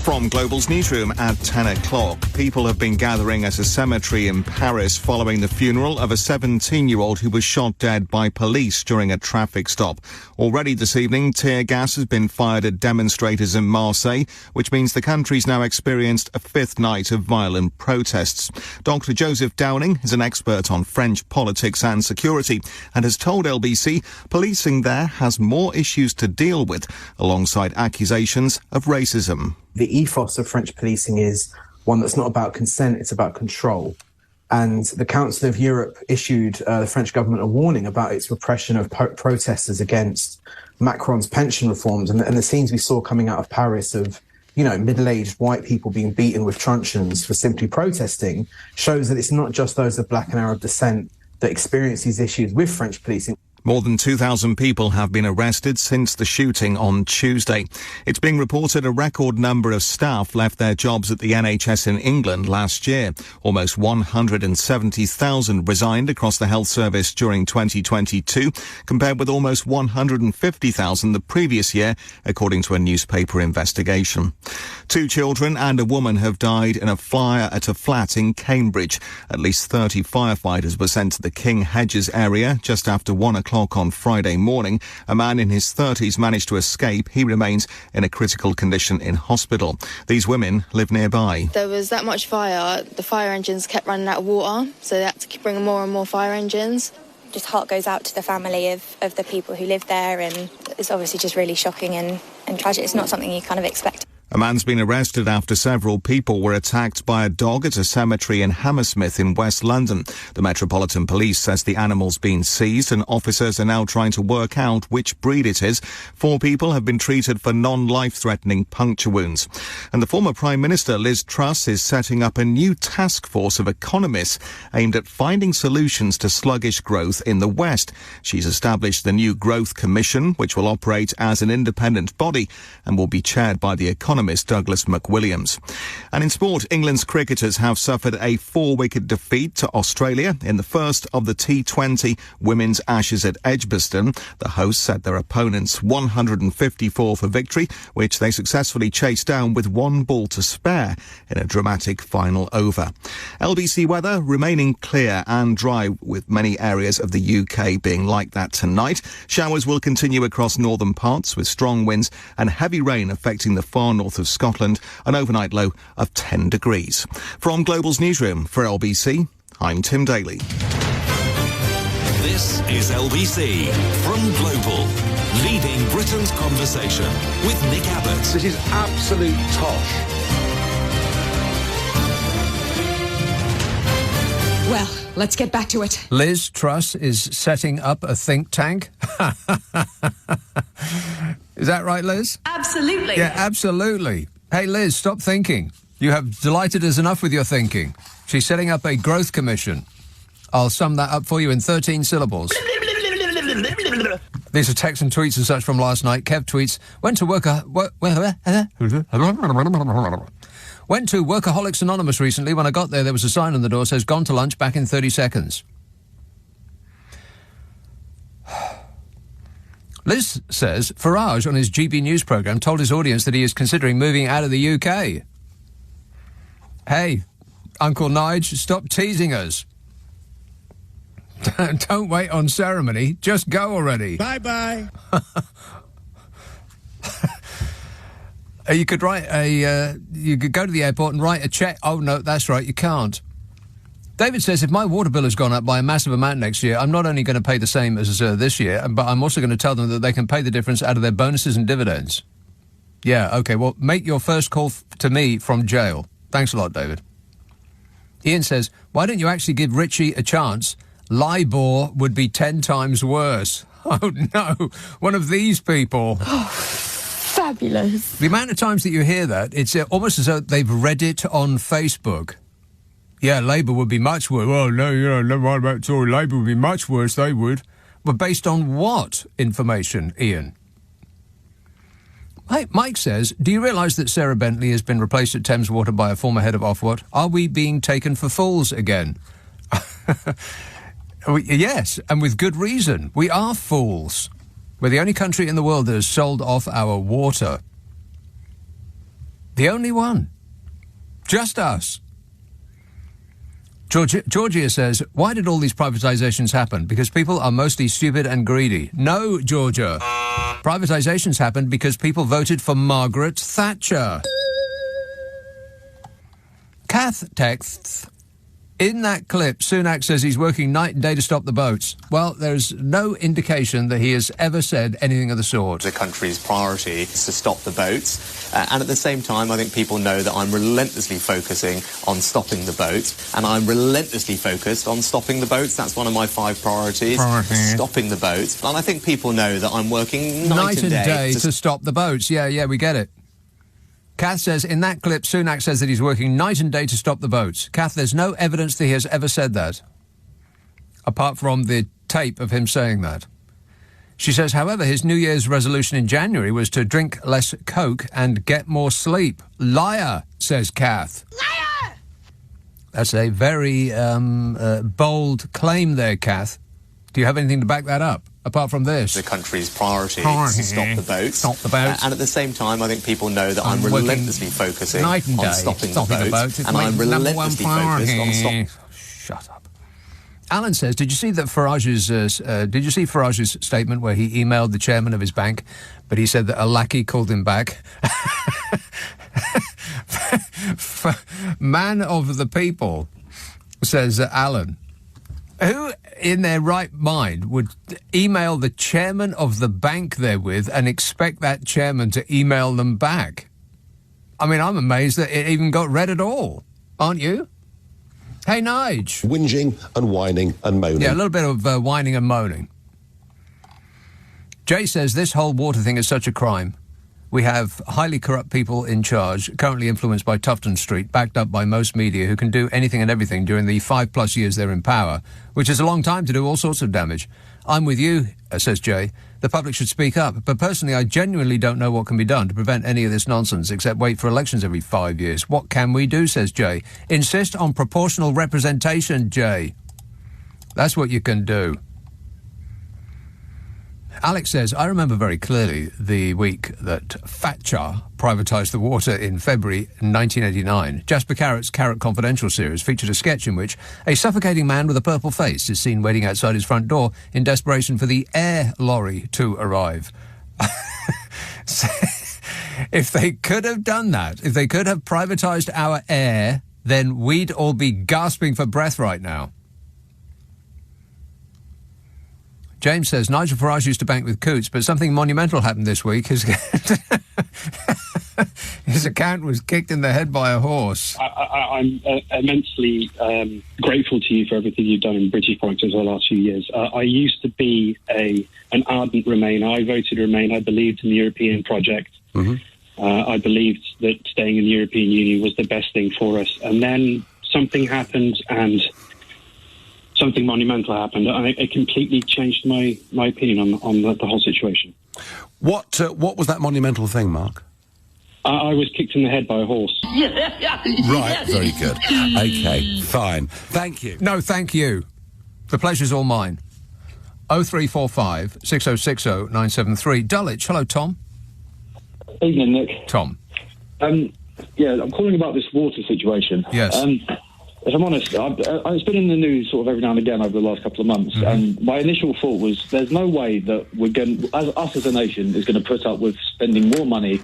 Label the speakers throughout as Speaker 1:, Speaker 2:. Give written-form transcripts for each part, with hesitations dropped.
Speaker 1: From Global's newsroom at 10 o'clock, people have been gathering at a cemetery in Paris following the funeral of a 17-year-old who was shot dead by police during a traffic stop. Already this evening, tear gas has been fired at demonstrators in Marseille, which means the country's now experienced a fifth night of violent protests. Dr. Joseph Downing is an expert on French politics and security and has told LBC policing there has more issues to deal with, alongside accusations of racism.
Speaker 2: The ethos of French policing is one that's not about consent, it's about control. And the Council of Europe issued the French government a warning about its repression of protesters against Macron's pension reforms. And the scenes we saw coming out of Paris of, middle-aged white people being beaten with truncheons for simply protesting shows that it's not just those of black and Arab descent that experience these issues with French policing.
Speaker 1: More than 2,000 people have been arrested since the shooting on Tuesday. It's being reported a record number of staff left their jobs at the NHS in England last year. Almost 170,000 resigned across the health service during 2022, compared with almost 150,000 the previous year, according to a newspaper investigation. 2 children and a woman have died in a fire at a flat in Cambridge. At least 30 firefighters were sent to the King Hedges area just after 1 o'clock on Friday morning. A man in his 30s managed to escape. He remains in a critical condition in hospital. These women live nearby.
Speaker 3: There was that much fire, the fire engines kept running out of water, so they had to bring more and more fire engines.
Speaker 4: Just heart goes out to the family of the people who live there, and it's obviously just really shocking and tragic. It's not something you kind of expect.
Speaker 1: A man's been arrested after several people were attacked by a dog at a cemetery in Hammersmith in West London. The Metropolitan Police says the animal's been seized and officers are now trying to work out which breed it is. 4 people have been treated for non-life-threatening puncture wounds. And the former Prime Minister Liz Truss is setting up a new task force of economists aimed at finding solutions to sluggish growth in the West. She's established the new Growth Commission, which will operate as an independent body and will be chaired by the economist Douglas McWilliams. And in sport, England's cricketers have suffered a 4-wicket defeat to Australia in the first of the T20 Women's Ashes at Edgbaston. The hosts set their opponents 154 for victory, which they successfully chased down with 1 ball to spare in a dramatic final over. LBC weather remaining clear and dry, with many areas of the UK being like that tonight. Showers will continue across northern parts with strong winds and heavy rain affecting the far north of Scotland, an overnight low of 10 degrees. From Global's newsroom for LBC, I'm Tim Daly.
Speaker 5: This is LBC from Global, leading Britain's conversation with Nick Abbot.
Speaker 6: This is absolute tosh.
Speaker 7: Well, let's get back to it.
Speaker 8: Liz Truss is setting up a think tank. Is that right, Liz?
Speaker 7: Absolutely.
Speaker 8: Yeah, absolutely. Hey, Liz, stop thinking. You have delighted us enough with your thinking. She's setting up a growth commission. I'll sum that up for you in 13 syllables. These are texts and tweets and such from last night. Kev tweets, went to Workaholics Anonymous recently. When I got there was a sign on the door that says, gone to lunch, back in 30 seconds. Liz says Farage on his GB News programme told his audience that he is considering moving out of the UK. Hey, Uncle Nige, stop teasing us. Don't wait on ceremony, just go already.
Speaker 9: Bye-bye.
Speaker 8: You could write you could go to the airport and write a cheque. Oh, no, that's right, you can't. David says, if my water bill has gone up by a massive amount next year, I'm not only going to pay the same as this year, but I'm also going to tell them that they can pay the difference out of their bonuses and dividends. Yeah, OK, well, make your first call to me from jail. Thanks a lot, David. Ian says, why don't you actually give Richie a chance? LIBOR would be 10 times worse. Oh, no, one of these people.
Speaker 3: Oh, fabulous.
Speaker 8: The amount of times that you hear that, it's almost as though they've read it on Facebook. Yeah, Labour would be much worse. Well, no, never mind about Tory. Labour would be much worse, they would. But based on what information, Ian? Hey, Mike says, do you realise that Sarah Bentley has been replaced at Thames Water by a former head of Ofwat? Are we being taken for fools again? Yes, and with good reason. We are fools. We're the only country in the world that has sold off our water. The only one. Just us. Georgia says, why did all these privatisations happen? Because people are mostly stupid and greedy. No, Georgia. Privatisations happened because people voted for Margaret Thatcher. Kath texts, in that clip, Sunak says he's working night and day to stop the boats. Well, there's no indication that he has ever said anything of the sort.
Speaker 9: The country's priority is to stop the boats. And at the same time, I think people know that I'm relentlessly focusing on stopping the boats. And I'm relentlessly focused on stopping the boats. That's one of my 5 priorities, stopping the boats. And I think people know that I'm working night and day
Speaker 8: to stop the boats. Yeah, we get it. Kath says, in that clip, Sunak says that he's working night and day to stop the boats. Kath, there's no evidence that he has ever said that, apart from the tape of him saying that. She says, however, his New Year's resolution in January was to drink less Coke and get more sleep. Liar, says Kath. Liar! That's a very bold claim there, Kath. Do you have anything to back that up, apart from this?
Speaker 9: The country's priority is to stop the boats.
Speaker 8: Stop the boats.
Speaker 9: And at the same time, I think people know that I'm relentlessly focusing on stopping the boats. And I'm relentlessly focused on stopping...
Speaker 8: Shut up. Alan says, did you see Farage's statement where he emailed the chairman of his bank, but he said that a lackey called him back? Man of the people, says Alan. Who in their right mind would email the chairman of the bank they're with and expect that chairman to email them back? I mean, I'm amazed that it even got read at all. Aren't you? Hey, Nige.
Speaker 6: Whinging and whining and moaning.
Speaker 8: Yeah, a little bit of whining and moaning. Jay says this whole water thing is such a crime. We have highly corrupt people in charge, currently influenced by Tufton Street, backed up by most media who can do anything and everything during the 5+ years they're in power, which is a long time to do all sorts of damage. I'm with you, says Jay. The public should speak up. But personally, I genuinely don't know what can be done to prevent any of this nonsense, except wait for elections every 5 years. What can we do, says Jay? Insist on proportional representation, Jay. That's what you can do. Alex says, I remember very clearly the week that Thatcher privatised the water in February 1989. Jasper Carrot's Carrot Confidential series featured a sketch in which a suffocating man with a purple face is seen waiting outside his front door in desperation for the air lorry to arrive. If they could have done that, if they could have privatised our air, then we'd all be gasping for breath right now. James says, Nigel Farage used to bank with Coots, but something monumental happened this week. His account was kicked in the head by a horse.
Speaker 10: I'm immensely grateful to you for everything you've done in British politics over the last few years. I used to be an ardent Remainer. I voted Remain. I believed in the European project. Mm-hmm. I believed that staying in the European Union was the best thing for us. And then something happened and something monumental happened, and it completely changed my opinion on the whole situation.
Speaker 6: What was that monumental thing, Mark?
Speaker 10: I was kicked in the head by a horse.
Speaker 6: Right, very good. Okay, fine. Thank you.
Speaker 8: No, thank you. The pleasure's all mine. 0345 6060 973. Dulwich. Hello, Tom.
Speaker 11: Evening, Nick.
Speaker 8: Tom.
Speaker 11: Yeah, I'm calling about this water situation.
Speaker 8: Yes.
Speaker 11: If I'm honest, it's been in the news sort of every now and again over the last couple of months, mm-hmm. and my initial thought was there's no way that we're going, us as a nation, is going to put up with spending more money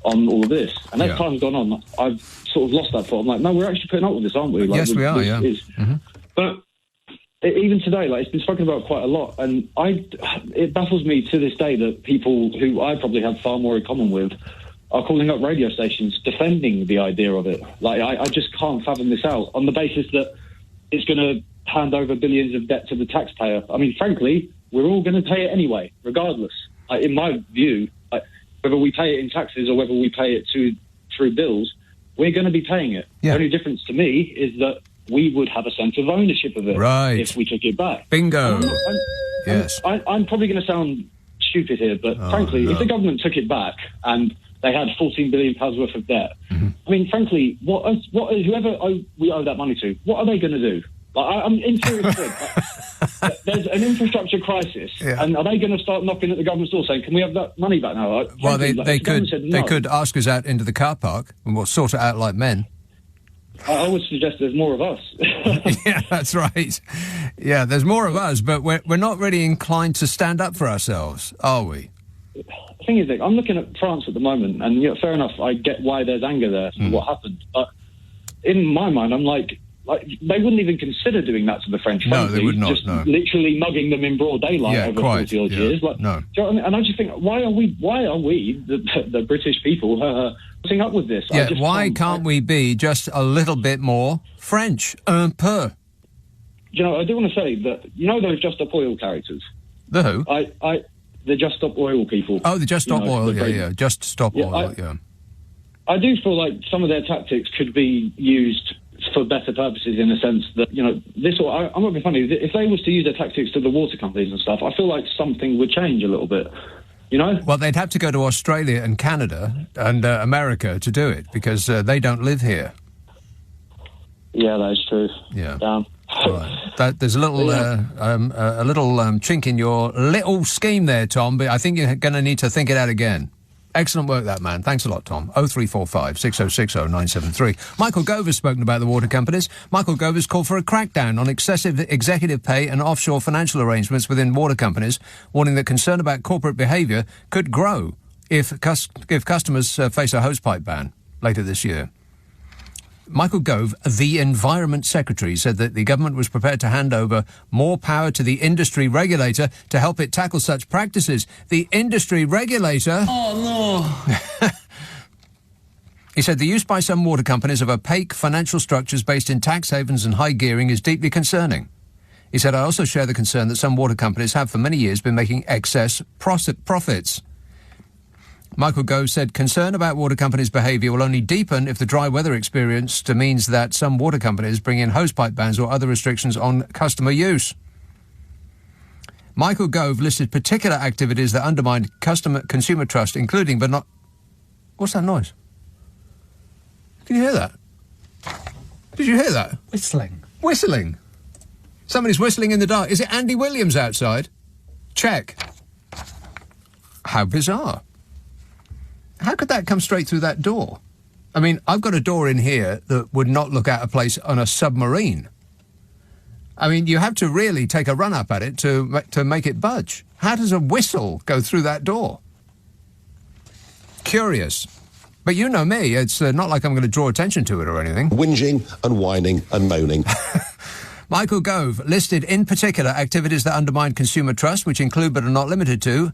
Speaker 11: on all of this. And as time's gone on, I've sort of lost that thought. I'm like, no, we're actually putting up with this, aren't we? Like,
Speaker 8: yes, we are, yeah. Mm-hmm.
Speaker 11: But even today, like, it's been spoken about quite a lot, and it baffles me to this day that people who I probably have far more in common with are calling up radio stations defending the idea of it. Like, I just can't fathom this out on the basis that it's going to hand over billions of debt to the taxpayer. I mean, frankly, we're all going to pay it anyway, regardless. In my view, whether we pay it in taxes or whether we pay it through bills, we're going to be paying it. Yeah. The only difference to me is that we would have a sense of ownership of it if we took it back.
Speaker 8: Bingo. Yes.
Speaker 11: I'm probably going to sound stupid here, but frankly, if the government took it back and they had £14 billion worth of debt, mm-hmm. I mean, frankly, whoever we owe that money to, what are they going to do? Like, I'm in serious there's an infrastructure crisis, and are they going to start knocking at the government's door saying, "Can we have that money back now?"
Speaker 8: Well, they could ask us out into the car park, and we'll sort it out like men.
Speaker 11: I would suggest there's more of us.
Speaker 8: Yeah, that's right. Yeah, there's more of us, but we're not really inclined to stand up for ourselves, are we?
Speaker 11: The thing is, Nick, I'm looking at France at the moment, and fair enough, I get why there's anger there for what happened. But in my mind, I'm like they wouldn't even consider doing that to the French.
Speaker 8: No, they would not.
Speaker 11: Just literally mugging them in broad daylight over 40 odd years.
Speaker 8: No.
Speaker 11: Do you know what I mean? And I just think, why are we, the British people, putting up with this?
Speaker 8: Yeah, why can't we be just a little bit more French? Un peu.
Speaker 11: You know, I do want to say that, those Just Stop Oil characters?
Speaker 8: The who?
Speaker 11: The Just Stop Oil people.
Speaker 8: Oh, the Just Stop Oil, Just Stop Oil,
Speaker 11: I do feel like some of their tactics could be used for better purposes, in the sense that, I'm not being funny, if they was to use their tactics to the water companies and stuff, I feel like something would change a little bit,
Speaker 8: Well, they'd have to go to Australia and Canada and America to do it, because they don't live here.
Speaker 11: Yeah, that is true.
Speaker 8: Yeah.
Speaker 11: Right.
Speaker 8: There's a little chink in your little scheme there, Tom, but I think you're going to need to think it out again. Excellent work, that man. Thanks a lot, Tom. 0345 6060 973. Michael Gove has spoken about the water companies. Michael Gove has called for a crackdown on excessive executive pay and offshore financial arrangements within water companies, warning that concern about corporate behaviour could grow if customers face a hosepipe ban later this year. Michael Gove, the Environment Secretary, said that the government was prepared to hand over more power to the industry regulator to help it tackle such practices. The industry regulator... Oh, no. He said the use by some water companies of opaque financial structures based in tax havens and high gearing is deeply concerning. He said, I also share the concern that some water companies have for many years been making excess profits. Michael Gove said concern about water companies' behaviour will only deepen if the dry weather experienced means that some water companies bring in hosepipe bans or other restrictions on customer use. Michael Gove listed particular activities that undermine consumer trust, including but not... What's that noise? Can you hear that? Did you hear that? Whistling. Somebody's whistling in the dark. Is it Andy Williams outside? Check. How bizarre. How could that come straight through that door? I mean, I've got a door in here that would not look out of place on a submarine. I mean, you have to really take a run up at it to make it budge. How does a whistle go through that door? Curious. But you know me, it's not like I'm going to draw attention to it or anything.
Speaker 12: Whinging and whining and moaning.
Speaker 8: Michael Gove listed in particular activities that undermine consumer trust, which include but are not limited to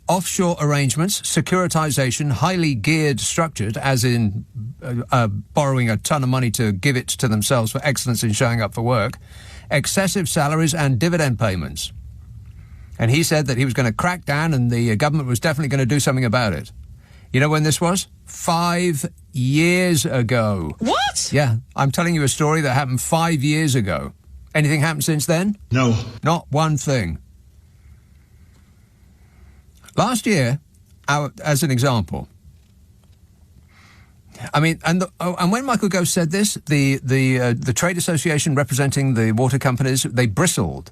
Speaker 8: offshore arrangements, securitisation, highly geared structured, as in borrowing a ton of money to give it to themselves for excellence in showing up for work, excessive salaries and dividend payments. And he said that he was going to crack down and the government was definitely going to do something about it. You know when this was? 5 years ago.
Speaker 7: What?
Speaker 8: Yeah, I'm telling you a story that happened 5 years ago. Anything happened since then?
Speaker 12: No.
Speaker 8: Not one thing. Last year, as an example, I mean, and when Michael Gove said this, the trade association representing the water companies, they bristled.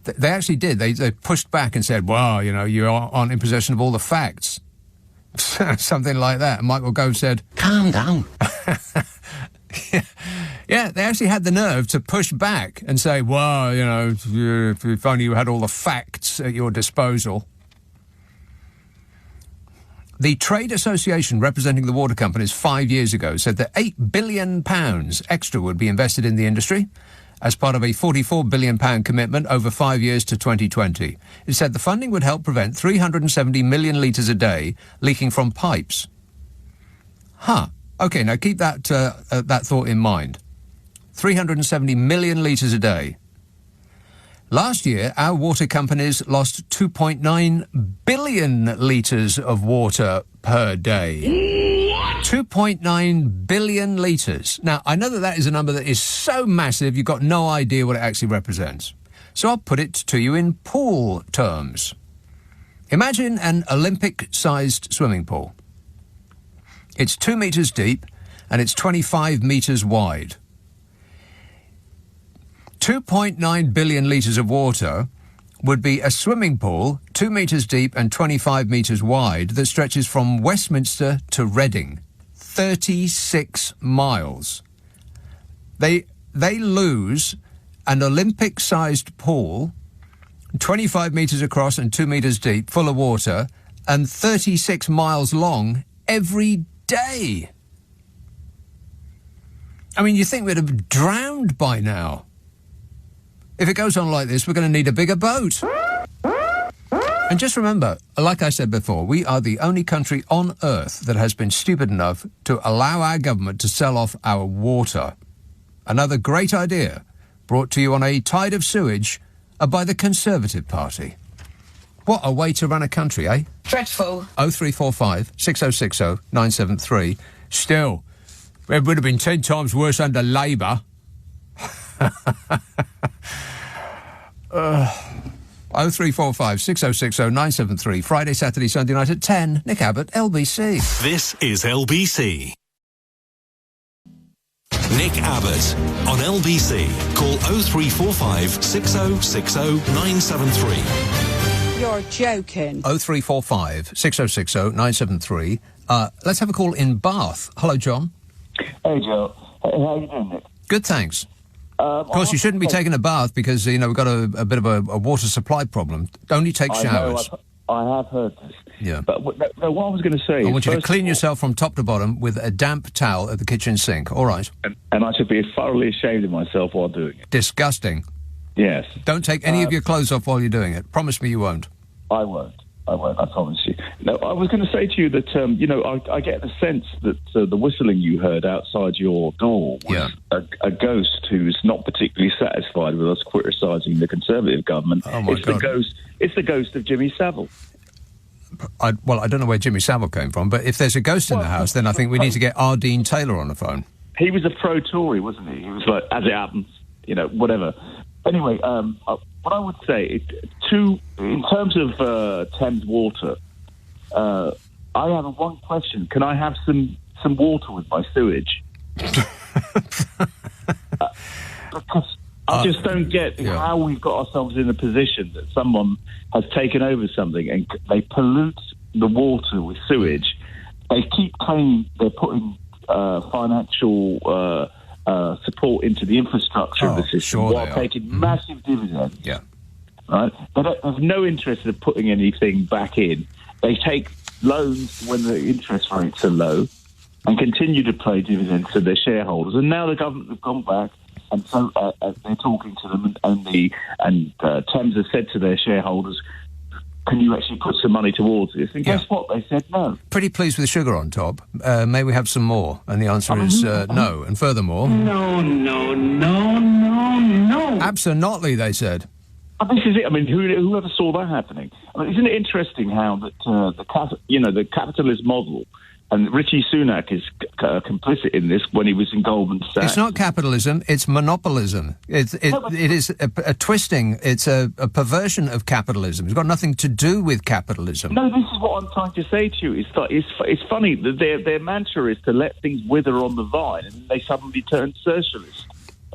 Speaker 8: They actually did. They pushed back and said, well, you aren't in possession of all the facts. Something like that. And Michael Gove said,
Speaker 12: calm down.
Speaker 8: Yeah, they actually had the nerve to push back and say, well, if only you had all the facts at your disposal. The trade association representing the water companies 5 years ago said that £8 billion extra would be invested in the industry as part of a £44 billion commitment over 5 years to 2020. It said the funding would help prevent 370 million litres a day leaking from pipes. OK, now keep that thought in mind. 370 million litres a day. Last year, our water companies lost 2.9 billion litres of water per day. What? 2.9 billion litres. Now, I know that is a number that is so massive, you've got no idea what it actually represents. So I'll put it to you in pool terms. Imagine an Olympic-sized swimming pool. It's 2 metres deep and it's 25 metres wide. 2.9 billion litres of water would be a swimming pool 2 metres deep and 25 metres wide that stretches from Westminster to Reading. 36 miles. They lose an Olympic-sized pool, 25 metres across and 2 metres deep, full of water, and 36 miles long every day. I mean, you think we'd have drowned by now. If it goes on like this, we're going to need a bigger boat. And just remember, like I said before, we are the only country on earth that has been stupid enough to allow our government to sell off our water. Another great idea brought to you on a tide of sewage by the Conservative Party. What a way to run a country, eh?
Speaker 7: Dreadful.
Speaker 8: 0345 6060 973. Still, it would have been 10 times worse under Labour. 0345 6060 973. Friday, Saturday, Sunday night at 10. Nick Abbott, LBC.
Speaker 5: This is LBC. Nick Abbott on LBC. Call 0345 6060 973.
Speaker 7: You're joking.
Speaker 8: 0345 6060 973. Let's have a call in Bath. Hello, John.
Speaker 13: Hey, Joe. How are you doing, Nick?
Speaker 8: Good, thanks. Of course, you shouldn't be taking a bath because, we've got a bit of a water supply problem. Only take showers.
Speaker 13: I have heard this.
Speaker 8: Yeah.
Speaker 13: But what I was going to say
Speaker 8: I want you to clean yourself from top to bottom with a damp towel at the kitchen sink. All right.
Speaker 13: And I should be thoroughly ashamed of myself while doing it.
Speaker 8: Disgusting.
Speaker 13: Yes.
Speaker 8: Don't take any of your clothes off while you're doing it. Promise me you won't.
Speaker 13: I won't, I promise you. No, I was going to say to you that, I get the sense that the whistling you heard outside your door was a ghost who's not particularly satisfied with us criticising the Conservative government.
Speaker 8: Oh, my God.
Speaker 13: It's the ghost of Jimmy Savile.
Speaker 8: I don't know where Jimmy Savile came from, but if there's a ghost in the house, then I think we need to get R. Dean Taylor on the phone.
Speaker 13: He was a pro-Tory, wasn't he? He was like, as it happens, whatever. Anyway, what I would say, in terms of Thames Water, I have one question. Can I have some water with my sewage? Because I just don't get how we've got ourselves in a position that someone has taken over something and they pollute the water with sewage. They keep claiming they're putting financial support into the infrastructure of the system while taking massive dividends.
Speaker 8: Yeah.
Speaker 13: Right? They have no interest in putting anything back in. They take loans when the interest rates are low and continue to pay dividends to their shareholders. And now the government have gone back and so they're talking to them and Thames has said to their shareholders, can you actually put some money towards this? And guess what? They said no.
Speaker 8: Pretty pleased with the sugar on top. May we have some more? And the answer is no. And furthermore...
Speaker 10: No.
Speaker 8: Absolutely, they said.
Speaker 13: But this is it. I mean, whoever saw that happening? I mean, isn't it interesting how that the capitalist model, and Rishi Sunak is complicit in this when he was in Goldman Sachs.
Speaker 8: It's not capitalism; it's monopolism. It is a twisting. It's a perversion of capitalism. It's got nothing to do with capitalism.
Speaker 13: No, this is what I'm trying to say to you. It's funny that their mantra is to let things wither on the vine, and they suddenly turn socialist.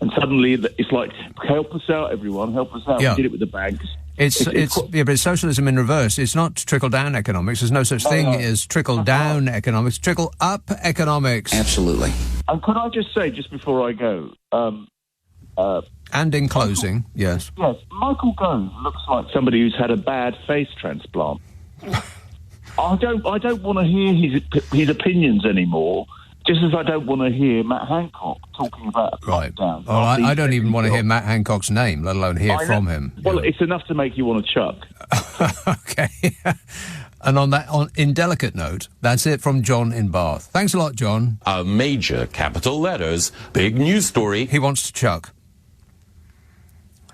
Speaker 13: And suddenly it's like, help us out, everyone, help us out.
Speaker 8: Yeah.
Speaker 13: We did it with the banks.
Speaker 8: But it's socialism in reverse. It's not trickle-down economics. There's no such thing as trickle-down economics. Trickle-up economics.
Speaker 12: Absolutely.
Speaker 13: And could I just say, just before I go...
Speaker 8: and in closing, yes.
Speaker 13: Yes, Michael Gove looks like somebody who's had a bad face transplant. I don't want to hear his opinions anymore. Just as I don't want to hear Matt Hancock talking about lockdown.
Speaker 8: Well, I don't even want to hear Matt Hancock's name, let alone hear from him.
Speaker 13: Well, it's enough to make you want to chuck.
Speaker 8: Okay. And on that indelicate note, that's it from John in Bath. Thanks a lot, John.
Speaker 6: A major capital letters, big news story.
Speaker 8: He wants to chuck.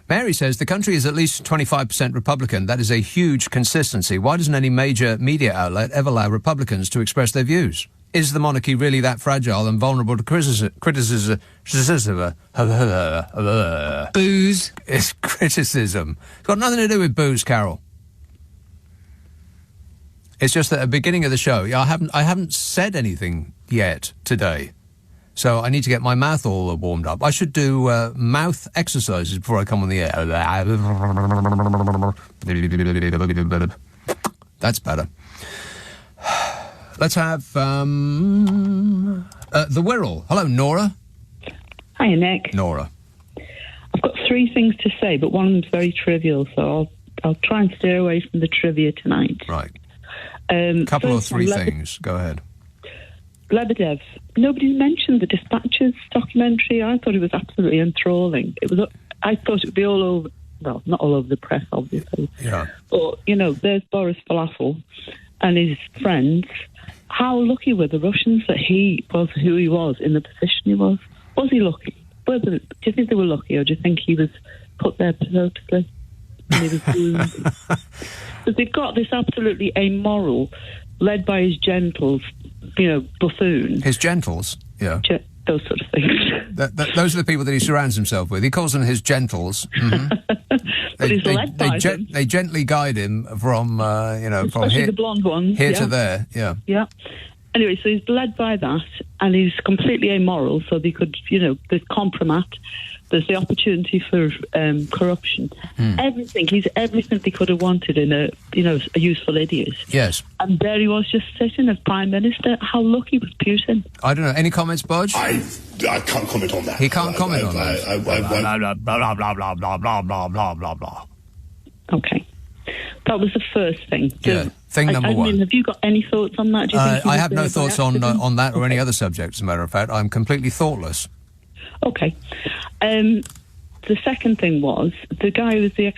Speaker 8: Mary says the country is at least 25% Republican. That is a huge consistency. Why doesn't any major media outlet ever allow Republicans to express their views? Is the monarchy really that fragile and vulnerable to criticism?
Speaker 7: Booze.
Speaker 8: It's criticism. It's got nothing to do with booze, Carol. It's just that at the beginning of the show, I haven't said anything yet today. So I need to get my mouth all warmed up. I should do mouth exercises before I come on the air. That's better. Let's have the Wirral. Hello, Nora.
Speaker 14: Hiya, Nick.
Speaker 8: Nora.
Speaker 14: I've got 3 things to say, but one of them's very trivial, so I'll try and steer away from the trivia tonight.
Speaker 8: Right. Couple or 3 things. Go ahead.
Speaker 14: Lebedev. Nobody's mentioned the Dispatches documentary. I thought it was absolutely enthralling. I thought it would be all over, well, not all over the press, obviously.
Speaker 8: Yeah.
Speaker 14: But, there's Boris Falafel and his friends. How lucky were the Russians that he was who he was in the position he was? Was he lucky? Do you think they were lucky, or do you think he was put there purposely? And he was doomed? Because they've got this absolutely amoral, led by his gentles, buffoon.
Speaker 8: His gentles? Yeah.
Speaker 14: Those sort of things.
Speaker 8: Those are the people that he surrounds himself with. He calls them his gentles. Mm-hmm.
Speaker 14: But he's led by them.
Speaker 8: They gently guide him from,
Speaker 14: Especially
Speaker 8: from here,
Speaker 14: the blonde ones.
Speaker 8: here to there. Yeah.
Speaker 14: Yeah. Anyway, so he's led by that, and he's completely amoral, so they could, there's compromat, there's the opportunity for corruption. Everything, he's everything they could have wanted in a useful idiot.
Speaker 8: Yes.
Speaker 14: And there he was, just sitting as Prime Minister. How lucky was Putin?
Speaker 8: I don't know. Any comments, Bodge?
Speaker 15: I can't comment on that.
Speaker 8: He can't comment on that.
Speaker 15: Blah, blah, blah, blah, blah, blah, blah, blah, blah.
Speaker 14: Okay. That was the first thing.
Speaker 8: Yeah. Thing number one.
Speaker 14: Have you got any thoughts on that? Do you think
Speaker 8: I have no thoughts on that or any other subject, as a matter of fact. I'm completely thoughtless.
Speaker 14: Okay. The second thing was the guy who was the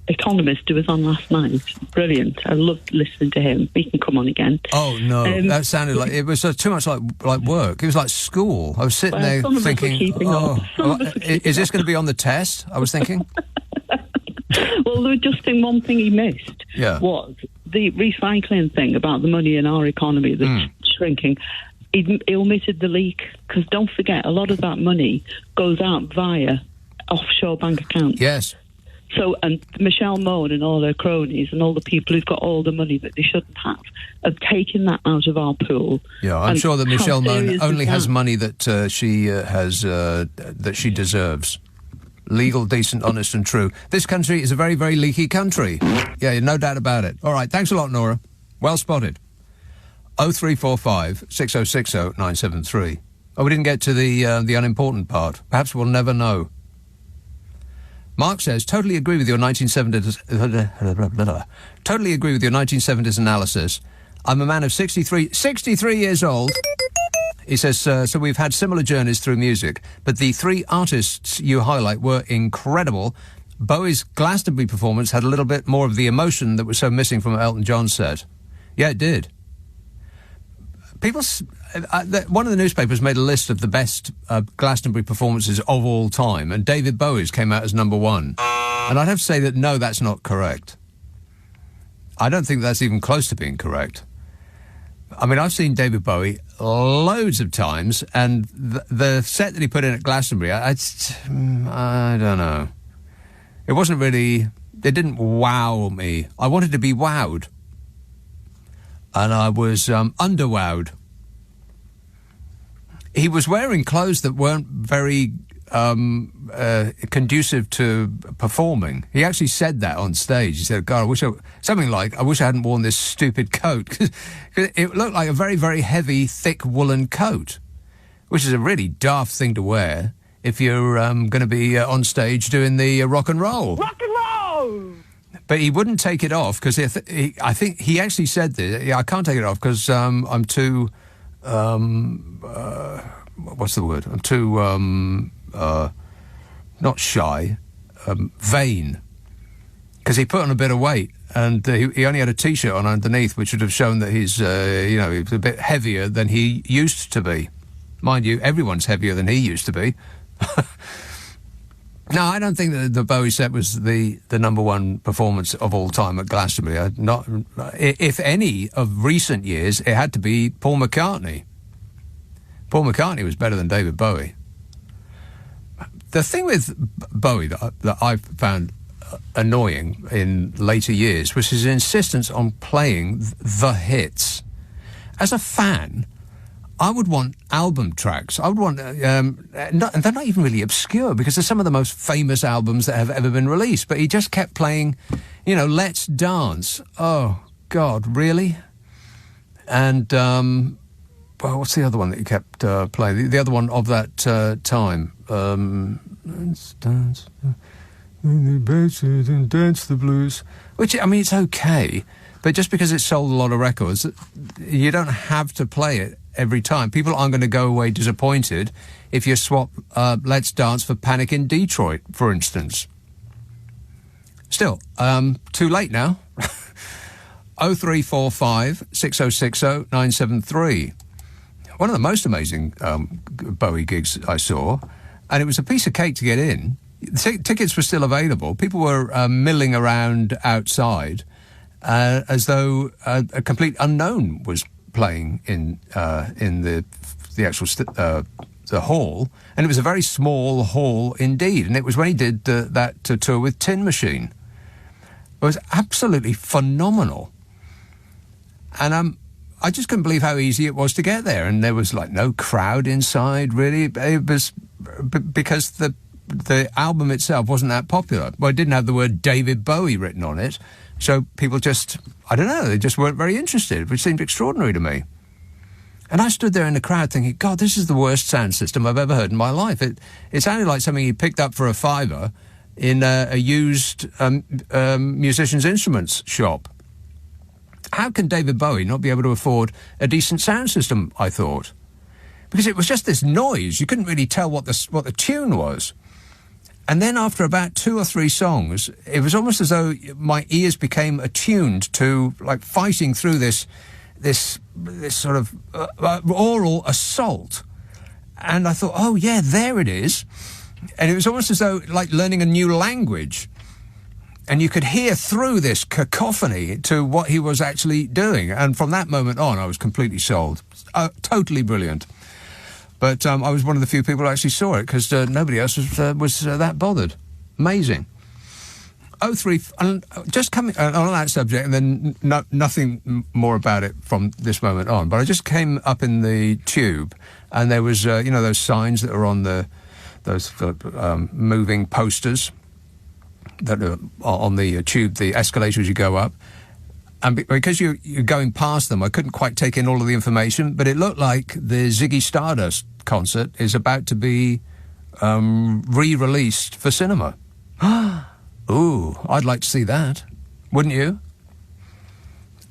Speaker 14: economist who was on last night. Brilliant. I loved listening to him. He can come on again.
Speaker 8: Oh, no. That sounded like... It was too much like work. It was like school. I was sitting there thinking, is this going to be on the test? I was thinking...
Speaker 14: Well, one thing he missed was the recycling thing about the money in our economy that's shrinking. He omitted the leak, because don't forget, a lot of that money goes out via offshore bank accounts.
Speaker 8: Yes.
Speaker 14: So, and Michelle Mone and all her cronies and all the people who've got all the money that they shouldn't have taken that out of our pool.
Speaker 8: Yeah, I'm sure that Michelle Mone only has money that that she deserves. Legal, decent, honest and true. This country is a very, very leaky country. Yeah, no doubt about it. All right, thanks a lot, Nora. Well spotted. 0345 6060 973. Oh, we didn't get to the unimportant part. Perhaps we'll never know. Mark says, totally agree with your 1970s... totally agree with your 1970s analysis. I'm a man of 63 years old... He says, so we've had similar journeys through music, but the 3 artists you highlight were incredible. Bowie's Glastonbury performance had a little bit more of the emotion that was so missing from Elton John's set. Yeah, it did. One of the newspapers made a list of the best Glastonbury performances of all time, and David Bowie's came out as number 1. And I'd have to say that, no, that's not correct. I don't think that's even close to being correct. I mean, I've seen David Bowie loads of times, and the set that he put in at Glastonbury, I don't know. It wasn't really... It didn't wow me. I wanted to be wowed. And I was underwowed. He was wearing clothes that weren't very conducive to performing. He actually said that on stage. He said, God, I wish I hadn't worn this stupid coat. Because it looked like a very, very heavy, thick woolen coat, which is a really daft thing to wear if you're going to be on stage doing the rock and roll.
Speaker 14: Rock and roll!
Speaker 8: But he wouldn't take it off because I think he actually said this. Yeah, I can't take it off because I'm too... what's the word? I'm too... not shy, vain, because he put on a bit of weight, and he only had a T-shirt on underneath, which would have shown that he's, he was a bit heavier than he used to be. Mind you, everyone's heavier than he used to be. No, I don't think that the Bowie set was the number 1 performance of all time at Glastonbury. If any of recent years, it had to be Paul McCartney. Paul McCartney was better than David Bowie. The thing with Bowie that I've found annoying in later years was his insistence on playing the hits. As a fan, I would want album tracks. I would want, and they're not even really obscure because they're some of the most famous albums that have ever been released. But he just kept playing, Let's Dance. Oh, God, really? And, what's the other one that he kept playing? The other one of that time. Let's dance, and dance the blues. Which, it's okay. But just because it sold a lot of records, you don't have to play it every time. People aren't going to go away disappointed if you swap Let's Dance for Panic in Detroit, for instance. Still, too late now. 0345 6060 973. One of the most amazing Bowie gigs I saw, and it was a piece of cake to get in. Tickets were still available. People were milling around outside as though a complete unknown was playing in the actual the hall, and it was a very small hall indeed. And it was when he did that tour with Tin Machine. It was absolutely phenomenal, and I just couldn't believe how easy it was to get there. And there was no crowd inside really. It was because the album itself wasn't that popular. Well, it didn't have the word David Bowie written on it. So people just, I don't know, they just weren't very interested, which seemed extraordinary to me. And I stood there in the crowd thinking, God, this is the worst sound system I've ever heard in my life. It sounded like something he picked up for a $5 in a used musician's instruments shop. How can David Bowie not be able to afford a decent sound system, I thought? Because it was just this noise. You couldn't really tell what the tune was. And then after about 2 or 3 songs, it was almost as though my ears became attuned to fighting through this sort of oral assault. And I thought, oh yeah, there it is. And it was almost as though learning a new language. And you could hear through this cacophony to what he was actually doing. And from that moment on, I was completely sold. Totally brilliant. But I was one of the few people who actually saw it because nobody else was that bothered. Amazing. 03, and just coming on that subject, and then nothing more about it from this moment on. But I just came up in the tube, and there was those signs that are on those moving posters that are on the tube, the escalator as you go up. And because you're going past them, I couldn't quite take in all of the information, but it looked like the Ziggy Stardust concert is about to be re-released for cinema. Ooh, I'd like to see that. Wouldn't you?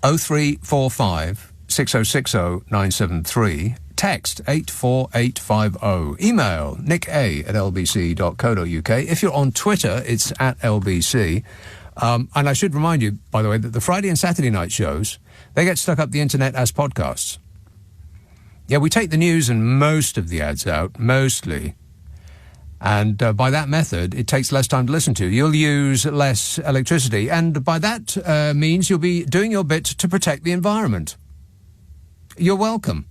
Speaker 8: 0345 6060 973. Text 84850. Email nick@lbc.co.uk. If you're on Twitter, it's @LBC. And I should remind you, by the way, that the Friday and Saturday night shows, they get stuck up the internet as podcasts. Yeah, we take the news and most of the ads out, mostly. And by that method, it takes less time to listen to. You'll use less electricity. And by that means, you'll be doing your bit to protect the environment. You're welcome.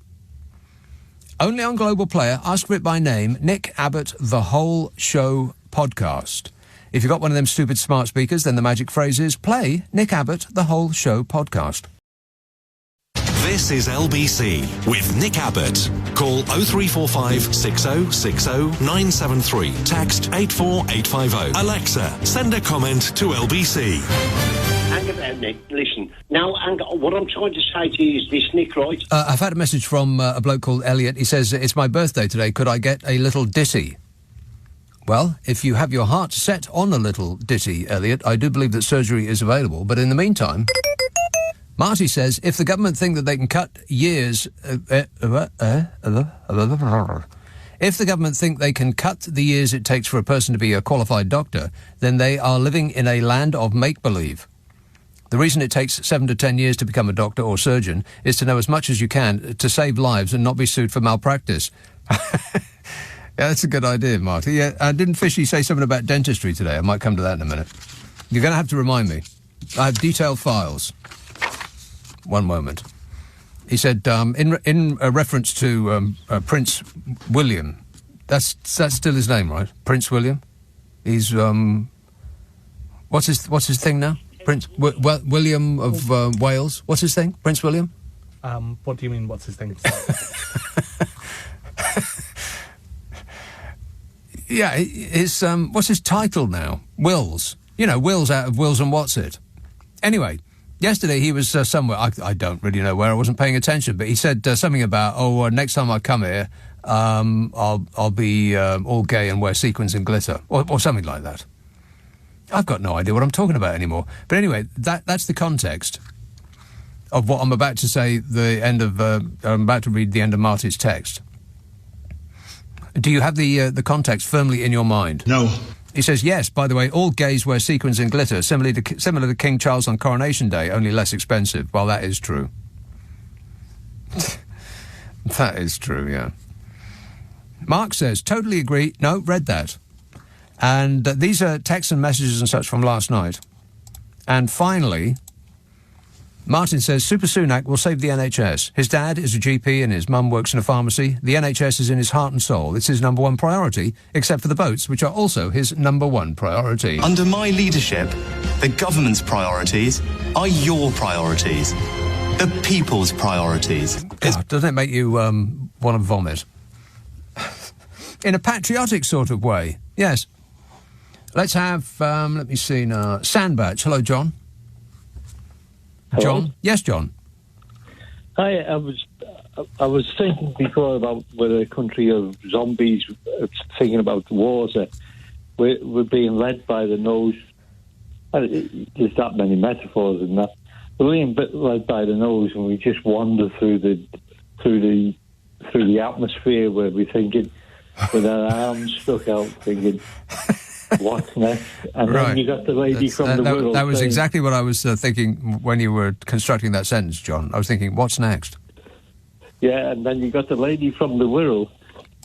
Speaker 8: Only on Global Player, ask for it by name, Nick Abbott, The Whole Show Podcast. If you've got one of them stupid smart speakers, then the magic phrase is, play Nick Abbott, The Whole Show Podcast.
Speaker 5: This is LBC with Nick Abbott. Call 0345 6060 973. Text 84850. Alexa, send a comment to LBC.
Speaker 16: Hang about, Nick. Listen. Now, what I'm trying to say to you is this, Nick, right?
Speaker 8: I've had a message from a bloke called Elliot. He says, it's my birthday today. Could I get a little ditty? Well, if you have your heart set on a little ditty, Elliot, I do believe that surgery is available. But in the meantime, Marty says, if the government think that they can cut years... if the government think they can cut the years it takes for a person to be a qualified doctor, then they are living in a land of make-believe. The reason it takes 7 to 10 years to become a doctor or surgeon is to know as much as you can to save lives and not be sued for malpractice. Yeah, that's a good idea, Marty. Yeah, didn't Fishy say something about dentistry today? I might come to that in a minute. You're going to have to remind me. I have detailed files. One moment. He said, in a reference to Prince William, that's still his name, right? Prince William? He's, what's his thing now? Prince William of Wales. What's his thing? Prince William?
Speaker 17: What do you mean, what's his thing?
Speaker 8: Yeah, his what's his title now? Wills. You know, Wills out of Wills and What's It. Anyway, yesterday he was somewhere, I don't really know where, I wasn't paying attention, but he said something about, next time I come here, I'll be all gay and wear sequins and glitter, or something like that. I've got no idea what I'm talking about anymore. But anyway, that's the context of what I'm about to say, I'm about to read the end of Marty's text. Do you have the context firmly in your mind?
Speaker 18: No.
Speaker 8: He says, yes, by the way, all gays wear sequins and glitter, similar to King Charles on Coronation Day, only less expensive. Well, that is true. That is true, yeah. Mark says, totally agree. No, read that. And these are texts and messages and such from last night. And finally, Martin says, Super Sunak will save the NHS. His dad is a GP and his mum works in a pharmacy. The NHS is in his heart and soul. It's his number one priority, except for the boats, which are also his number one priority.
Speaker 19: Under my leadership, the government's priorities are your priorities. The people's priorities.
Speaker 8: God, doesn't it make you want to vomit? In a patriotic sort of way, yes. Let's have, let me see now, Sandbach. Hello, John.
Speaker 20: Hello?
Speaker 8: John? Yes, John.
Speaker 20: Hi, I was thinking before about whether a country of zombies, thinking about the water, we're being led by the nose. There's that many metaphors in that. We're being led by the nose, and we just wander through the atmosphere where we're thinking, with our arms stuck out, thinking, what's next? And
Speaker 8: right.
Speaker 20: Then you got the lady from the world.
Speaker 8: That was
Speaker 20: saying,
Speaker 8: exactly what I was thinking when you were constructing that sentence, John. I was thinking, what's next?
Speaker 20: Yeah, and then you got the lady from the world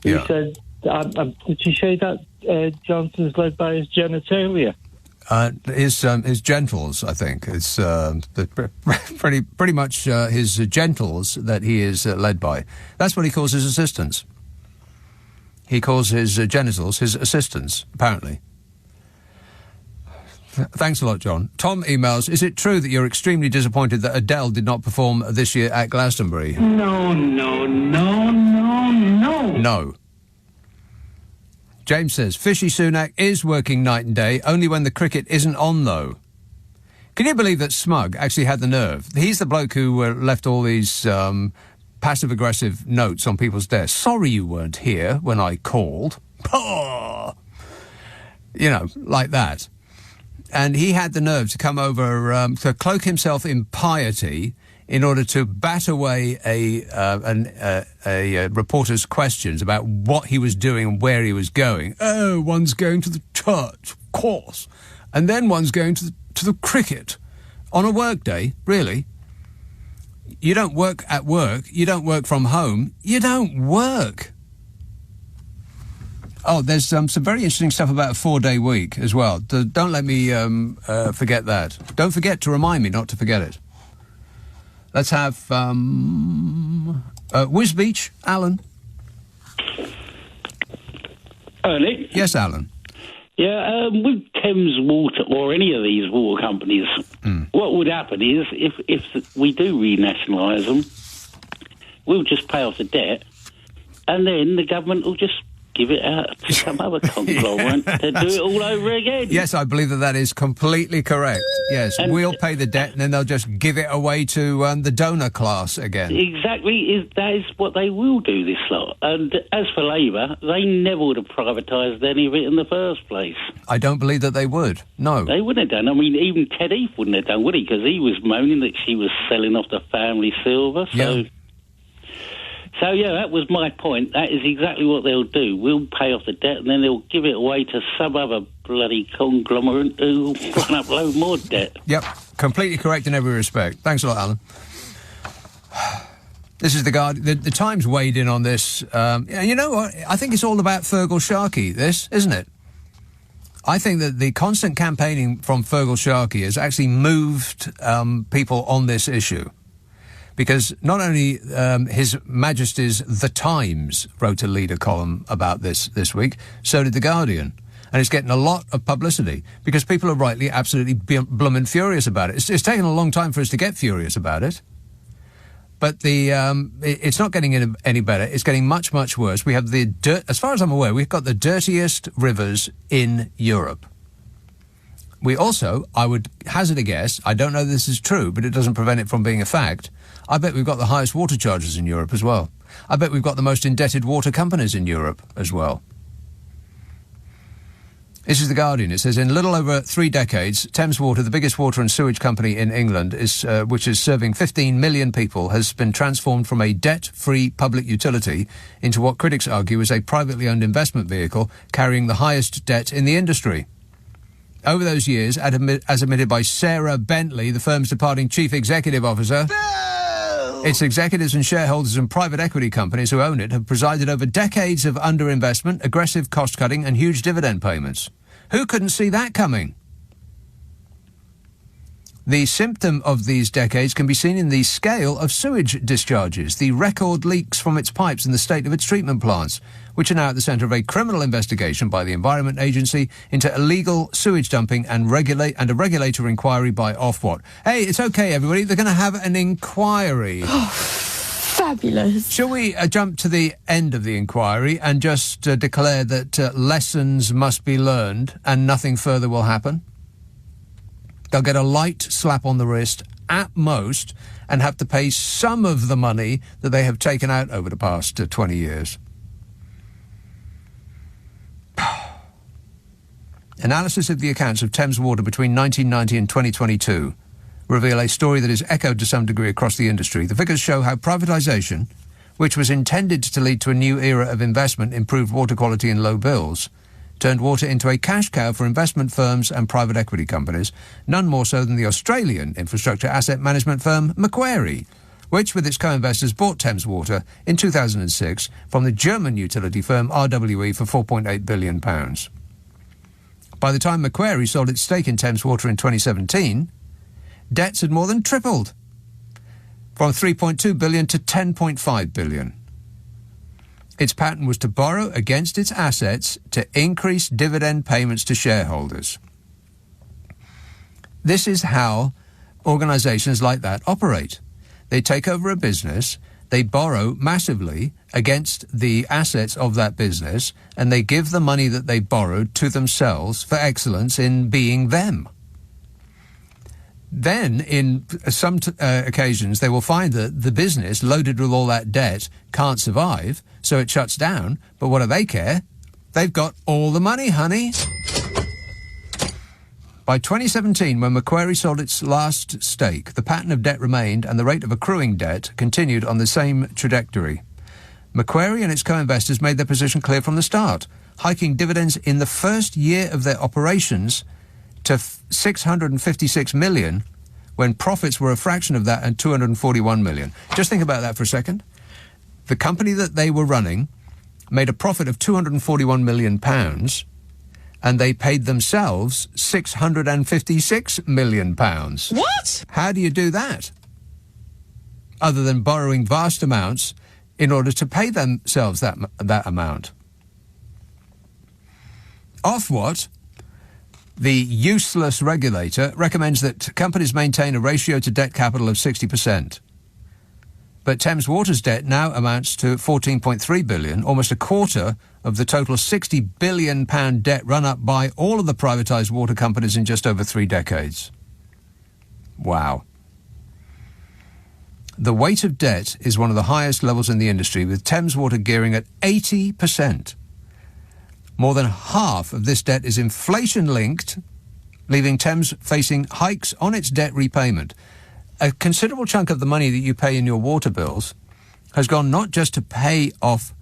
Speaker 20: who said, did she say that Johnson's led by his genitalia?
Speaker 8: His gentles, I think. It's pretty much his gentles that he is led by. That's what he calls his assistants. He calls his genitals his assistants, apparently. Thanks a lot, John. Tom emails, is it true that you're extremely disappointed that Adele did not perform this year at Glastonbury?
Speaker 16: No.
Speaker 8: No. James says, Fishy Sunak is working night and day, only when the cricket isn't on, though. Can you believe that Smug actually had the nerve? He's the bloke who left all these passive-aggressive notes on people's desks. Sorry you weren't here when I called. Oh! You know, like that. And he had the nerve to come over, to cloak himself in piety in order to bat away a reporter's questions about what he was doing and where he was going. Oh, one's going to the church, of course. And then one's going to the cricket. On a work day, really. You don't work at work. You don't work from home. You don't work. Oh, there's some very interesting stuff about a 4-day week as well. Don't let me forget that. Don't forget to remind me not to forget it. Let's have Wisbeach, Alan.
Speaker 21: Nick?
Speaker 8: Yes, Alan.
Speaker 21: Yeah, with Thames Water or any of these water companies, what would happen is if we do renationalise them, we'll just pay off the debt, and then the government will just give it out to some other conglomerate to do it all over again.
Speaker 8: Yes, I believe that is completely correct. Yes, and we'll pay the debt and then they'll just give it away to the donor class again.
Speaker 21: Exactly, that is what they will do, this lot. And as for Labour, they never would have privatised any of it in the first place.
Speaker 8: I don't believe that they would, no.
Speaker 21: They wouldn't have done. I mean, even Ted Heath wouldn't have done, would he? Because he was moaning that she was selling off the family silver, so...
Speaker 8: Yeah.
Speaker 21: So, yeah, that was my point. That is exactly what they'll do. We'll pay off the debt and then they'll give it away to some other bloody conglomerate who will run up load more debt.
Speaker 8: Yep, completely correct in every respect. Thanks a lot, Alan. This is the Guardian. The Times weighed in on this. You know what? I think it's all about Fergal Sharkey, this, isn't it? I think that the constant campaigning from Fergal Sharkey has actually moved people on this issue. Because not only His Majesty's The Times wrote a leader column about this week, so did The Guardian. And it's getting a lot of publicity because people are rightly absolutely bloomin' furious about it. It's taken a long time for us to get furious about it. But it's not getting any better. It's getting much, much worse. We have as far as I'm aware, we've got the dirtiest rivers in Europe. We also, I would hazard a guess, I don't know this is true, but it doesn't prevent it from being a fact, I bet we've got the highest water charges in Europe as well. I bet we've got the most indebted water companies in Europe as well. This is The Guardian. It says, in little over 3 decades, Thames Water, the biggest water and sewage company in England, which is serving 15 million people, has been transformed from a debt-free public utility into what critics argue is a privately owned investment vehicle carrying the highest debt in the industry. Over those years, as admitted by Sarah Bentley, the firm's departing chief executive officer, its executives and shareholders and private equity companies who own it have presided over decades of underinvestment, aggressive cost-cutting and huge dividend payments. Who couldn't see that coming? The symptom of these decades can be seen in the scale of sewage discharges, the record leaks from its pipes and the state of its treatment plants, which are now at the centre of a criminal investigation by the Environment Agency into illegal sewage dumping and a regulator inquiry by Ofwat. Hey, it's okay, everybody. They're going to have an inquiry.
Speaker 3: Oh, fabulous.
Speaker 8: Shall we jump to the end of the inquiry and just declare that lessons must be learned and nothing further will happen? They'll get a light slap on the wrist at most and have to pay some of the money that they have taken out over the past 20 years. Analysis of the accounts of Thames Water between 1990 and 2022 reveal a story that is echoed to some degree across the industry. The figures show how privatisation, which was intended to lead to a new era of investment, improved water quality and low bills, turned water into a cash cow for investment firms and private equity companies, none more so than the Australian infrastructure asset management firm Macquarie, which, with its co-investors, bought Thames Water in 2006 from the German utility firm RWE for £4.8 billion. By the time Macquarie sold its stake in Thames Water in 2017, debts had more than tripled, from £3.2 billion to £10.5 billion. Its pattern was to borrow against its assets to increase dividend payments to shareholders. This is how organisations like that operate. They take over a business, they borrow massively against the assets of that business, and they give the money that they borrowed to themselves for excellence in being them. Then, in some occasions, they will find that the business, loaded with all that debt, can't survive, so it shuts down. But what do they care? They've got all the money, honey. By 2017, when Macquarie sold its last stake, the pattern of debt remained and the rate of accruing debt continued on the same trajectory. Macquarie and its co-investors made their position clear from the start, hiking dividends in the first year of their operations to $656 million, when profits were a fraction of that at $241 million. Just think about that for a second. The company that they were running made a profit of £241 million, and they paid themselves £656 million.
Speaker 7: What?
Speaker 8: How do you do that? Other than borrowing vast amounts in order to pay themselves that amount. Ofwat, the useless regulator, recommends that companies maintain a ratio to debt capital of 60%. But Thames Water's debt now amounts to £14.3 billion, almost a quarter of the total £60 billion debt run up by all of the privatised water companies in just over 3 decades. Wow. The weight of debt is one of the highest levels in the industry, with Thames Water gearing at 80%. More than half of this debt is inflation-linked, leaving Thames facing hikes on its debt repayment. A considerable chunk of the money that you pay in your water bills has gone not just to pay off,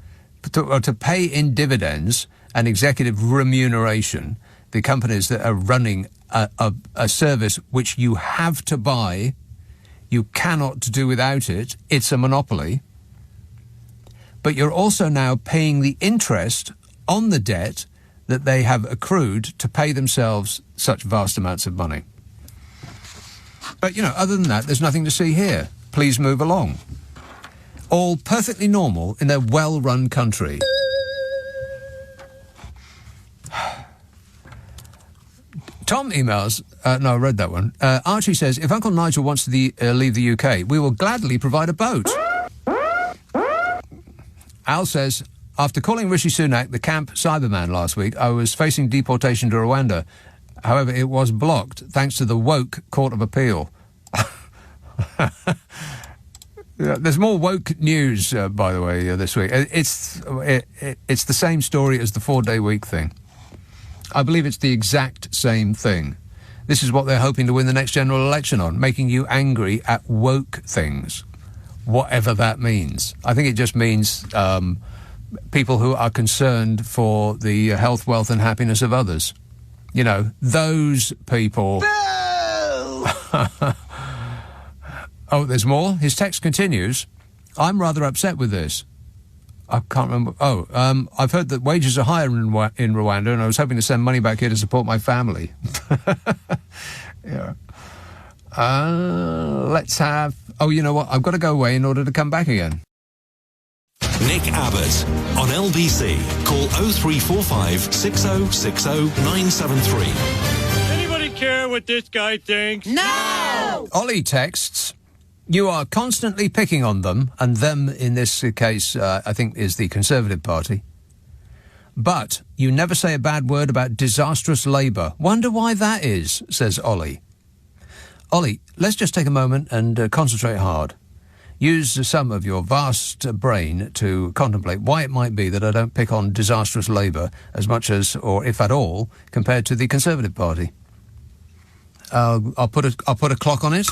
Speaker 8: to pay in dividends and executive remuneration, the companies that are running a service which you have to buy, you cannot do without it, it's a monopoly. But you're also now paying the interest on the debt that they have accrued to pay themselves such vast amounts of money. But, other than that, there's nothing to see here. Please move along. All perfectly normal in a well-run Tom emails, no, I read that one. Archie says, if Uncle Nigel wants to leave the UK, we will gladly provide a boat. Al says, after calling Rishi Sunak the camp Cyberman last week, I was facing deportation to Rwanda. However, it was blocked thanks to the woke Court of Appeal. There's more woke news, by the way, this week. It's the same story as the 4-day week thing. I believe it's the exact same thing. This is what they're hoping to win the next general election on, making you angry at woke things, whatever that means. I think it just means people who are concerned for the health, wealth and happiness of others. You know, those people... Oh, there's more? His text continues. I'm rather upset with this. I can't remember. I've heard that wages are higher in Rwanda, and I was hoping to send money back here to support my family. Yeah. Let's have... Oh, you know what? I've got to go away in order to come back again.
Speaker 5: Nick Abbott on LBC. Call 0345 6060 973.
Speaker 15: Anybody care what this guy thinks?
Speaker 8: No! Ollie texts... You are constantly picking on them, and them in this case, I think, is the Conservative Party. But you never say a bad word about disastrous Labour. Wonder why that is, says Ollie. Ollie, let's just take a moment and concentrate hard. Use some of your vast brain to contemplate why it might be that I don't pick on disastrous Labour as much as, or if at all, compared to the Conservative Party. I'll put a clock on it.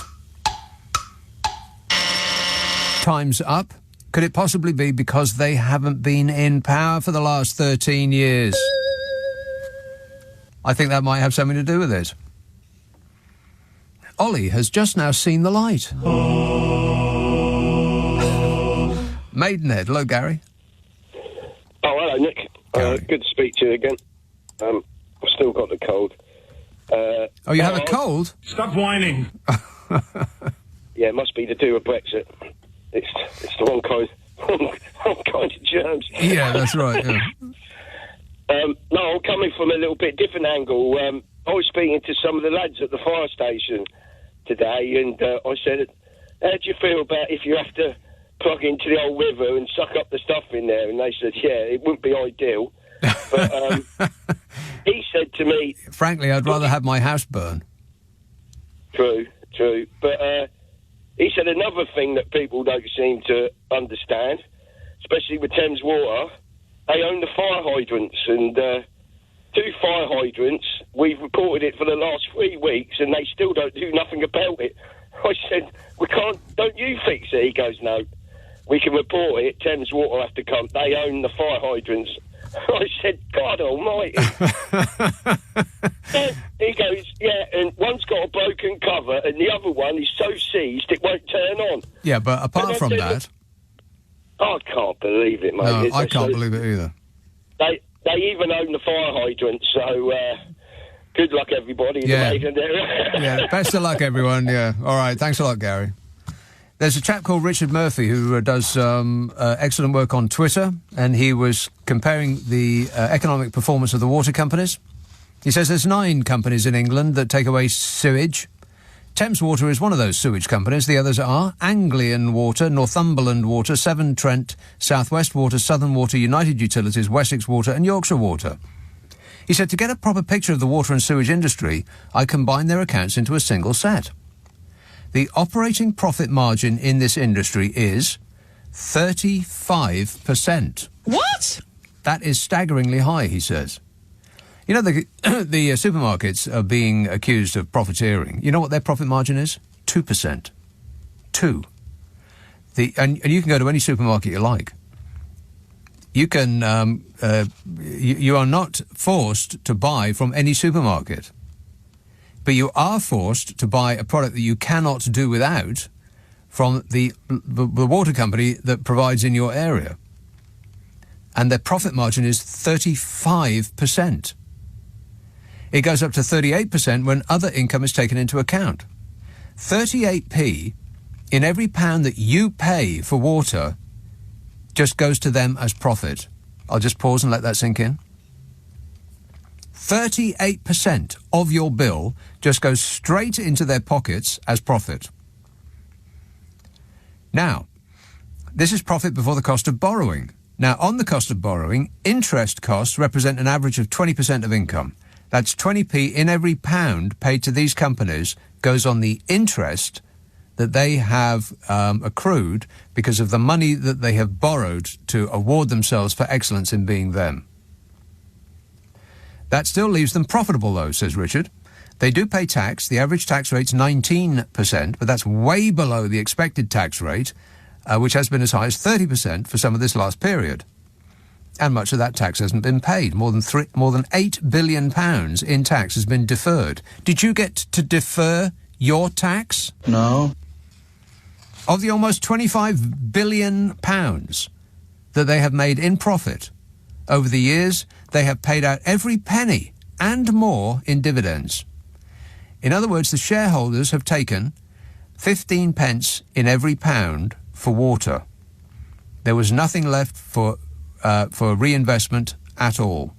Speaker 8: Time's up. Could it possibly be because they haven't been in power for the last 13 years? I think that might have something to do with it. Ollie has just now seen the light. Maidenhead. Hello, Gary.
Speaker 17: Oh, hello, Nick. Good to speak to you again. I've still got the cold.
Speaker 8: Oh, you have a cold?
Speaker 17: Stop whining. Yeah, it must be to do with Brexit. It's the wrong kind of germs.
Speaker 8: Yeah, that's right. Yeah.
Speaker 17: No, I'm coming from a little bit different angle. I was speaking to some of the lads at the fire station today, and I said, how do you feel about if you have to plug into the old river and suck up the stuff in there? And they said, yeah, it wouldn't be ideal. But he said to me...
Speaker 8: Frankly, I'd rather have my house burn.
Speaker 17: True. But he said another thing that people don't seem to understand, especially with Thames Water, they own the fire hydrants, and 2 fire hydrants, we've reported it for the last 3 weeks, and they still don't do nothing about it. I said, don't you fix it? He goes, no, we can report it, Thames Water have to come, they own the fire hydrants. I said, God almighty. He goes, yeah, and one's got a broken cover and the other one is so seized it won't turn on.
Speaker 8: Yeah, but apart from that...
Speaker 17: I can't believe it, mate.
Speaker 8: No, I can't believe it either.
Speaker 17: They even own the fire hydrants, so good luck, everybody.
Speaker 8: Yeah.
Speaker 17: Yeah,
Speaker 8: best of luck, everyone, yeah. All right, thanks a lot, Gary. There's a chap called Richard Murphy who does excellent work on Twitter, and he was comparing the economic performance of the water companies. He says there's 9 companies in England that take away sewage. Thames Water is one of those sewage companies. The others are Anglian Water, Northumberland Water, Severn Trent, South West Water, Southern Water, United Utilities, Wessex Water and Yorkshire Water. He said, to get a proper picture of the water and sewage industry, I combined their accounts into a single set. The operating profit margin in this industry is 35%.
Speaker 7: What?
Speaker 8: That is staggeringly high, he says. You know, the supermarkets are being accused of profiteering. You know what their profit margin is? 2%. 2. And you can go to any supermarket you like. You can, you are not forced to buy from any supermarket. But you are forced to buy a product that you cannot do without from the water company that provides in your area. And their profit margin is 35%. It goes up to 38% when other income is taken into account. 38p in every pound that you pay for water just goes to them as profit. I'll just pause and let that sink in. 38% of your bill just goes straight into their pockets as profit. Now, this is profit before the cost of borrowing. Now, on the cost of borrowing, interest costs represent an average of 20% of income. That's 20p in every pound paid to these companies goes on the interest that they have accrued because of the money that they have borrowed to award themselves for excellence in being them. That still leaves them profitable, though, says Richard. They do pay tax. The average tax rate's 19%, but that's way below the expected tax rate, which has been as high as 30% for some of this last period. And much of that tax hasn't been paid. More than £8 billion in tax has been deferred. Did you get to defer your tax?
Speaker 18: No.
Speaker 8: Of the almost £25 billion that they have made in profit over the years, they have paid out every penny and more in dividends. In other words, the shareholders have taken 15 pence in every pound for water. There was nothing left for reinvestment at all.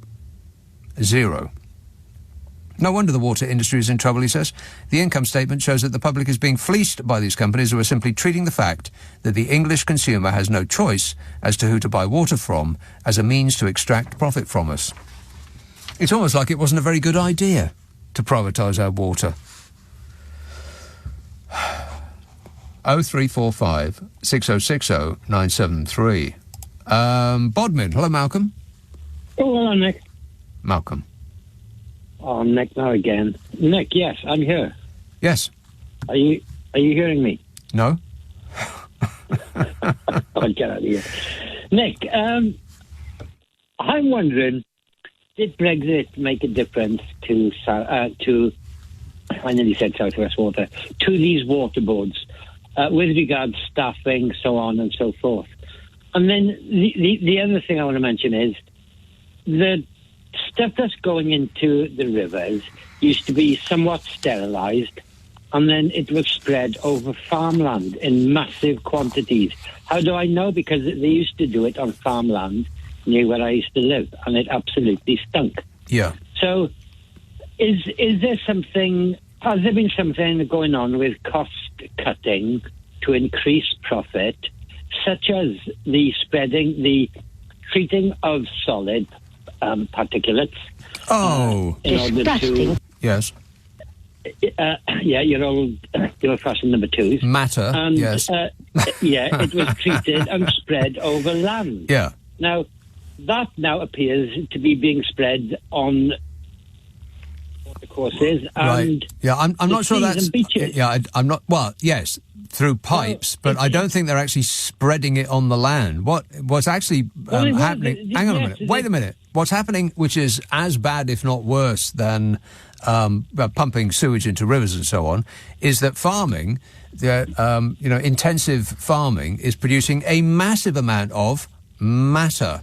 Speaker 8: Zero. No wonder the water industry is in trouble, he says. The income statement shows that the public is being fleeced by these companies who are simply treating the fact that the English consumer has no choice as to who to buy water from as a means to extract profit from us. It's almost like it wasn't a very good idea to privatise our water. 0345 6060 973. Bodmin. Hello, Malcolm.
Speaker 22: Oh, hello, Nick.
Speaker 8: Malcolm.
Speaker 22: Oh, Nick, now again. Nick, yes, I'm here.
Speaker 8: Yes.
Speaker 22: Are you hearing me?
Speaker 8: No.
Speaker 22: I'll get out of here. Nick, I'm wondering, did Brexit make a difference to I nearly said South West Water, to these water boards, with regards to staffing, so on and so forth? And then the other thing I want to mention is the stuff that's going into the rivers used to be somewhat sterilised, and then it was spread over farmland in massive quantities. How do I know? Because they used to do it on farmland near where I used to live, and it absolutely stunk.
Speaker 8: Yeah.
Speaker 22: So is there something, has there been something going on with cost cutting to increase profit, such as the treating of solid particulates?
Speaker 8: Oh,
Speaker 22: in order to,
Speaker 8: yes.
Speaker 22: Yeah, your old-fashioned number twos.
Speaker 8: Matter,
Speaker 22: and,
Speaker 8: yes.
Speaker 22: Yeah, it was treated and spread over land.
Speaker 8: Yeah.
Speaker 22: Now, that now appears to be being spread on watercourses and
Speaker 8: yeah, I'm not sure that's
Speaker 22: beaches.
Speaker 8: Yeah, I'm not. Well, yes, through pipes, but I don't think they're actually spreading it on the land. What's actually happening? Hang on a minute. Wait a minute. What's happening, which is as bad, if not worse, than pumping sewage into rivers and so on, is that farming, intensive farming, is producing a massive amount of matter.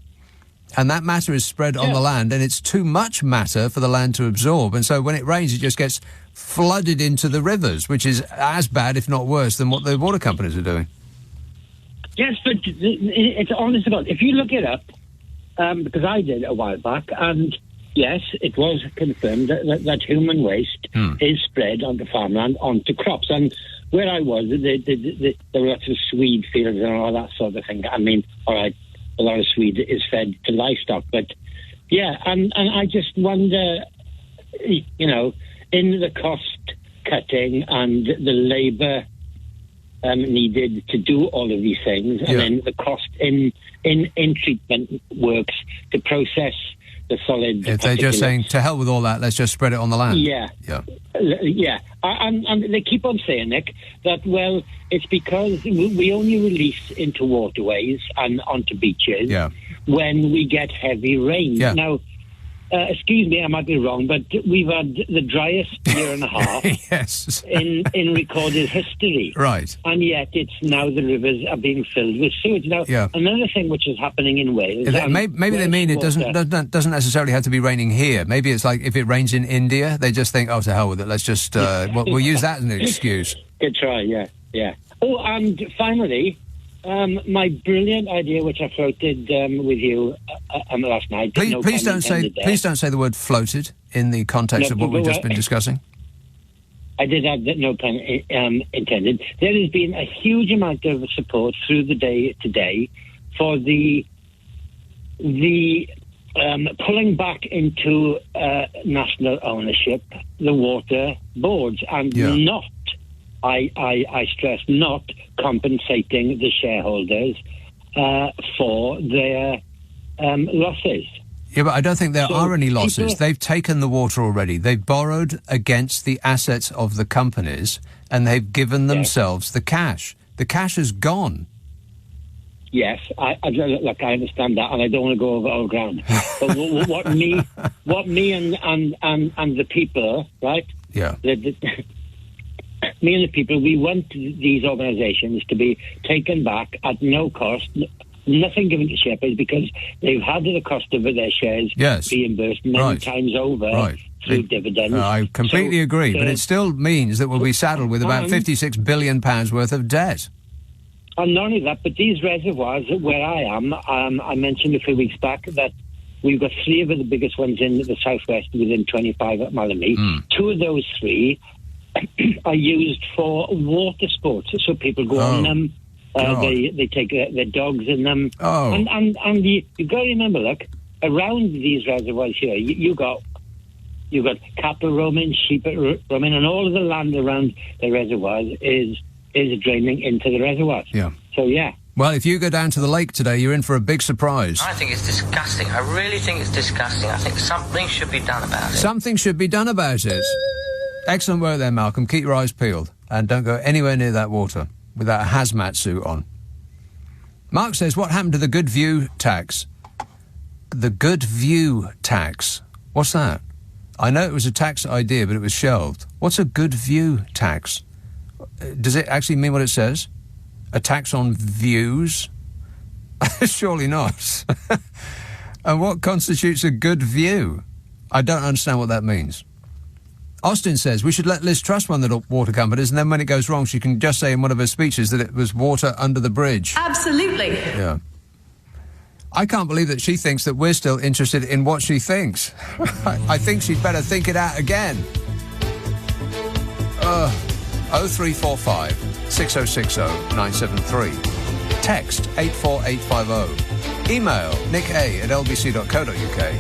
Speaker 8: And that matter is spread on the land, and it's too much matter for the land to absorb. And so when it rains, it just gets flooded into the rivers, which is as bad, if not worse, than what the water companies are doing.
Speaker 22: Yes, but it's honest to God. If you look it up, because I did a while back, and yes, it was confirmed that human waste is spread onto farmland, onto crops. And where I was, there were lots of swede fields and all that sort of thing. I mean, all right, a lot of swede is fed to livestock, but yeah, and I just wonder, in the cost cutting and the labour needed to do all of these things, and then the cost in treatment works to process the solid.
Speaker 8: If they're just saying, to hell with all that, let's just spread it on the land.
Speaker 22: Yeah. And they keep on saying, Nick, that, well, it's because we only release into waterways and onto beaches when we get heavy rain.
Speaker 8: Yeah.
Speaker 22: Now, excuse me, I might be wrong, but we've had the driest year and a half in recorded history.
Speaker 8: Right.
Speaker 22: And yet it's now the rivers are being filled with sewage. Now, another thing which is happening in Wales...
Speaker 8: Maybe they mean it doesn't necessarily have to be raining here. Maybe it's like if it rains in India, they just think, oh, to hell with it, let's just... we'll use that as an excuse.
Speaker 22: Good try, yeah. Oh, and finally... my brilliant idea, which I floated with you last night.
Speaker 8: Please don't say the word floated in the context of what we've just been discussing?
Speaker 22: I did have that, no pun intended. There has been a huge amount of support through the day today for the pulling back into national ownership the water boards and not, I stress, not compensating the shareholders for their losses.
Speaker 8: Yeah, but I don't think there are any losses. They've taken the water already. They've borrowed against the assets of the companies, and they've given themselves the cash. The cash is gone.
Speaker 22: Yes, I understand that, and I don't want to go over ground. But what me and the people, right?
Speaker 8: Yeah.
Speaker 22: Me and the people, we want these organisations to be taken back at no cost. Nothing given to shareholders because they've had the cost of their shares reimbursed many times over through dividends.
Speaker 8: I completely agree, but it still means that we'll be saddled with about £56 billion worth of debt.
Speaker 22: And not only that, but these reservoirs where I am, I mentioned a few weeks back that we've got 3 of the biggest ones in the southwest within 25 mile of me. 2 of those 3 are used for water sports, so people go on them. They take their dogs in them. And you've got to remember, look, around these reservoirs here, you've got cattle roaming, sheep roaming, and all of the land around the reservoirs is draining into the reservoirs.
Speaker 8: Yeah.
Speaker 22: So, yeah.
Speaker 8: Well, if you go down to the lake today, you're in for a big surprise.
Speaker 2: I think it's disgusting. I really think it's disgusting. I think something should be done about it.
Speaker 8: Something should be done about it. Excellent work there, Malcolm. Keep your eyes peeled and don't go anywhere near that water without a hazmat suit on. Mark says, what happened to the good view tax? The good view tax? What's that? I know it was a tax idea, but it was shelved. What's a good view tax? Does it actually mean what it says? A tax on views? Surely not. And what constitutes a good view? I don't understand what that means. Austin says we should let Liz Truss run the water companies, and then when it goes wrong, she can just say in one of her speeches that it was water under the bridge.
Speaker 7: Absolutely.
Speaker 8: Yeah. I can't believe that she thinks that we're still interested in what she thinks. I think she'd better think it out again. 0345 6060 973. Text 84850. Email nick@lbc.co.uk.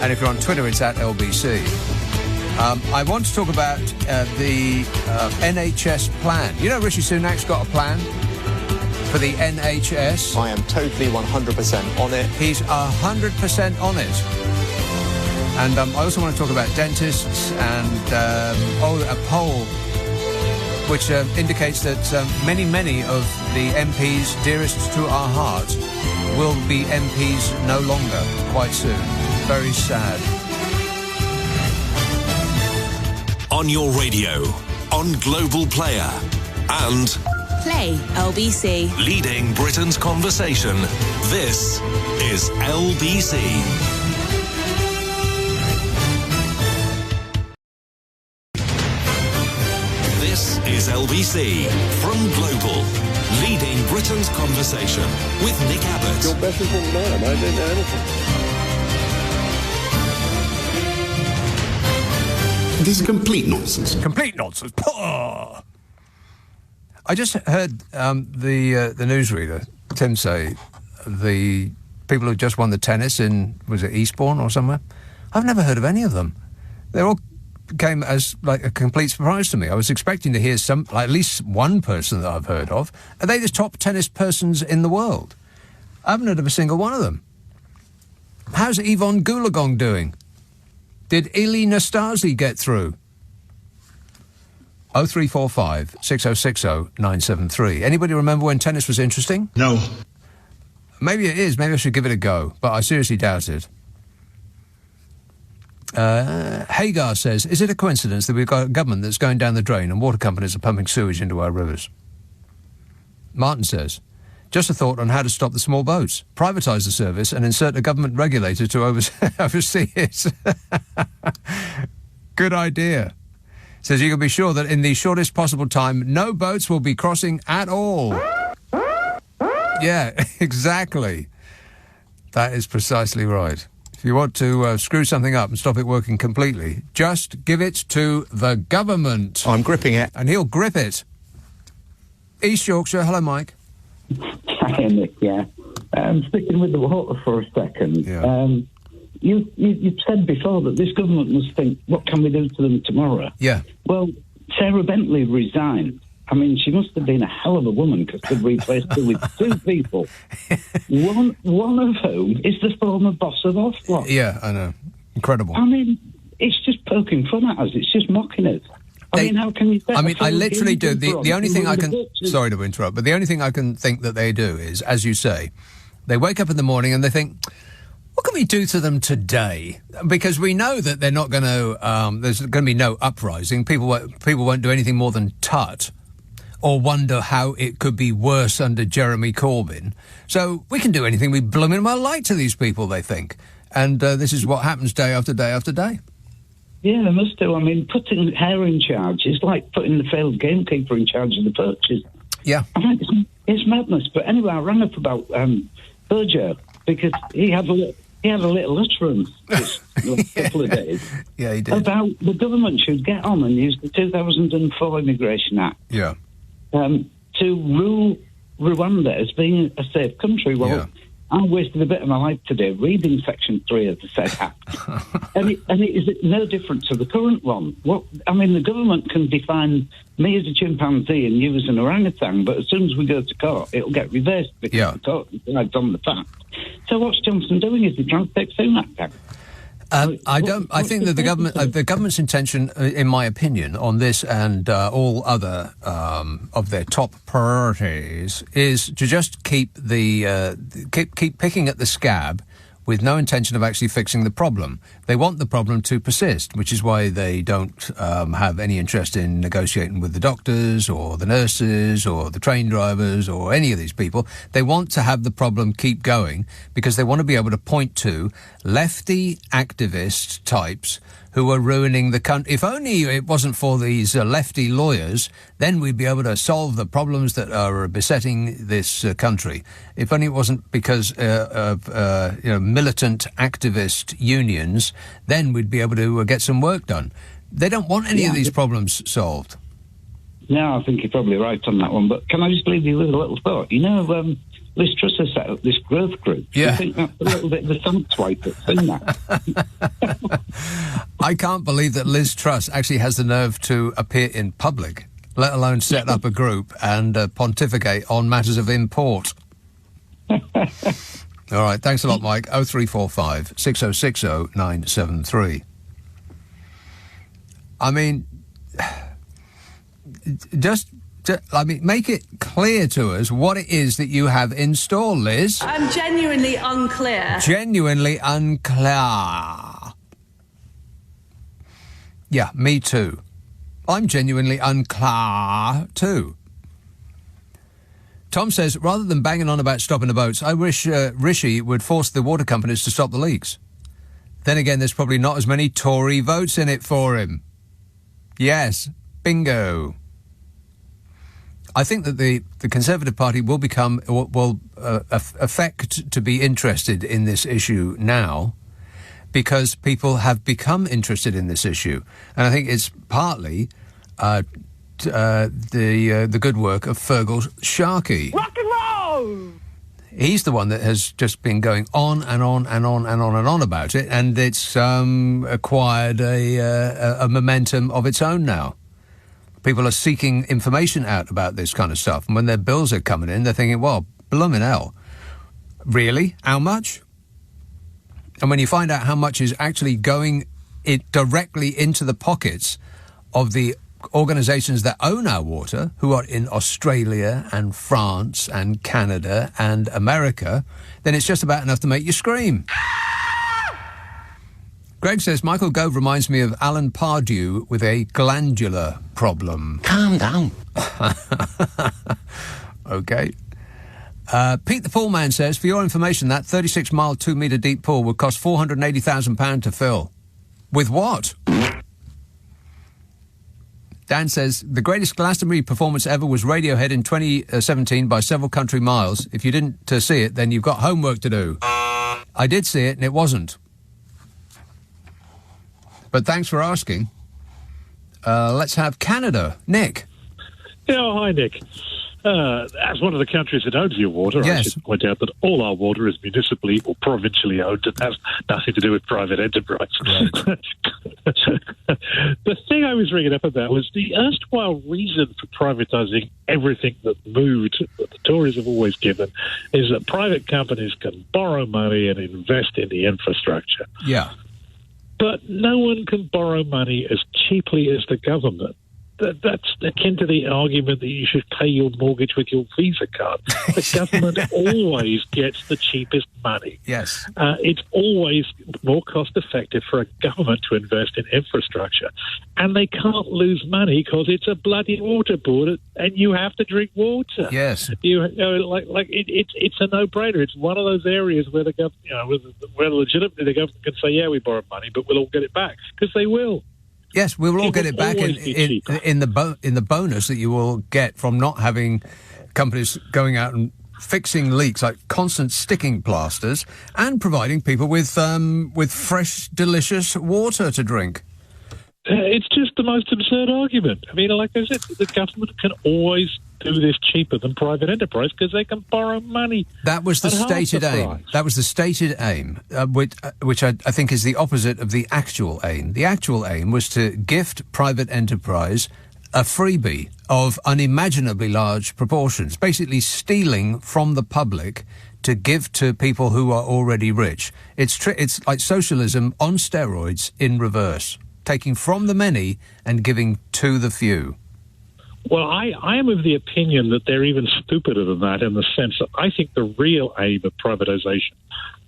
Speaker 8: And if you're on Twitter, it's @LBC. I want to talk about the NHS plan. You know Rishi Sunak's got a plan for the NHS.
Speaker 9: I am totally 100% on it.
Speaker 8: He's 100% on it. And I also want to talk about dentists and a poll which indicates that many of the MPs dearest to our heart will be MPs no longer quite soon. Very sad.
Speaker 5: On your radio, on Global Player, and
Speaker 18: Play LBC.
Speaker 5: leading Britain's conversation. This is LBC. This is LBC from Global, leading Britain's conversation with Nick Abbott.
Speaker 23: You're better than man. I don't know anything.
Speaker 5: This is complete nonsense.
Speaker 8: Complete nonsense. I just heard the newsreader, Tim, say the people who just won the tennis in, was it Eastbourne or somewhere? I've never heard of any of them. They all came as like a complete surprise to me. I was expecting to hear at least one person that I've heard of. Are they the top tennis persons in the world? I haven't heard of a single one of them. How's Yvonne Goolagong doing? Did Ili Nastasi get through? 0345 6060 973. Anybody remember when tennis was interesting?
Speaker 23: No.
Speaker 8: Maybe it is. Maybe I should give it a go, but I seriously doubt it. Hagar says, is it a coincidence that we've got a government that's going down the drain and water companies are pumping sewage into our rivers? Martin says, just a thought on how to stop the small boats. Privatise the service and insert a government regulator to oversee it. Good idea. Says you can be sure that in the shortest possible time, no boats will be crossing at all. Yeah, exactly. That is precisely right. If you want to screw something up and stop it working completely, just give it to the government.
Speaker 9: I'm gripping it.
Speaker 8: And he'll grip it. East Yorkshire, hello, Mike.
Speaker 1: Hi, Nick, yeah. Sticking with the water for a second.
Speaker 8: Yeah.
Speaker 1: You've said before that this government must think, what can we do to them tomorrow?
Speaker 8: Yeah.
Speaker 1: Well, Sarah Bentley resigned. I mean, she must have been a hell of a woman because they've replaced her with two people. One of whom is the former boss of Ofwat.
Speaker 8: Yeah, I know. Incredible.
Speaker 1: I mean, it's just poking fun at us. It's just mocking us. I mean, how can you...
Speaker 8: I literally do. The only thing I can... Sorry to interrupt, but the only thing I can think that they do is, as you say, they wake up in the morning and they think, what can we do to them today? Because we know that they're not going to... there's going to be no uprising. People won't do anything more than tut or wonder how it could be worse under Jeremy Corbyn. So we can do anything we blooming well like to these people, they think. And this is what happens day after day after day.
Speaker 1: Yeah, they must do. I mean, putting her in charge is like putting the failed gamekeeper in charge of the perches.
Speaker 8: Yeah.
Speaker 1: I mean, it's madness. But anyway, I rang up about Burjo because he had a little utterance this last couple of days.
Speaker 8: Yeah, he did.
Speaker 1: About the government should get on and use the 2004 Immigration Act.
Speaker 8: Yeah.
Speaker 1: To rule Rwanda as being a safe country. Well,
Speaker 8: yeah.
Speaker 1: I wasted a bit of my life today reading Section 3 of the said Act. and it is no different to the current one. The government can define me as a chimpanzee and you as an orangutan, but as soon as we go to court, it'll get reversed because the court decides on the fact. So what's Johnson doing? Is he trying to take Sunak down?
Speaker 8: I think that the government's intention, in my opinion, on this and all other of their top priorities, is to just keep keep picking at the scab, with no intention of actually fixing the problem. They want the problem to persist, which is why they don't have any interest in negotiating with the doctors or the nurses or the train drivers or any of these people. They want to have the problem keep going because they want to be able to point to lefty activist types who are ruining the country. If only it wasn't for these lefty lawyers, then we'd be able to solve the problems that are besetting this country. If only it wasn't because of militant activist unions, then we'd be able to get some work done. They don't want any of these problems solved.
Speaker 1: No, I think you're probably right on that one. But can I just leave you with a little thought? You know, Liz Truss has set up this growth group.
Speaker 8: Yeah.
Speaker 1: I think that's a little bit of the thumb swipe that's in that.
Speaker 8: I can't believe that Liz Truss actually has the nerve to appear in public, let alone set up a group and pontificate on matters of import. All right, thanks a lot, Mike. 0345 6060 973. I mean, make it clear to us what it is that you have in store, Liz.
Speaker 4: I'm genuinely unclear.
Speaker 8: Genuinely unclear. Yeah, me too. I'm genuinely unclear too. Tom says, rather than banging on about stopping the boats, I wish Rishi would force the water companies to stop the leaks. Then again, there's probably not as many Tory votes in it for him. Yes, bingo. I think that the Conservative Party will affect to be interested in this issue now because people have become interested in this issue. And I think it's partly the good work of Fergal Sharkey.
Speaker 4: Rock and roll!
Speaker 8: He's the one that has just been going on and on and on and on and on about it, and it's acquired a momentum of its own now. People are seeking information out about this kind of stuff, and when their bills are coming in, they're thinking, well, bloomin' hell, really? How much? And when you find out how much is actually going directly into the pockets of the organisations that own our water, who are in Australia and France and Canada and America, then it's just about enough to make you scream. Greg says, Michael Gove reminds me of Alan Pardew with a glandular problem.
Speaker 12: Calm down.
Speaker 8: OK. Pete the Pool Man says, for your information, that 36-mile, 2-metre deep pool would cost £480,000 to fill. With what? Dan says, the greatest Glastonbury performance ever was Radiohead in 2017 by several country miles. If you didn't see it, then you've got homework to do. I did see it, and it wasn't. But thanks for asking. Let's have Canada. Nick.
Speaker 10: Yeah, hi, Nick. As one of the countries that owns your water, I should point out that all our water is municipally or provincially owned and has nothing to do with private enterprise. Right. The thing I was ringing up about was the erstwhile reason for privatising everything that moved, that the Tories have always given, is that private companies can borrow money and invest in the infrastructure.
Speaker 8: Yeah.
Speaker 10: But no one can borrow money as cheaply as the government. That's akin to the argument that you should pay your mortgage with your Visa card. The government always gets the cheapest money.
Speaker 8: Yes.
Speaker 10: It's always more cost-effective for a government to invest in infrastructure. And they can't lose money because it's a bloody water board and you have to drink water.
Speaker 8: Yes.
Speaker 10: It's a no-brainer. It's one of those areas where the government, where legitimately the government can say, yeah, we borrowed money, but we'll all get it back, because they will.
Speaker 8: Yes, we will all get it back in the bonus that you will get from not having companies going out and fixing leaks, like constant sticking plasters, and providing people with fresh, delicious water to drink.
Speaker 10: It's just the most absurd argument. I mean, like I said, the government can always do this cheaper than private enterprise because they can borrow money.
Speaker 8: That was the stated aim. That was the stated aim, which I think is the opposite of the actual aim. The actual aim was to gift private enterprise a freebie of unimaginably large proportions, basically stealing from the public to give to people who are already rich. It's like socialism on steroids in reverse, taking from the many and giving to the few.
Speaker 10: Well, I am of the opinion that they're even stupider than that, in the sense that I think the real aim of privatisation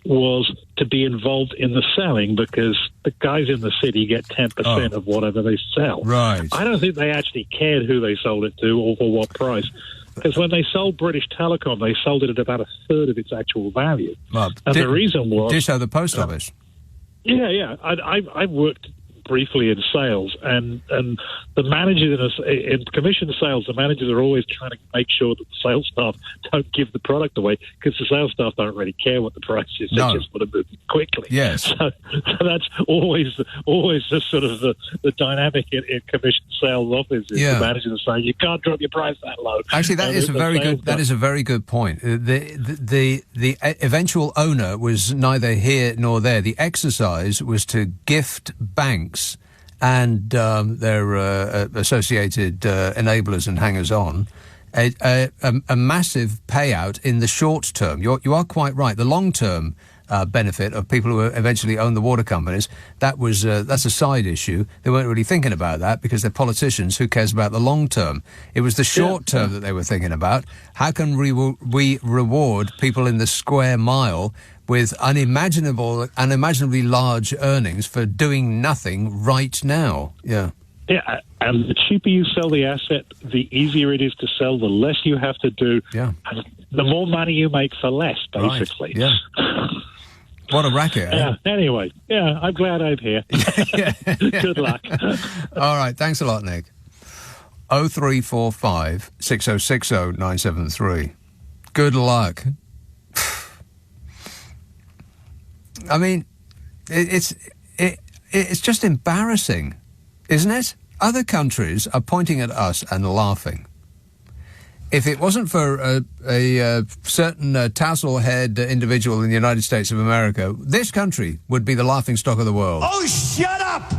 Speaker 10: was to be involved in the selling, because the guys in the city get 10% of whatever they sell.
Speaker 8: Right.
Speaker 10: I don't think they actually cared who they sold it to or for what price. Because when they sold British Telecom, they sold it at about a third of its actual value.
Speaker 8: Well,
Speaker 10: and the reason was...
Speaker 8: Ditto the post office.
Speaker 10: Yeah. I worked briefly in sales, and the managers in commission sales, the managers are always trying to make sure that the sales staff don't give the product away, because the sales staff don't really care what the price is. They just want to move it quickly.
Speaker 8: Yes.
Speaker 10: So that's always the sort of the dynamic in commission sales office. Is the managers are saying, you can't drop your price that low.
Speaker 8: Actually, that is a very good point. The eventual owner was neither here nor there. The exercise was to gift banks and their associated enablers and hangers-on a massive payout in the short term. You are quite right. The long-term benefit of people who eventually own the water companies, that's a side issue. They weren't really thinking about that because they're politicians. Who cares about the long term? It was the short term that they were thinking about. How can we reward people in the square mile with unimaginably large earnings for doing nothing right now? Yeah.
Speaker 10: Yeah, and the cheaper you sell the asset, the easier it is to sell, the less you have to do, and the more money you make for less, basically.
Speaker 8: Right. Yeah. What a racket, eh?
Speaker 10: Anyway, I'm glad I'm here. Good luck.
Speaker 8: All right, thanks a lot, Nick. 0345 6060 973. Good luck. I mean, it's just embarrassing, isn't it? Other countries are pointing at us and laughing. If it wasn't for a certain tassel-head individual in the United States of America, this country would be the laughingstock of the world.
Speaker 15: Oh, shut up!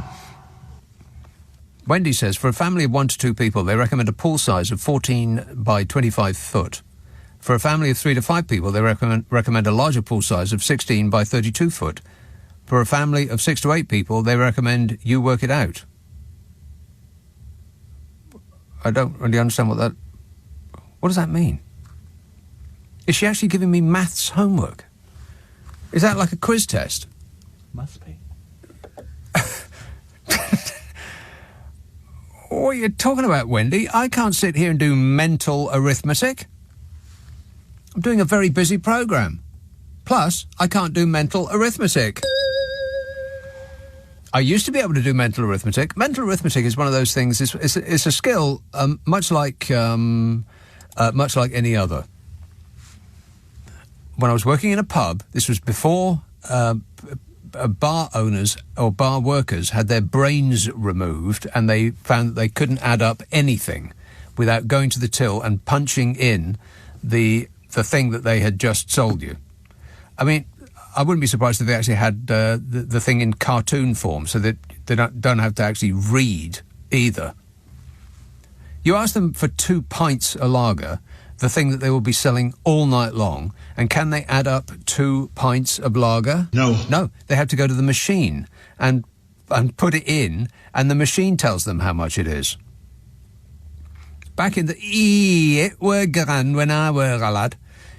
Speaker 8: Wendy says, for a family of 1 to 2 people, they recommend a pool size of 14 by 25 foot. For a family of 3 to 5 people, they recommend a larger pool size of 16 by 32 foot. For a family of 6 to 8 people, they recommend you work it out. I don't really understand what does that mean? Is she actually giving me maths homework? Is that like a quiz test?
Speaker 15: Must be.
Speaker 8: What are you talking about, Wendy? I can't sit here and do mental arithmetic. I'm doing a very busy programme. Plus, I can't do mental arithmetic. I used to be able to do mental arithmetic. Mental arithmetic is one of those things. It's a skill much like any other. When I was working in a pub, this was before bar owners or bar workers had their brains removed, and they found that they couldn't add up anything without going to the till and punching in the thing that they had just sold you. I mean, I wouldn't be surprised if they actually had the thing in cartoon form, so that they don't have to actually read either. You ask them for 2 pints a lager, the thing that they will be selling all night long, and can they add up 2 pints of lager? No, they have to go to the machine and put it in, and the machine tells them how much it is. Back in it were grand when I were a lad,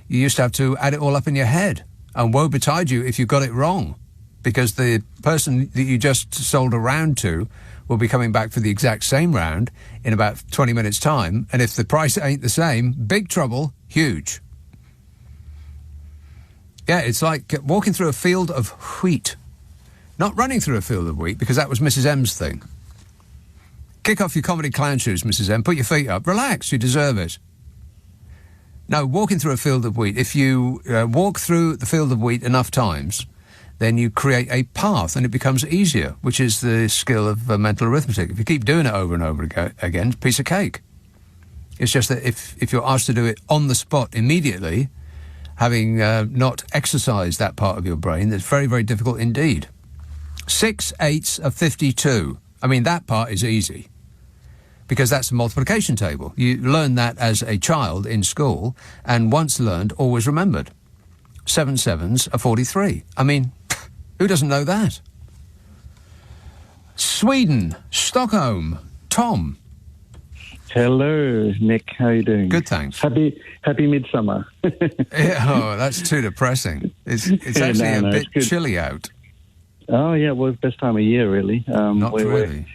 Speaker 8: you used to have to add it all up in your head, and woe betide you if you got it wrong, because the person that you just sold a round to will be coming back for the exact same round in about 20 minutes' time, and if the price ain't the same, big trouble, huge. Yeah, it's like walking through a field of wheat. Not running through a field of wheat, because that was Mrs. M's thing. Kick off your comedy clown shoes, Mrs. M. Put your feet up. Relax, you deserve it. No, walking through a field of wheat. If you walk through the field of wheat enough times, then you create a path and it becomes easier, which is the skill of mental arithmetic. If you keep doing it over and over again, it's a piece of cake. It's just that if you're asked to do it on the spot immediately, having not exercised that part of your brain, it's very, very difficult indeed. 6 8s of 52. I mean, that part is easy, because that's a multiplication table. You learn that as a child in school, and once learned, always remembered. 7 7s are 43. I mean, who doesn't know that? Sweden, Stockholm, Tom.
Speaker 6: Hello, Nick. How are you doing?
Speaker 8: Good, thanks.
Speaker 6: Happy Midsummer.
Speaker 8: Oh, that's too depressing. It's actually a bit chilly out.
Speaker 6: Oh, yeah, well, it's best time of year, really.
Speaker 8: Not really.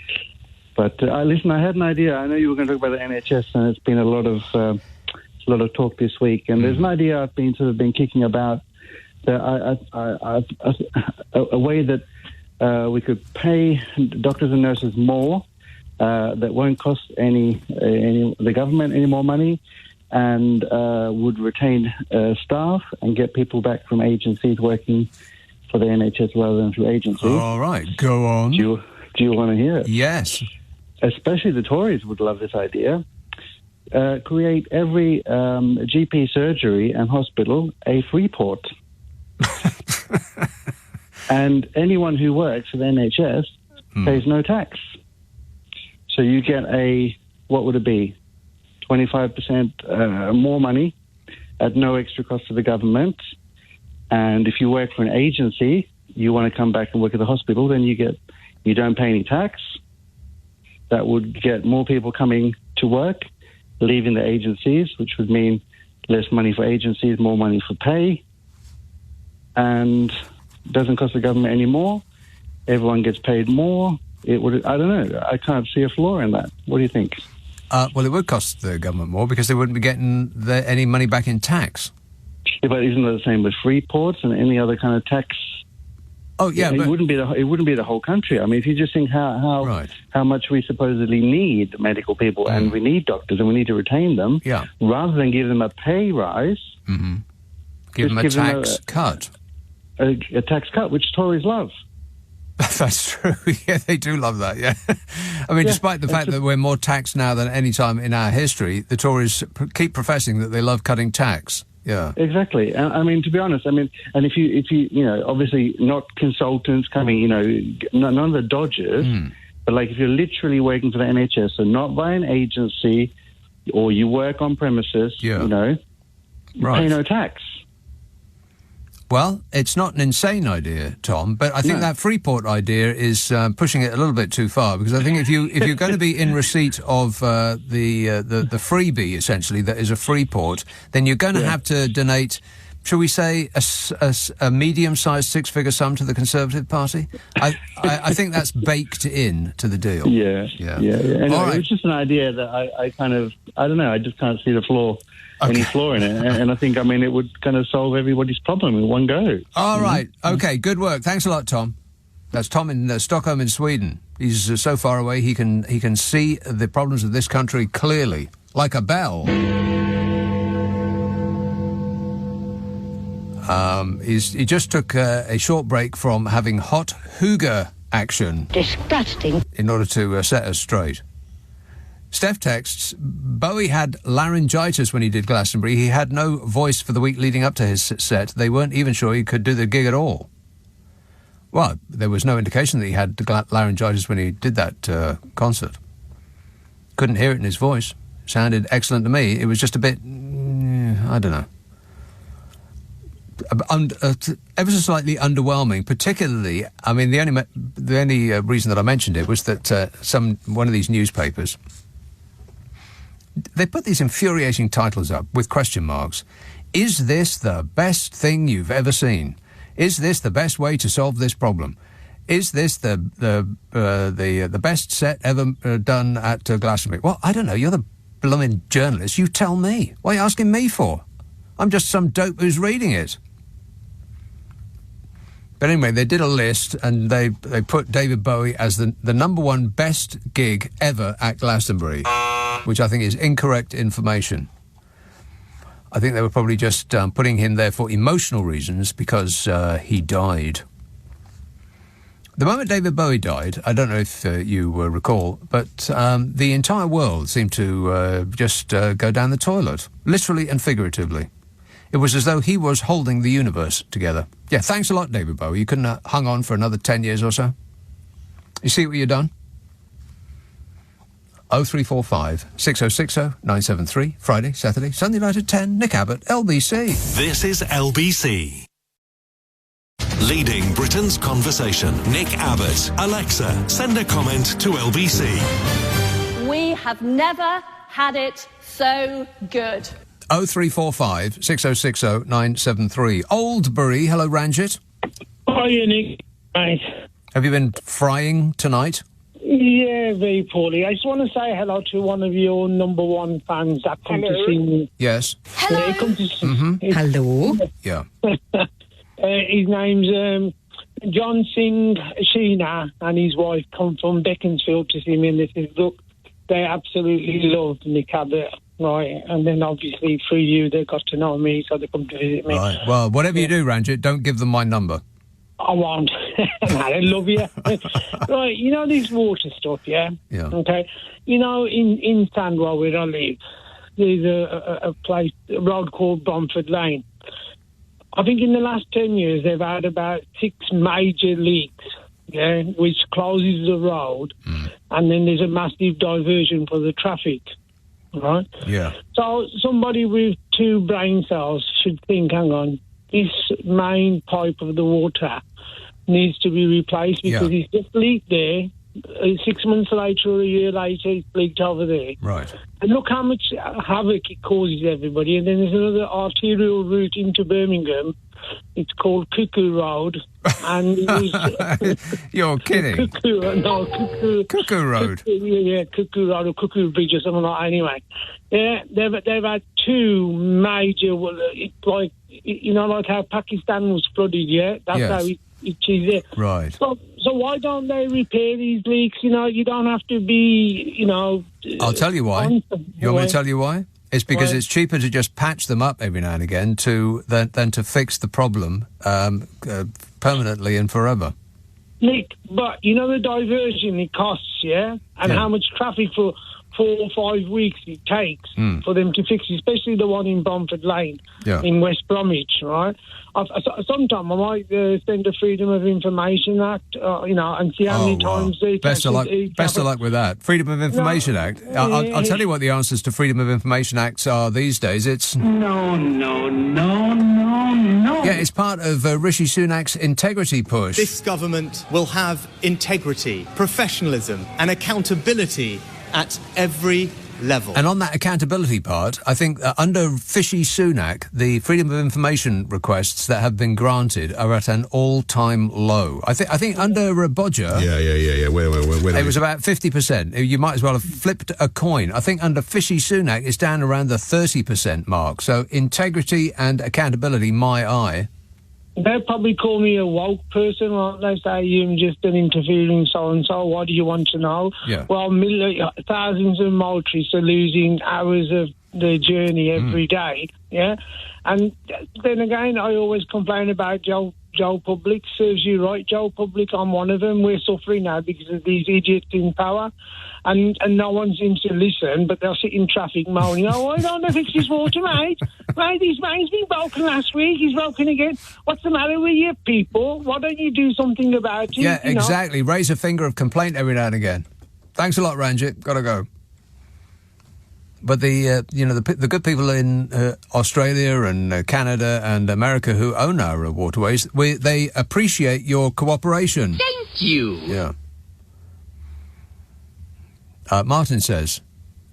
Speaker 6: But listen, I had an idea. I know you were going to talk about the NHS, and it's been a lot of talk this week. And there's an idea I've been kicking about. A way that we could pay doctors and nurses more, that won't cost the government any more money, and would retain staff and get people back from agencies working for the NHS rather than through agencies.
Speaker 8: All right, go on.
Speaker 6: Do you want to hear it?
Speaker 8: Yes.
Speaker 6: Especially the Tories would love this idea. Create every GP surgery and hospital a free port. And anyone who works for the NHS pays no tax. So you get what would it be? 25% more money at no extra cost to the government. And if you work for an agency, you want to come back and work at the hospital, then you don't pay any tax. That would get more people coming to work, leaving the agencies, which would mean less money for agencies, more money for pay, and doesn't cost the government any more. Everyone gets paid more. I don't know. I can't see a flaw in that. What do you think?
Speaker 8: Well, it would cost the government more because they wouldn't be getting any money back in tax.
Speaker 6: Yeah, but isn't it the same with free ports and any other kind of tax?
Speaker 8: Oh yeah,
Speaker 6: it wouldn't be the whole country. I mean, if you just think how much we supposedly need medical people and we need doctors and we need to retain them, rather than give them a pay rise,
Speaker 8: give them a tax cut.
Speaker 6: A tax cut, which Tories love.
Speaker 8: That's true. Yeah, they do love that. Yeah, I mean, despite the fact that we're more taxed now than any time in our history, the Tories keep professing that they love cutting tax. Yeah,
Speaker 6: exactly. I mean, to be honest, and if you obviously not consultants coming, none of the dodgers, but like if you're literally working for the NHS, so not by an agency, or you work on premises, you pay no tax.
Speaker 8: Well, it's not an insane idea, Tom, but I think that Freeport idea is pushing it a little bit too far, because I think if you're going to be in receipt of the freebie, essentially, that is a Freeport, then you're going to have to donate, shall we say, a medium-sized six-figure sum to the Conservative Party. I think that's baked in to the deal.
Speaker 6: Yeah. Anyway,
Speaker 8: All right.
Speaker 6: It was just an idea that I don't know, I just can't see the flaw. Any flaw in it, and I think, it would kind of solve everybody's problem in one go.
Speaker 8: All right, okay, good work. Thanks a lot, Tom. That's Tom in Stockholm in Sweden. He's so far away he can see the problems of this country clearly, like a bell. He just took a short break from having hot hygge action.
Speaker 11: Disgusting.
Speaker 8: In order to set us straight. Steph texts, Bowie had laryngitis when he did Glastonbury. He had no voice for the week leading up to his set. They weren't even sure he could do the gig at all. Well, there was no indication that he had laryngitis when he did that concert. Couldn't hear it in his voice. Sounded excellent to me. It was just a bit, I don't know. Ever so slightly underwhelming, particularly, I mean, the only reason that I mentioned it was that one of these newspapers, they put these infuriating titles up with question marks. Is this the best thing you've ever seen? Is this the best way to solve this problem? Is this the best set ever done at Glastonbury? Well, I don't know. You're the blooming journalist. You tell me. What are you asking me for? I'm just some dope who's reading it. But anyway, they did a list and they put David Bowie as the number one best gig ever at Glastonbury, which I think is incorrect information. I think they were probably just putting him there for emotional reasons because he died. The moment David Bowie died, I don't know if you recall, but the entire world seemed to just go down the toilet, literally and figuratively. It was as though he was holding the universe together. Yeah, thanks a lot, David Bowie. You couldn't have hung on for another 10 years or so. You see what you've done? 0345 6060 973, Friday, Saturday, Sunday night at 10, Nick Abbott, LBC.
Speaker 5: This is LBC. Leading Britain's conversation. Nick Abbott. Alexa, send a comment to LBC.
Speaker 4: We have never had it so good.
Speaker 8: 0345 6060 973. Oldbury, hello, Ranjit.
Speaker 13: Hi, Nick. Right.
Speaker 8: Have you been frying tonight?
Speaker 13: Yeah, very poorly. I just want to say hello to one of your number one fans that come to see me.
Speaker 8: Yes.
Speaker 13: Hello.
Speaker 8: Hello. Yeah.
Speaker 13: His name's John Singh Sheena and his wife come from Beaconsfield to see me, and they said, look, they absolutely love Nick Abbott, right? And then obviously through you, they got to know me, so they come to visit me.
Speaker 8: Right. Well, whatever you do, Ranjit, don't give them my number.
Speaker 13: I won't. I love you. Right, you know this water stuff, yeah?
Speaker 8: Yeah.
Speaker 13: Okay. You know, in Sandwell where I live, there's a place, a road called Bromford Lane. I think in the last 10 years they've had about 6 major leaks, yeah, which closes the road, and then there's a massive diversion for the traffic, right?
Speaker 8: Yeah.
Speaker 13: So somebody with 2 brain cells should think, hang on, this main pipe of the water needs to be replaced because it's just leaked there. 6 months later or a year later, it's leaked over there.
Speaker 8: Right.
Speaker 13: And look how much havoc it causes everybody. And then there's another arterial route into Birmingham. It's called Cuckoo Road. And it was...
Speaker 8: You're kidding.
Speaker 13: Cuckoo
Speaker 8: Road.
Speaker 13: Cuckoo Road or Cuckoo Bridge or something like that. Anyway, yeah, they've had 2 major... It's like, you know, like how Pakistan was flooded, yeah? That's how it is there.
Speaker 8: Right.
Speaker 13: So why don't they repair these leaks? You know, you don't have to be, you know...
Speaker 8: I'll tell you why. You want me to tell you why? It's because it's cheaper to just patch them up every now and again than to fix the problem permanently and forever.
Speaker 13: Nick, but you know the diversion it costs, yeah? And how much traffic for 4 or 5 weeks it takes for them to fix it, especially the one in Bromford Lane in West Bromwich, right? Sometime I might send a Freedom of Information Act, you know, and see how many times they...
Speaker 8: Best of luck with that. Freedom of Information Act. I'll tell you what the answers to Freedom of Information Acts are these days. It's...
Speaker 21: No.
Speaker 8: Yeah, it's part of Rishi Sunak's integrity push.
Speaker 9: This government will have integrity, professionalism and accountability at every level.
Speaker 8: And on that accountability part, I think under Fishy Sunak, the freedom of information requests that have been granted are at an all-time low. I think under Bodger...
Speaker 14: Yeah. Where
Speaker 8: it was about 50%. You might as well have flipped a coin. I think under Fishy Sunak, it's down around the 30% mark. So integrity and accountability, my eye...
Speaker 13: They'll probably call me a woke person, won't they? Say you're just an interfering so-and-so. What do you want to know?
Speaker 8: Yeah.
Speaker 13: Well, thousands of motorists are losing hours of their journey every day. Yeah, and then again, I always complain about Joe Public. Serves you right, Joe Public. I'm one of them. We're suffering now because of these idiots in power, and no one seems to listen. But they'll sit in traffic moaning, "Oh, I don't know, fix his water, mate. Mate, his main's been broken last week. He's broken again. What's the matter with you people? Why don't you do something about it?"
Speaker 8: Yeah, exactly. Raise a finger of complaint every now and again. Thanks a lot, Ranjit. Gotta go. But the good people in Australia and Canada and America who own our waterways, they appreciate your cooperation.
Speaker 11: Thank you.
Speaker 8: Yeah. Martin says,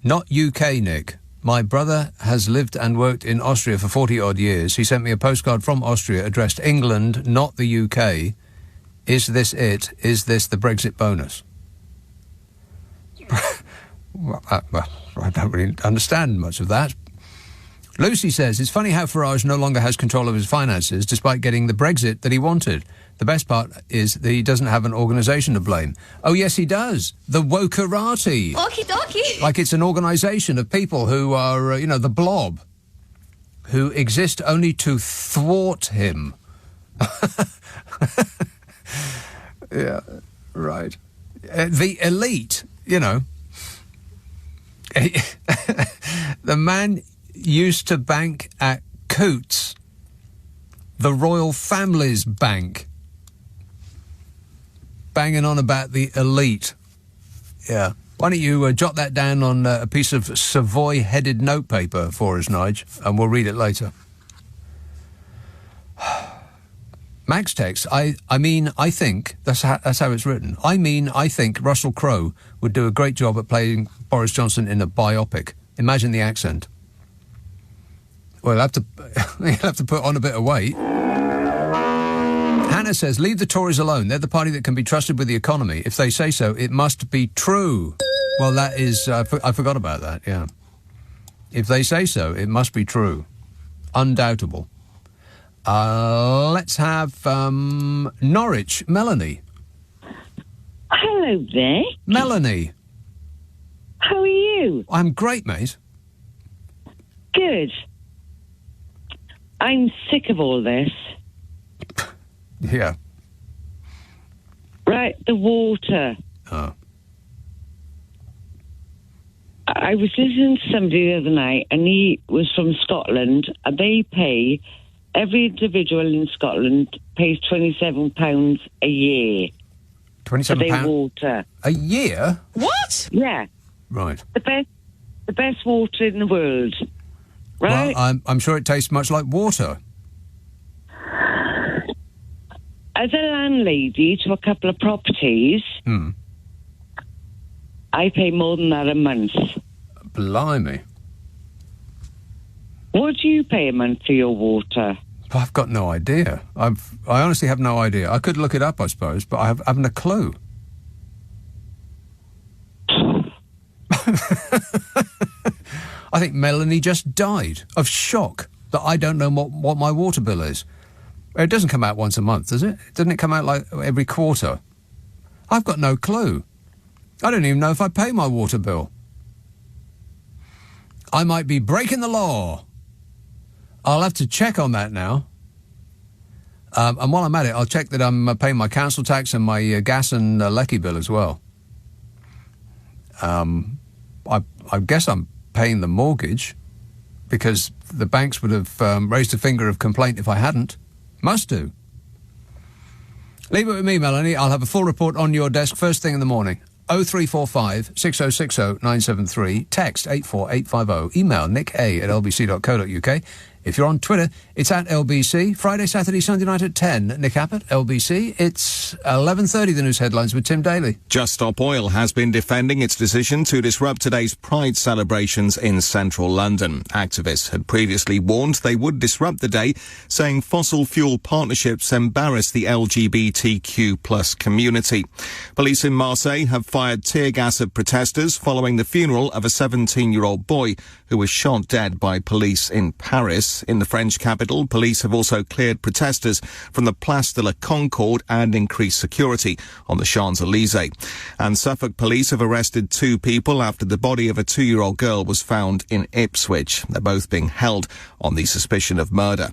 Speaker 8: not UK, Nick. My brother has lived and worked in Austria for 40-odd years. He sent me a postcard from Austria addressed England, not the UK. Is this it? Is this the Brexit bonus? Well, I don't really understand much of that. Lucy says, it's funny how Farage no longer has control of his finances despite getting the Brexit that he wanted. The best part is that he doesn't have an organisation to blame. Oh, yes, he does. The Wokerati.
Speaker 11: Okie dokie.
Speaker 8: Like it's an organisation of people who are, the blob, who exist only to thwart him. Yeah, right. The elite, The man used to bank at Coutts, the royal family's bank. Banging on about the elite. Yeah. Why don't you jot that down on a piece of Savoy-headed notepaper for us, Nige, and we'll read it later. Max text, I think, that's how it's written. I think Russell Crowe would do a great job at playing Boris Johnson in a biopic. Imagine the accent. Well, you'll have to put on a bit of weight. Hannah says, leave the Tories alone. They're the party that can be trusted with the economy. If they say so, it must be true. Well, that is, I forgot about that, yeah. If they say so, it must be true. Undoubtable. Let's have Norwich. Melanie.
Speaker 14: Hello there.
Speaker 8: Melanie.
Speaker 14: How are you?
Speaker 8: I'm great, mate.
Speaker 14: Good. I'm sick of all this.
Speaker 8: Yeah.
Speaker 14: Right, the water.
Speaker 8: Oh.
Speaker 14: I was listening to somebody the other night, and he was from Scotland, and they pay... Every individual in Scotland pays £27 a year.
Speaker 8: £27
Speaker 14: for their water.
Speaker 8: A year?
Speaker 14: What? Yeah.
Speaker 8: Right.
Speaker 14: The best water in the world. Right?
Speaker 8: Well, I'm sure it tastes much like water.
Speaker 14: As a landlady to a couple of properties, I pay more than that a month.
Speaker 8: Blimey.
Speaker 14: What do you pay a month for your water?
Speaker 8: I've got no idea. I honestly have no idea. I could look it up, I suppose, but I haven't a clue. I think Melanie just died of shock that I don't know what my water bill is. It doesn't come out once a month, does it? Doesn't it come out like every quarter? I've got no clue. I don't even know if I pay my water bill. I might be breaking the law. I'll have to check on that now. And while I'm at it, I'll check that I'm paying my council tax and my gas and lecky bill as well. I guess I'm paying the mortgage because the banks would have raised a finger of complaint if I hadn't. Must do. Leave it with me, Melanie. I'll have a full report on your desk first thing in the morning. 0345 6060 973. Text 84850. Email nick@lbc.co.uk. If you're on Twitter, it's at LBC. Friday, Saturday, Sunday night at 10. Nick Abbot, LBC. It's 11:30, the news headlines with Tim Daly.
Speaker 19: Just Stop Oil has been defending its decision to disrupt today's Pride celebrations in central London. Activists had previously warned they would disrupt the day, saying fossil fuel partnerships embarrass the LGBTQ+ community. Police in Marseille have fired tear gas at protesters following the funeral of a 17-year-old boy who was shot dead by police in Paris. Paris. In the French capital, police have also cleared protesters from the Place de la Concorde and increased security on the Champs-Élysées. And Suffolk police have arrested 2 people after the body of a 2-year-old girl was found in Ipswich. They're both being held on the suspicion of murder.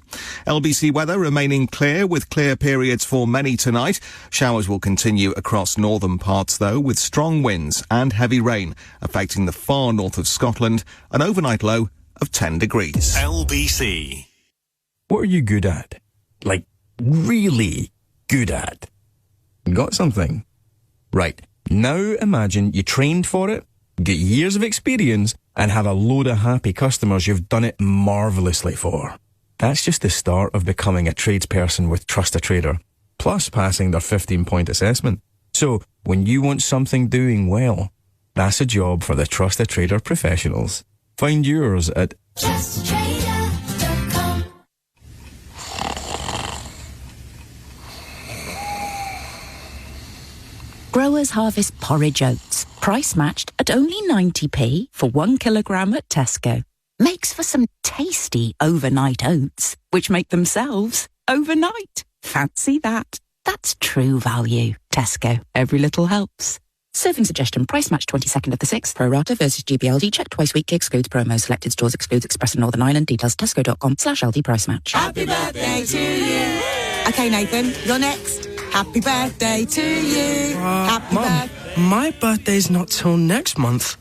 Speaker 19: LBC weather remaining clear with clear periods for many tonight. Showers will continue across northern parts, though, with strong winds and heavy rain affecting the far north of Scotland, an overnight low of 10 degrees.
Speaker 5: LBC.
Speaker 11: What are you good at? Like, really good at? Got something? Right. Now imagine you trained for it, get years of experience, and have a load of happy customers you've done it marvellously for. That's just the start of becoming a tradesperson with Trust a Trader, plus passing their 15-point assessment. So, when you want something doing well, that's a job for the Trust a Trader professionals. Find yours at
Speaker 16: trusttrader.com.
Speaker 20: Growers Harvest porridge oats, price matched at only 90p for 1 kilogram at Tesco. Makes for some tasty overnight oats, which make themselves overnight. Fancy that. That's true value. Tesco. Every little helps. Serving suggestion. Price match 22nd of the 6th. Pro rata versus GBLD. Check twice weekly. Excludes promos. Selected stores. Excludes Express and Northern Ireland. Details tesco.com/LD price match.
Speaker 16: Happy birthday to you. Okay, Nathan, you're next. Happy birthday to you. Happy
Speaker 24: Mum, my birthday's not till next month.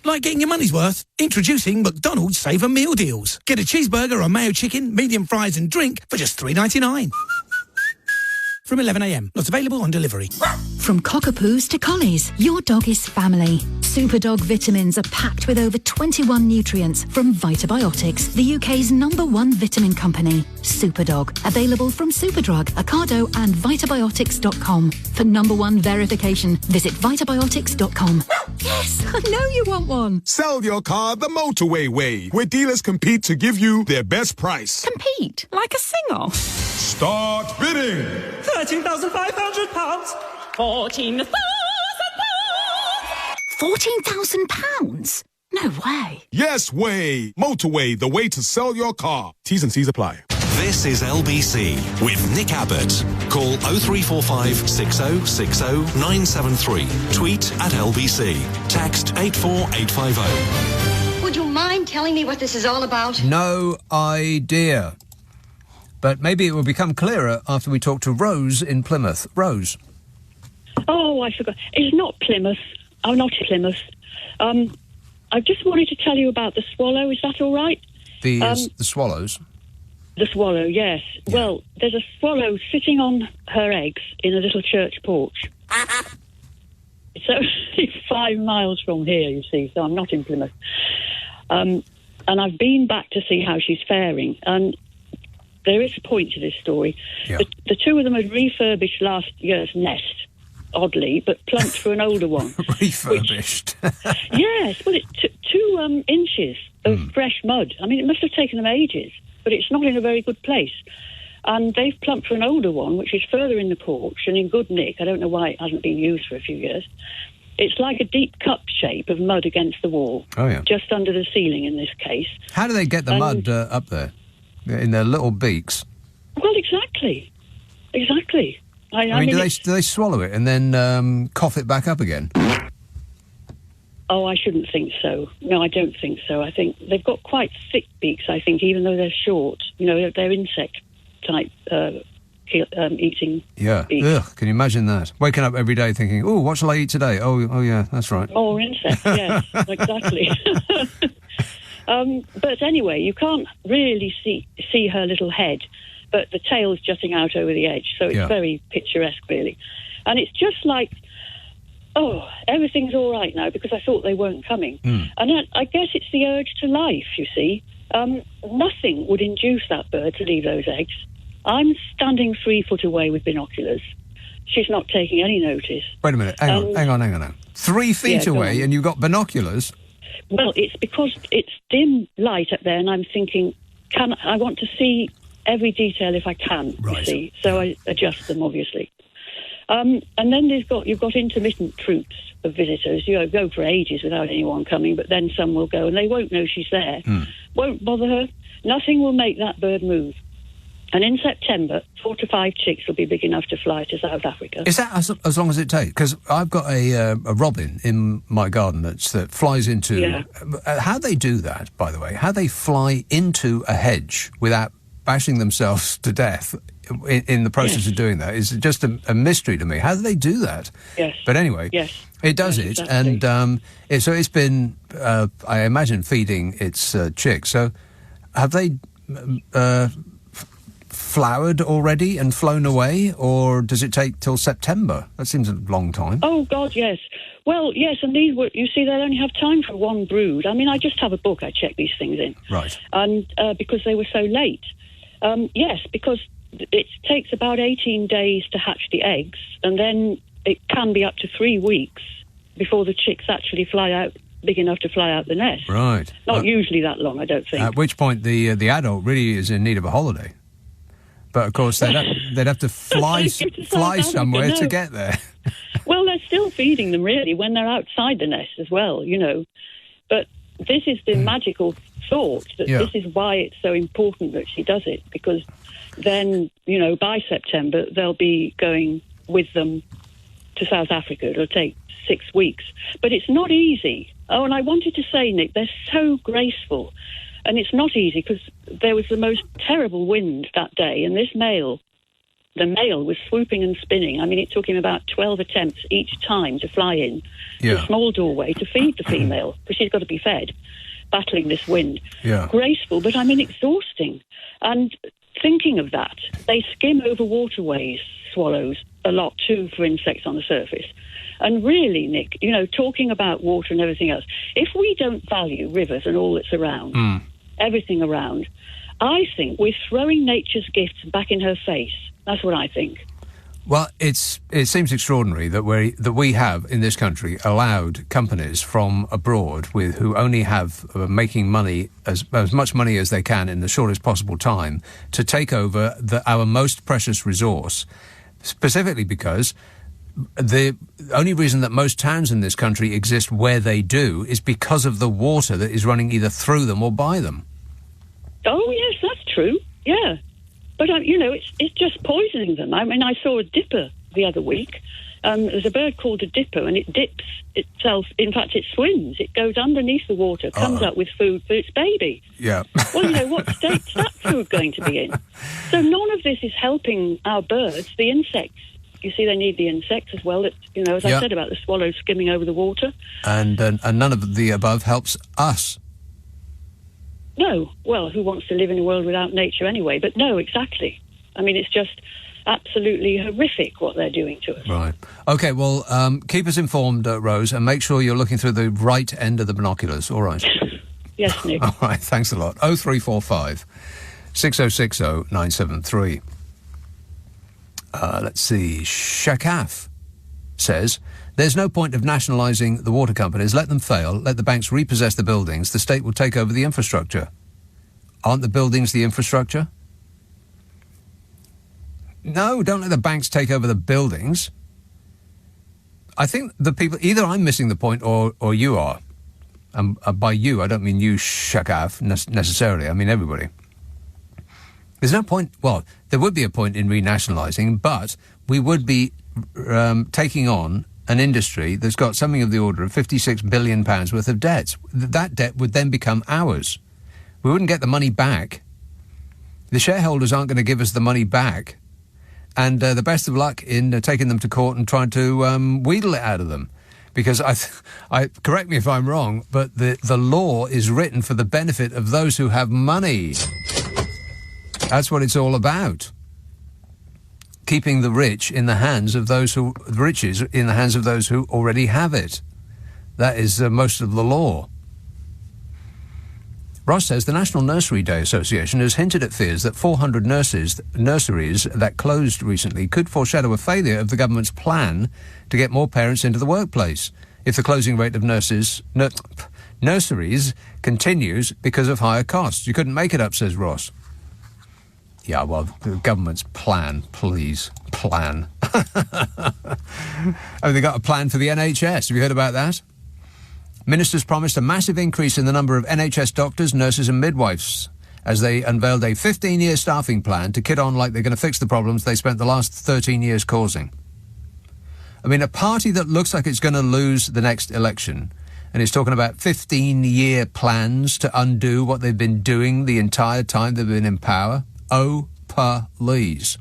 Speaker 24: Like getting your money's worth? Introducing McDonald's Save a Meal Deals. Get a cheeseburger or mayo chicken, medium fries and drink for just $3.99. From 11am. Not available on delivery.
Speaker 25: From cockapoos to collies, your dog is family. Superdog vitamins are packed with over 21 nutrients from Vitabiotics, the UK's #1 vitamin company. Superdog, available from Superdrug, Ocado and Vitabiotics.com. For #1 verification, visit Vitabiotics.com. Yes, I know you want one.
Speaker 26: Sell your car the motorway way, where dealers compete to give you their best price.
Speaker 25: Compete? Like a sing-off?
Speaker 26: Start bidding.
Speaker 4: £13,500. £14,000.
Speaker 25: £14,000? No way.
Speaker 26: Yes way. Motorway, the way to sell your car. T's and C's apply.
Speaker 5: This is LBC with Nick Abbott. Call 0345 6060 973. Tweet at LBC. Text 84850.
Speaker 27: Would you mind telling me what this is all about?
Speaker 8: No idea. But maybe it will become clearer after we talk to Rose in Plymouth. Rose.
Speaker 28: Oh, I forgot. It's not Plymouth. Oh, not Plymouth. I just wanted to tell you about the swallow. Is that all right?
Speaker 8: The swallows?
Speaker 28: The swallow, yes. Yeah. Well, there's a swallow sitting on her eggs in a little church porch. It's only 5 miles from here, you see, so I'm not in Plymouth. And I've been back to see how she's faring. And there is a point to this story.
Speaker 8: Yeah.
Speaker 28: The 2 of them had refurbished last year's nest, oddly, but plumped for an older one.
Speaker 8: Refurbished?
Speaker 28: Yes, well, it's 2 inches of fresh mud. I mean, it must have taken them ages, but it's not in a very good place. And they've plumped for an older one, which is further in the porch and in good nick. I don't know why it hasn't been used for a few years. It's like a deep cup shape of mud against the wall.
Speaker 8: Oh, yeah.
Speaker 28: Just under the ceiling in this case.
Speaker 8: How do they get the mud up there? In their little beaks?
Speaker 28: Well, exactly. Exactly.
Speaker 8: I mean, do they swallow it and then cough it back up again?
Speaker 28: Oh, I shouldn't think so. No, I don't think so. I think they've got quite thick beaks, I think, even though they're short. You know, they're insect-type eating beaks.
Speaker 8: Ugh, can you imagine that? Waking up every day thinking, oh, what shall I eat today? Oh, yeah, that's right.
Speaker 28: More insects, yes, exactly. But anyway, you can't really see her little head, but the tail's jutting out over the edge, so it's very picturesque, really. And it's just like, oh, everything's all right now because I thought they weren't coming. And I guess it's the urge to life, you see. Nothing would induce that bird to leave those eggs. I'm standing 3 foot away with binoculars. She's not taking any notice.
Speaker 8: Wait a minute, hang on now. 3 feet away and you've got binoculars?
Speaker 28: Well, it's because it's dim light up there and I'm thinking, I want to see every detail if I can, you see. So I adjust them, obviously. And then you've got intermittent troops of visitors. You go for ages without anyone coming, but then some will go and they won't know she's there. Won't bother her. Nothing will make that bird move. And in September, 4 to 5 chicks will be big enough to fly to South Africa.
Speaker 8: Is that as long as it takes? Because I've got a robin in my garden that flies into...
Speaker 28: Yeah.
Speaker 8: How they do that, by the way, how they fly into a hedge without bashing themselves to death in the process of doing that is just a mystery to me. How do they do that?
Speaker 28: Yes.
Speaker 8: But anyway, it does it.
Speaker 28: Exactly.
Speaker 8: And so it's been, I imagine, feeding its chicks. So have they... flowered already and flown away, or does it take till September? That seems a long time.
Speaker 28: Oh, God, yes. Well, yes, and these were, you see, they'll only have time for one brood. I mean, I just have a book I check these things in.
Speaker 8: Right.
Speaker 28: And because they were so late. Yes, because it takes about 18 days to hatch the eggs, and then it can be up to 3 weeks before the chicks actually fly out, big enough to fly out the nest.
Speaker 8: Right.
Speaker 28: Not usually that long, I don't think.
Speaker 8: At which point the adult really is in need of a holiday. But, of course, they'd have to fly somewhere to get there.
Speaker 28: Well, they're still feeding them, really, when they're outside the nest as well, you know. But this is the magical thought that this is why it's so important that she does it, because then, you know, by September, they'll be going with them to South Africa. It'll take 6 weeks. But it's not easy. Oh, and I wanted to say, Nick, they're so graceful. And it's not easy because there was the most terrible wind that day, and the male was swooping and spinning. I mean, it took him about 12 attempts each time to fly in to a small doorway to feed the female, because she's got to be fed, battling this wind.
Speaker 8: Yeah.
Speaker 28: Graceful, but I mean, exhausting. And thinking of that, they skim over waterways, swallows, a lot too for insects on the surface. And really, Nick, you know, talking about water and everything else, if we don't value rivers and all that's around, everything around, I think we're throwing nature's gifts back in her face. That's what I think.
Speaker 8: Well, it seems extraordinary that we have in this country allowed companies from abroad who only have making money as much money as they can in the shortest possible time to take over our most precious resource, specifically because the only reason that most towns in this country exist where they do is because of the water that is running either through them or by them.
Speaker 28: Oh, yes, that's true. Yeah. But, you know, it's just poisoning them. I mean, I saw a dipper the other week. There's a bird called a dipper, and it dips itself. In fact, it swims. It goes underneath the water, comes up with food for its baby.
Speaker 8: Yeah.
Speaker 28: Well, you know, what state's that food going to be in? So none of this is helping our birds, the insects. You see, they need the insects as well. You know, as I said about the swallows skimming over the water.
Speaker 8: And none of the above helps us.
Speaker 28: No. Well, who wants to live in a world without nature anyway? But no, exactly. I mean, it's just absolutely horrific what they're doing to us.
Speaker 8: Right. OK, well, keep us informed, Rose, and make sure you're looking through the right end of the binoculars. All right.
Speaker 28: Yes, Nick.
Speaker 8: All right, thanks a lot. 0345 6060 973. Let's see. Shakaf says, there's no point of nationalising the water companies. Let them fail. Let the banks repossess the buildings. The state will take over the infrastructure. Aren't the buildings the infrastructure? No, don't let the banks take over the buildings. I think the people... Either I'm missing the point or you are. And by you, I don't mean you, Shakaf, necessarily. I mean everybody. There's no point... Well, there would be a point in renationalising, but we would be taking on an industry that's got something of the order of £56 billion worth of debts. That debt would then become ours. We wouldn't get the money back. The shareholders aren't going to give us the money back. And the best of luck in taking them to court and trying to wheedle it out of them. Because I correct me if I'm wrong, but the law is written for the benefit of those who have money. That's what it's all about. Keeping the rich in the hands of those who... riches in the hands of those who already have it. That is most of the law. Ross says the National Nursery Day Association has hinted at fears that 400 nurseries that closed recently could foreshadow a failure of the government's plan to get more parents into the workplace if the closing rate of nurseries continues because of higher costs. You couldn't make it up, says Ross. Yeah, well, the government's plan, please. Plan. Oh, they got a plan for the NHS. Have you heard about that? Ministers promised a massive increase in the number of NHS doctors, nurses and midwives as they unveiled a 15-year staffing plan to kid on like they're going to fix the problems they spent the last 13 years causing. I mean, a party that looks like it's going to lose the next election and is talking about 15-year plans to undo what they've been doing the entire time they've been in power. Oh, please.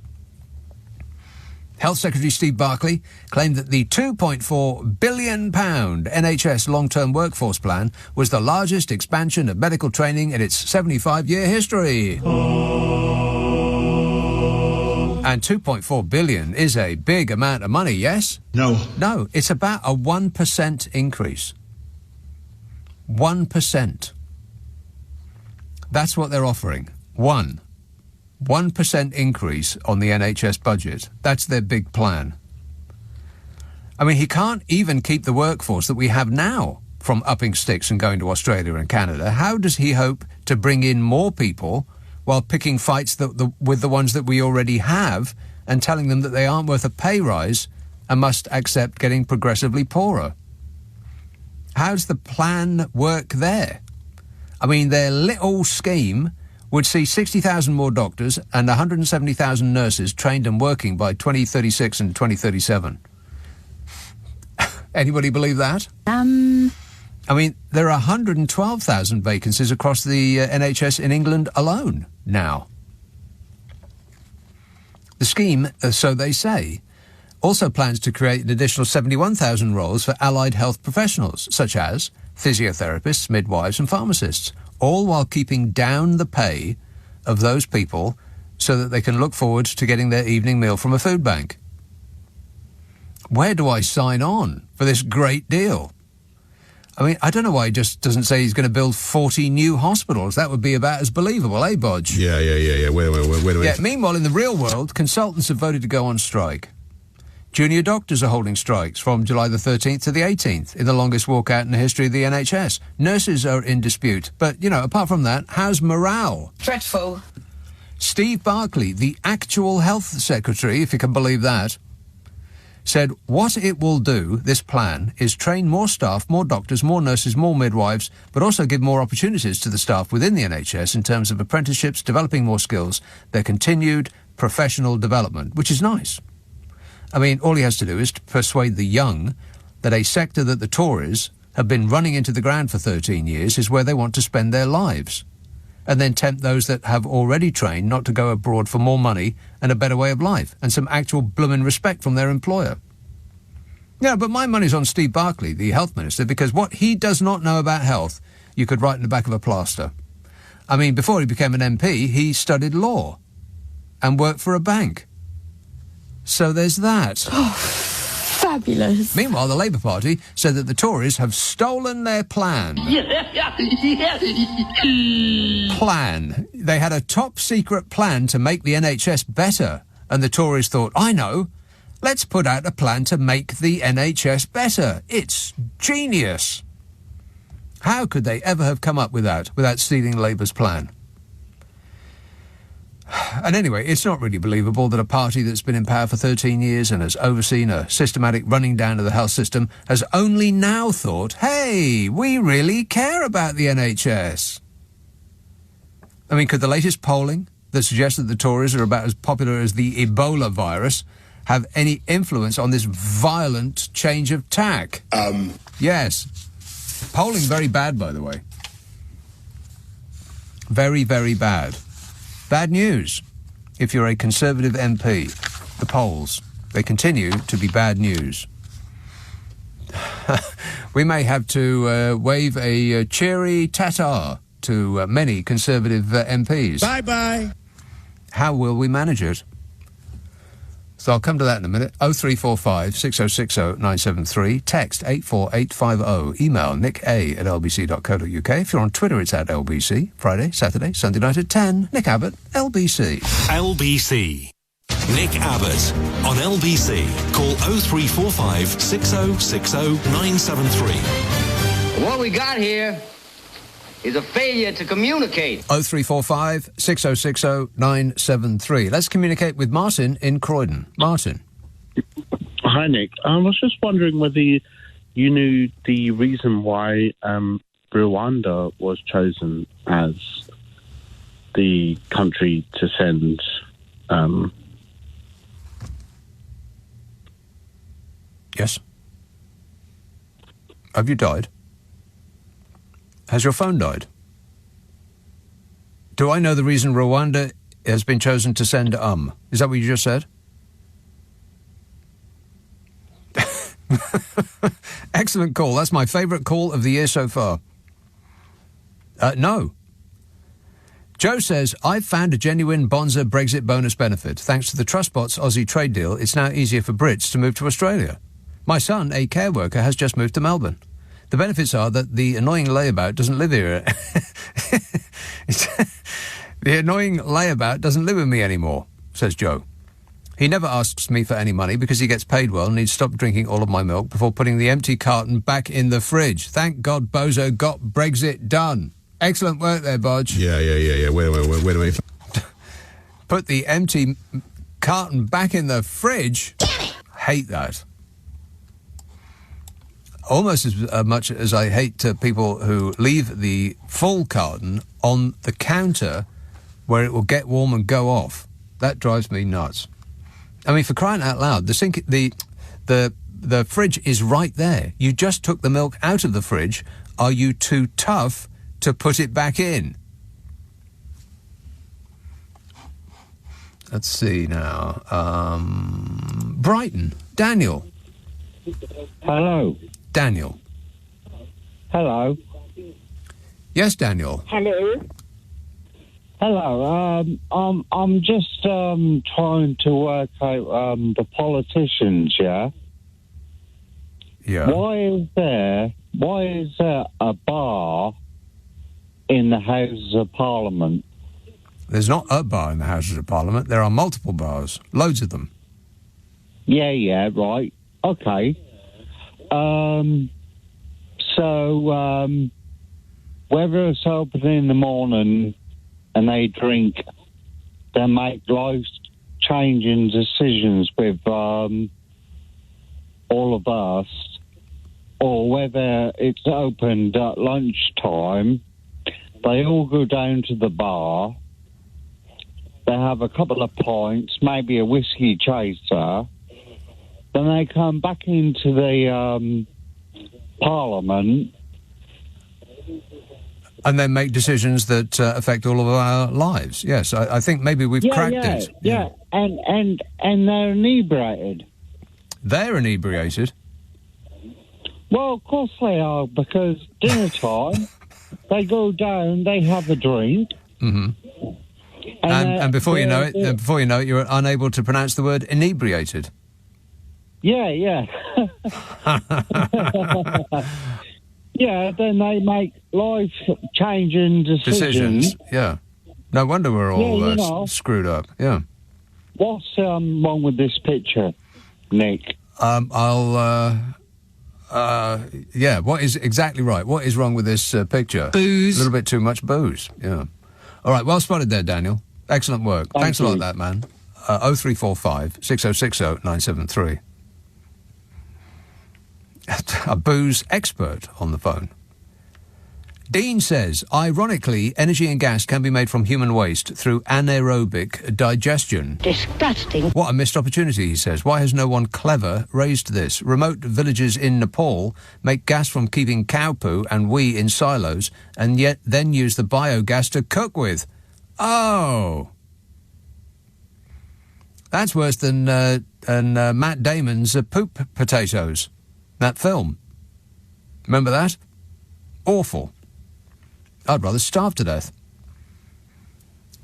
Speaker 8: Health Secretary Steve Barclay claimed that the £2.4 billion NHS long-term workforce plan was the largest expansion of medical training in its 75-year history. And £2.4 billion is a big amount of money, yes?
Speaker 1: No.
Speaker 8: No, it's about a 1% increase. 1%. That's what they're offering. 1% increase on the NHS budget. That's their big plan. I mean, he can't even keep the workforce that we have now from upping sticks and going to Australia and Canada. How does he hope to bring in more people while picking fights with the ones that we already have and telling them that they aren't worth a pay rise and must accept getting progressively poorer? How's the plan work there? I mean, their little scheme would see 60,000 more doctors and 170,000 nurses trained and working by 2036 and 2037. Anybody believe that? I mean, there are 112,000 vacancies across the NHS in England alone now. The scheme, so they say, also plans to create an additional 71,000 roles for allied health professionals, such as physiotherapists, midwives and pharmacists, all while keeping down the pay of those people so that they can look forward to getting their evening meal from a food bank. Where do I sign on for this great deal? I mean, I don't know why he just doesn't say he's going to build 40 new hospitals. That would be about as believable, eh, Bodge?
Speaker 26: Yeah. Where do we...
Speaker 8: Yeah, meanwhile, in the real world, consultants have voted to go on strike. Junior doctors are holding strikes from July the 13th to the 18th in the longest walkout in the history of the NHS. Nurses are in dispute. But, you know, apart from that, how's morale?
Speaker 2: Dreadful.
Speaker 8: Steve Barclay, the actual health secretary, if you can believe that, said what it will do, this plan, is train more staff, more doctors, more nurses, more midwives, but also give more opportunities to the staff within the NHS in terms of apprenticeships, developing more skills, their continued professional development, which is nice. I mean, all he has to do is to persuade the young that a sector that the Tories have been running into the ground for 13 years is where they want to spend their lives, and then tempt those that have already trained not to go abroad for more money and a better way of life and some actual bloomin' respect from their employer. Yeah, but my money's on Steve Barclay, the health minister, because what he does not know about health, you could write in the back of a plaster. I mean, before he became an MP, he studied law and worked for a bank. So there's that.
Speaker 2: Oh, fabulous.
Speaker 8: Meanwhile, the Labour Party said that the Tories have stolen their plan. Plan. They had a top-secret plan to make the NHS better. And the Tories thought, I know, let's put out a plan to make the NHS better. It's genius. How could they ever have come up with that without stealing Labour's plan? And anyway, it's not really believable that a party that's been in power for 13 years and has overseen a systematic running down of the health system has only now thought, hey, we really care about the NHS. I mean, could the latest polling that suggests that the Tories are about as popular as the Ebola virus have any influence on this violent change of tack? Yes. Polling very bad, by the way. Very, very bad. Bad news. If you're a Conservative MP, the polls, they continue to be bad news. We may have to wave a cheery ta-ta to many Conservative MPs.
Speaker 26: Bye-bye.
Speaker 8: How will we manage it? So I'll come to that in a minute. 0345 6060 973. Text 84850. Email nicka@lbc.co.uk. If you're on Twitter, it's at LBC. Friday, Saturday, Sunday night at 10. Nick Abbott, LBC.
Speaker 5: LBC. Nick Abbott on LBC. Call 0345 6060 973.
Speaker 3: What we got here is a failure to communicate.
Speaker 8: 0345 6060 973. Let's communicate with Martin in Croydon. Martin.
Speaker 1: Hi, Nick. I was just wondering whether you knew the reason why Rwanda was chosen as the country to send.
Speaker 8: Yes. Have you died? Has your phone died? Do I know the reason Rwanda has been chosen to send Is that what you just said? Excellent call. That's my favourite call of the year so far. No. Joe says, I've found a genuine Bonza Brexit bonus benefit. Thanks to the Trustbots Aussie trade deal, it's now easier for Brits to move to Australia. My son, a care worker, has just moved to Melbourne. The benefits are that the annoying layabout doesn't live here. The annoying layabout doesn't live with me anymore, says Joe. He never asks me for any money because he gets paid well and he'd stop drinking all of my milk before putting the empty carton back in the fridge. Thank God Bozo got Brexit done. Excellent work there, Bodge.
Speaker 19: Yeah. Wait a minute.
Speaker 8: Put the empty carton back in the fridge? Hate that. Almost as much as I hate people who leave the full carton on the counter where it will get warm and go off. That drives me nuts. I mean, for crying out loud, the fridge is right there. You just took the milk out of the fridge. Are you too tough to put it back in? Let's see now. Brighton. Daniel.
Speaker 7: Hello.
Speaker 8: Daniel.
Speaker 7: Hello.
Speaker 8: Yes, Daniel.
Speaker 7: Hello. Hello. I'm just trying to work out the politicians. Yeah.
Speaker 8: Yeah.
Speaker 7: Why is there a bar in the Houses of Parliament?
Speaker 8: There's not a bar in the Houses of Parliament. There are multiple bars, loads of them.
Speaker 7: Yeah, right. Okay. So whether it's open in the morning and they drink, they make life-changing decisions with all of us, or whether it's opened at lunchtime, they all go down to the bar, they have a couple of pints, maybe a whiskey chaser, then they come back into the Parliament.
Speaker 8: And then make decisions that affect all of our lives. Yes, I think maybe we've cracked it.
Speaker 7: Yeah, and they're inebriated.
Speaker 8: They're inebriated?
Speaker 7: Well, of course they are, because dinner time, they go down, they have a drink.
Speaker 8: Mm-hmm. And before you know it, you're unable to pronounce the word inebriated.
Speaker 7: Yeah. Yeah, then they make life-changing decisions.
Speaker 8: Yeah. No wonder we're all screwed up. Yeah.
Speaker 7: What's wrong with this picture, Nick?
Speaker 8: Yeah, what is exactly right? What is wrong with this picture?
Speaker 2: Booze.
Speaker 8: A little bit too much booze, yeah. All right, well spotted there, Daniel. Excellent work. Thanks a lot, that man. 0345 6060 973. A booze expert on the phone. Dean says, ironically, energy and gas can be made from human waste through anaerobic digestion.
Speaker 27: Disgusting.
Speaker 8: What a missed opportunity, he says. Why has no one clever raised this? Remote villages in Nepal make gas from keeping cow poo and wee in silos and yet then use the biogas to cook with. Oh! That's worse than Matt Damon's Poop Potatoes. That film. Remember that? Awful. I'd rather starve to death.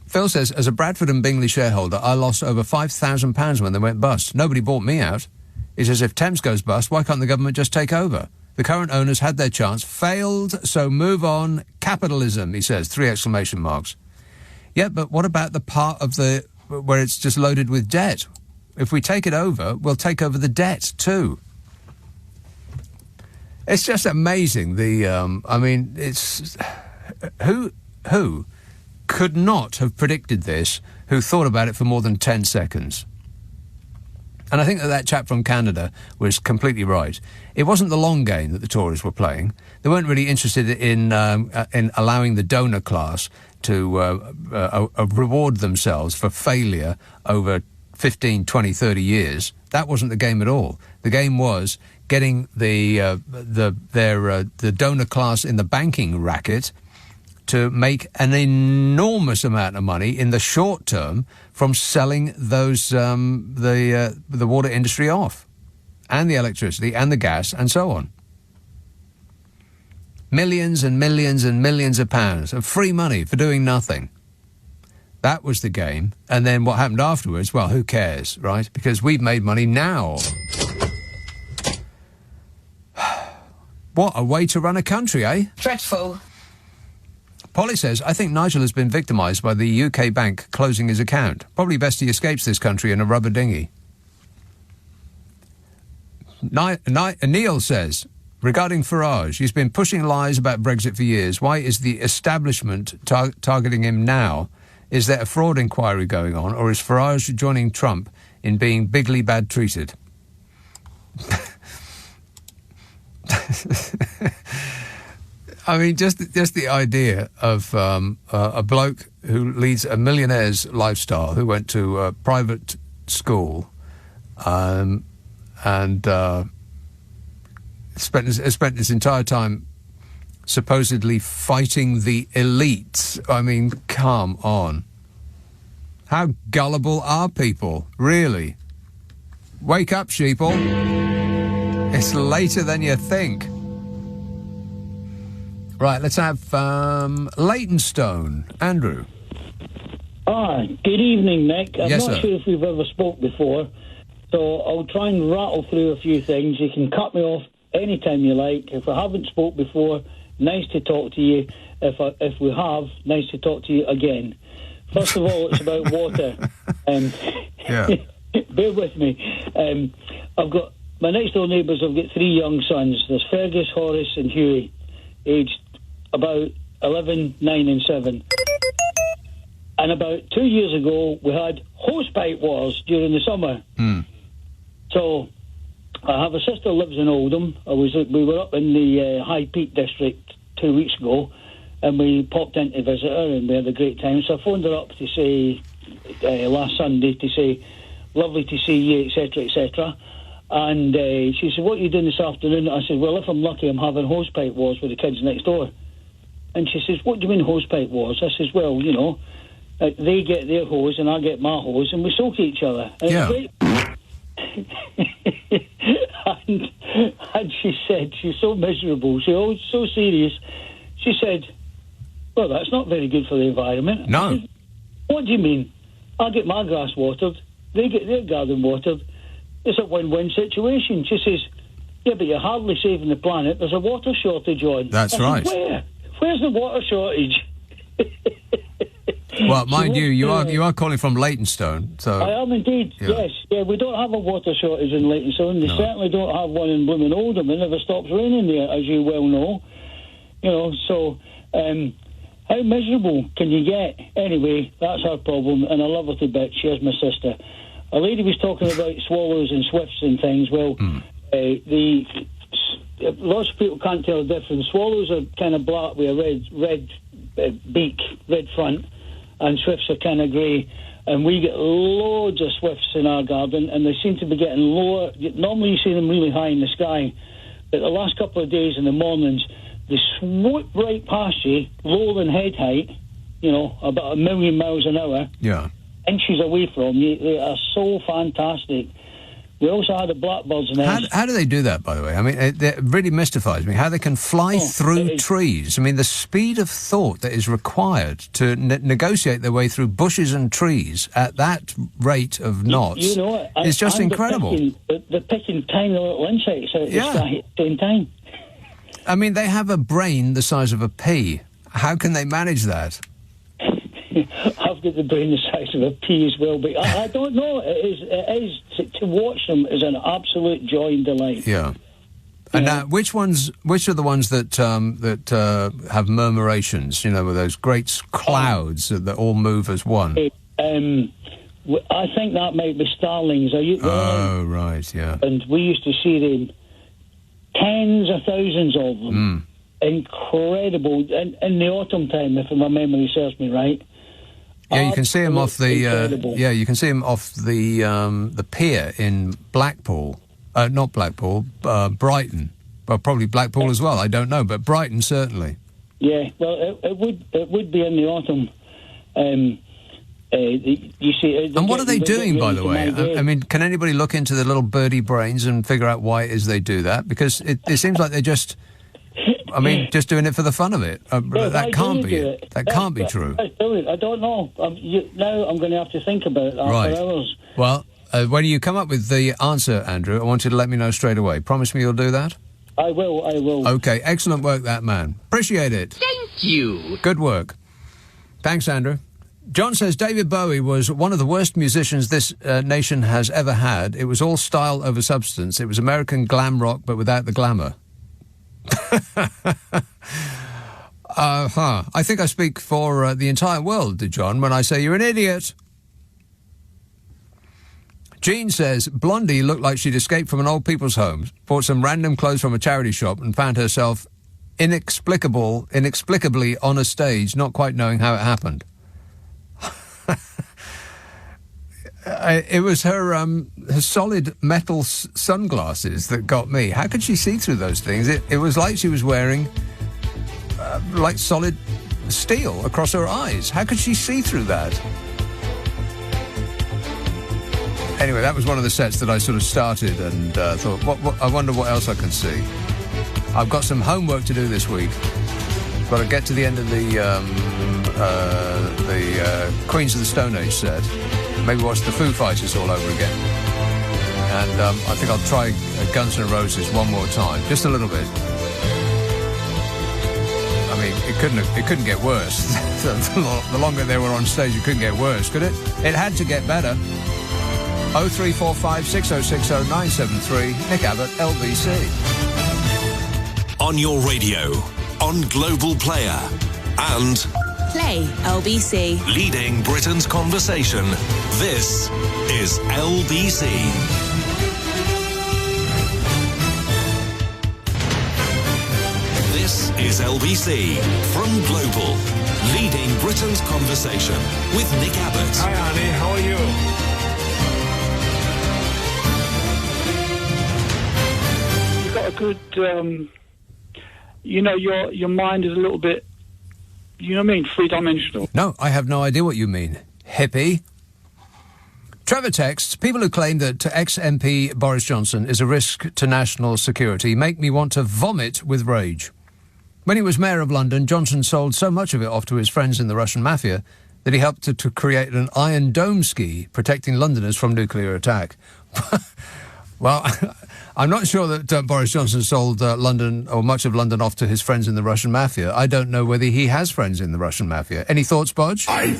Speaker 8: Phil says, as a Bradford and Bingley shareholder, I lost over £5,000 when they went bust. Nobody bought me out. He says, if Thames goes bust, why can't the government just take over? The current owners had their chance, failed, so move on. Capitalism, he says, 3 exclamation marks. Yeah, but what about the part of the where it's just loaded with debt? If we take it over, we'll take over the debt too. It's just amazing. It's who could not have predicted this? Who thought about it for more than 10 seconds? And I think that chap from Canada was completely right. It wasn't the long game that the Tories were playing. They weren't really interested in allowing the donor class to reward themselves for failure over 15, 20, 30 years. That wasn't the game at all. The game was getting the donor class in the banking racket to make an enormous amount of money in the short term from selling those the water industry off, and the electricity and the gas and so on. Millions and millions and millions of pounds of free money for doing nothing. That was the game. And then what happened afterwards, well, who cares, right? Because we've made money now. What a way to run a country, eh?
Speaker 2: Dreadful.
Speaker 8: Polly says, I think Nigel has been victimised by the UK bank closing his account. Probably best he escapes this country in a rubber dinghy. Neil says, regarding Farage, he's been pushing lies about Brexit for years. Why is the establishment targeting him now? Is there a fraud inquiry going on, or is Farage joining Trump in being bigly bad treated? I mean, just the idea of a bloke who leads a millionaire's lifestyle, who went to a private school, and spent his entire time supposedly fighting the elites. I mean, come on. How gullible are people, really? Wake up, sheeple. It's later than you think. Right, let's have Leytonstone. Andrew.
Speaker 6: Hi, good evening, Nick. I'm
Speaker 8: Yes,
Speaker 6: not
Speaker 8: sir.
Speaker 6: sure if we've ever spoke before, so I'll try and rattle through a few things. You can cut me off anytime you like. If I haven't spoke before, nice to talk to you. If we have, nice to talk to you again. First of all, it's about water.
Speaker 8: Yeah.
Speaker 6: Bear with me. I've got my next door neighbours. I've got 3 young sons. There's Fergus, Horace, and Huey, aged about 11, 9, and 7. And about 2 years ago, we had hosepipe wars during the summer. So I have a sister who lives in Oldham. We were up in the High Peak district 2 weeks ago, and we popped in to visit her, and we had a great time. So I phoned her up to say, last Sunday, to say, lovely to see you, etc., etc. And she said, what are you doing this afternoon? I said, well, if I'm lucky, I'm having hosepipe wars with the kids next door. And she says, what do you mean hosepipe wars? I says, well, you know, they get their hose and I get my hose, and we soak each other. And
Speaker 8: yeah.
Speaker 6: And she said, she's so miserable, she's always so serious. She said, well, that's not very good for the environment.
Speaker 8: No.
Speaker 6: I said, what do you mean? I get my grass watered, they get their garden watered. It's a win-win situation. She says, yeah, but you're hardly saving the planet. There's a water shortage on.
Speaker 8: That's right.
Speaker 6: Where? Where's the water shortage?
Speaker 8: Well, mind you are calling from Leytonstone, so...
Speaker 6: I am indeed, yes. Yeah, we don't have a water shortage in Leytonstone. They certainly don't have one in blooming Oldham. It never stops raining there, as you well know. You know, so... how miserable can you get? Anyway, that's her problem, and I love her to bits. She is my sister. A lady was talking about swallows and swifts and things. Well, lots of people can't tell the difference. Swallows are kind of black with a red beak, red front, and swifts are kind of grey. And we get loads of swifts in our garden, and they seem to be getting lower. Normally you see them really high in the sky, but the last couple of days in the mornings, they swoop right past you, lower than head height, you know, about 1 million miles an hour.
Speaker 8: Yeah.
Speaker 6: Inches away from you. They are so fantastic. We also had a blackbird's nest.
Speaker 8: How do they do that, by the way? I mean, it really mystifies me, how they can fly through trees. I mean, the speed of thought that is required to negotiate their way through bushes and trees at that rate of knots
Speaker 6: you know it.
Speaker 8: is just incredible.
Speaker 6: They're picking tiny little insects out of the sky at the same time.
Speaker 8: I mean, they have a brain the size of a pea. How can they manage that?
Speaker 6: I've got the brain the size of a pea as well, but I don't know. It is to watch them is an absolute joy and delight.
Speaker 8: Yeah. And now, which are the ones that have murmurations? You know, with those great clouds that all move as one.
Speaker 6: I think that might be starlings.
Speaker 8: Oh, right, yeah.
Speaker 6: And we used to see them, tens of thousands of them. Incredible. In the autumn time, if my memory serves me right.
Speaker 8: Yeah, you can see them off the.
Speaker 6: Incredible.
Speaker 8: You can see them off the pier in Blackpool. Not Blackpool, Brighton. Well, probably Blackpool as well. I don't know, but Brighton certainly.
Speaker 6: Yeah, well, it would be in the autumn. You see,
Speaker 8: and what are they doing, by the way? I mean, can anybody look into the little birdie brains and figure out why it is they do that? Because it seems like they're just. I mean, just doing it for the fun of it. That can't be it. That can't be true.
Speaker 6: That's brilliant. I don't know. Now I'm going to have to think about that for hours.
Speaker 8: Well, when you come up with the answer, Andrew, I want you to let me know straight away. Promise me you'll do that?
Speaker 6: I will.
Speaker 8: Okay, excellent work, that man. Appreciate it.
Speaker 3: Thank you.
Speaker 8: Good work. Thanks, Andrew. John says David Bowie was one of the worst musicians this nation has ever had. It was all style over substance. It was American glam rock, but without the glamour. I think I speak for the entire world, John, when I say you're an idiot. Jean says Blondie looked like she'd escaped from an old people's home, bought some random clothes from a charity shop and found herself inexplicably on a stage, not quite knowing how it happened. It was her solid metal sunglasses that got me. How could she see through those things? It was like she was wearing like solid steel across her eyes. How could she see through that? Anyway, that was one of the sets that I sort of started and thought, I wonder what else I can see. I've got some homework to do this week. Got to get to the end of the Queens of the Stone Age set. Maybe watch the Foo Fighters all over again. And I think I'll try Guns N' Roses one more time, just a little bit. I mean, it couldn't get worse. The longer they were on stage, it couldn't get worse, could it? It had to get better. 0345 6060 973. Nick Abbot, LBC.
Speaker 5: On your radio, on Global Player, and
Speaker 10: Play LBC.
Speaker 5: leading Britain's conversation. This is LBC. This is LBC from Global, leading Britain's conversation with Nick Abbott.
Speaker 12: Hi, Annie. How are you? You've got a good, your mind is a little bit, you know what I mean, three-dimensional.
Speaker 8: No, I have no idea what you mean. Hippie. Trevor texts, people who claim that ex-MP Boris Johnson is a risk to national security make me want to vomit with rage. When he was mayor of London, Johnson sold so much of it off to his friends in the Russian mafia that he helped to create an Iron Dome ski protecting Londoners from nuclear attack. Well, I'm not sure that Boris Johnson sold London or much of London off to his friends in the Russian mafia. I don't know whether he has friends in the Russian mafia. Any thoughts, Bodge?
Speaker 15: I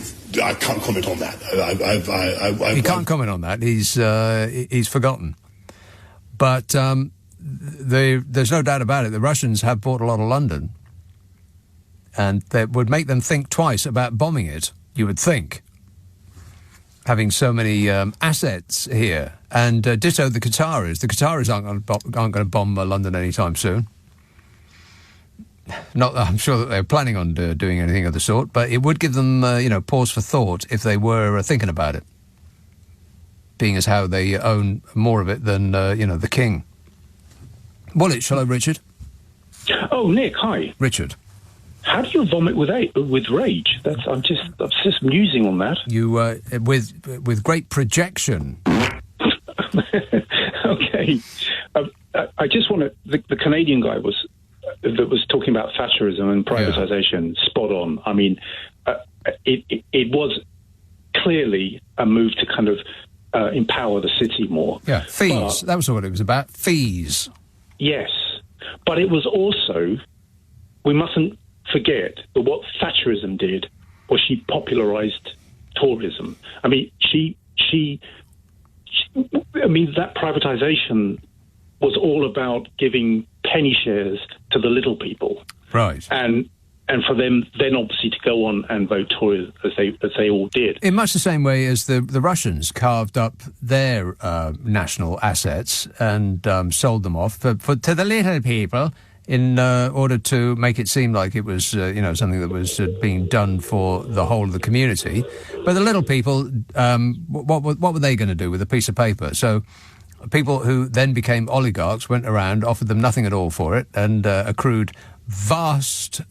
Speaker 15: can't comment on that.
Speaker 8: He can't comment on that. He's forgotten. But there's no doubt about it. The Russians have bought a lot of London, and that would make them think twice about bombing it, you would think, having so many assets here. And ditto the Qataris. The Qataris aren't going to bomb London anytime soon. Not that I'm sure that they're planning on doing anything of the sort, but it would give them, pause for thought if they were thinking about it, being as how they own more of it than, the king. Wallet, hello, Richard.
Speaker 17: Oh, Nick, hi.
Speaker 8: Richard.
Speaker 17: How do you vomit with rage? I'm just musing on that.
Speaker 8: You with great projection.
Speaker 17: Okay. I just want to. The Canadian guy that was talking about Thatcherism and privatisation. Yeah. Spot on. I mean, it was clearly a move to kind of empower the city more.
Speaker 8: Yeah, fees. That was what it was about. Fees.
Speaker 17: Yes, but it was also. We mustn't forget that what Thatcherism did was she popularised tourism. I mean, that privatisation was all about giving penny shares to the little people.
Speaker 8: Right.
Speaker 17: And and for them then obviously to go on and vote Tory as they all did.
Speaker 8: In much the same way as the Russians carved up their national assets and sold them off to the little people in order to make it seem like it was something that was being done for the whole of the community. But the little people, what were they going to do with a piece of paper? So people who then became oligarchs went around, offered them nothing at all for it, and accrued vast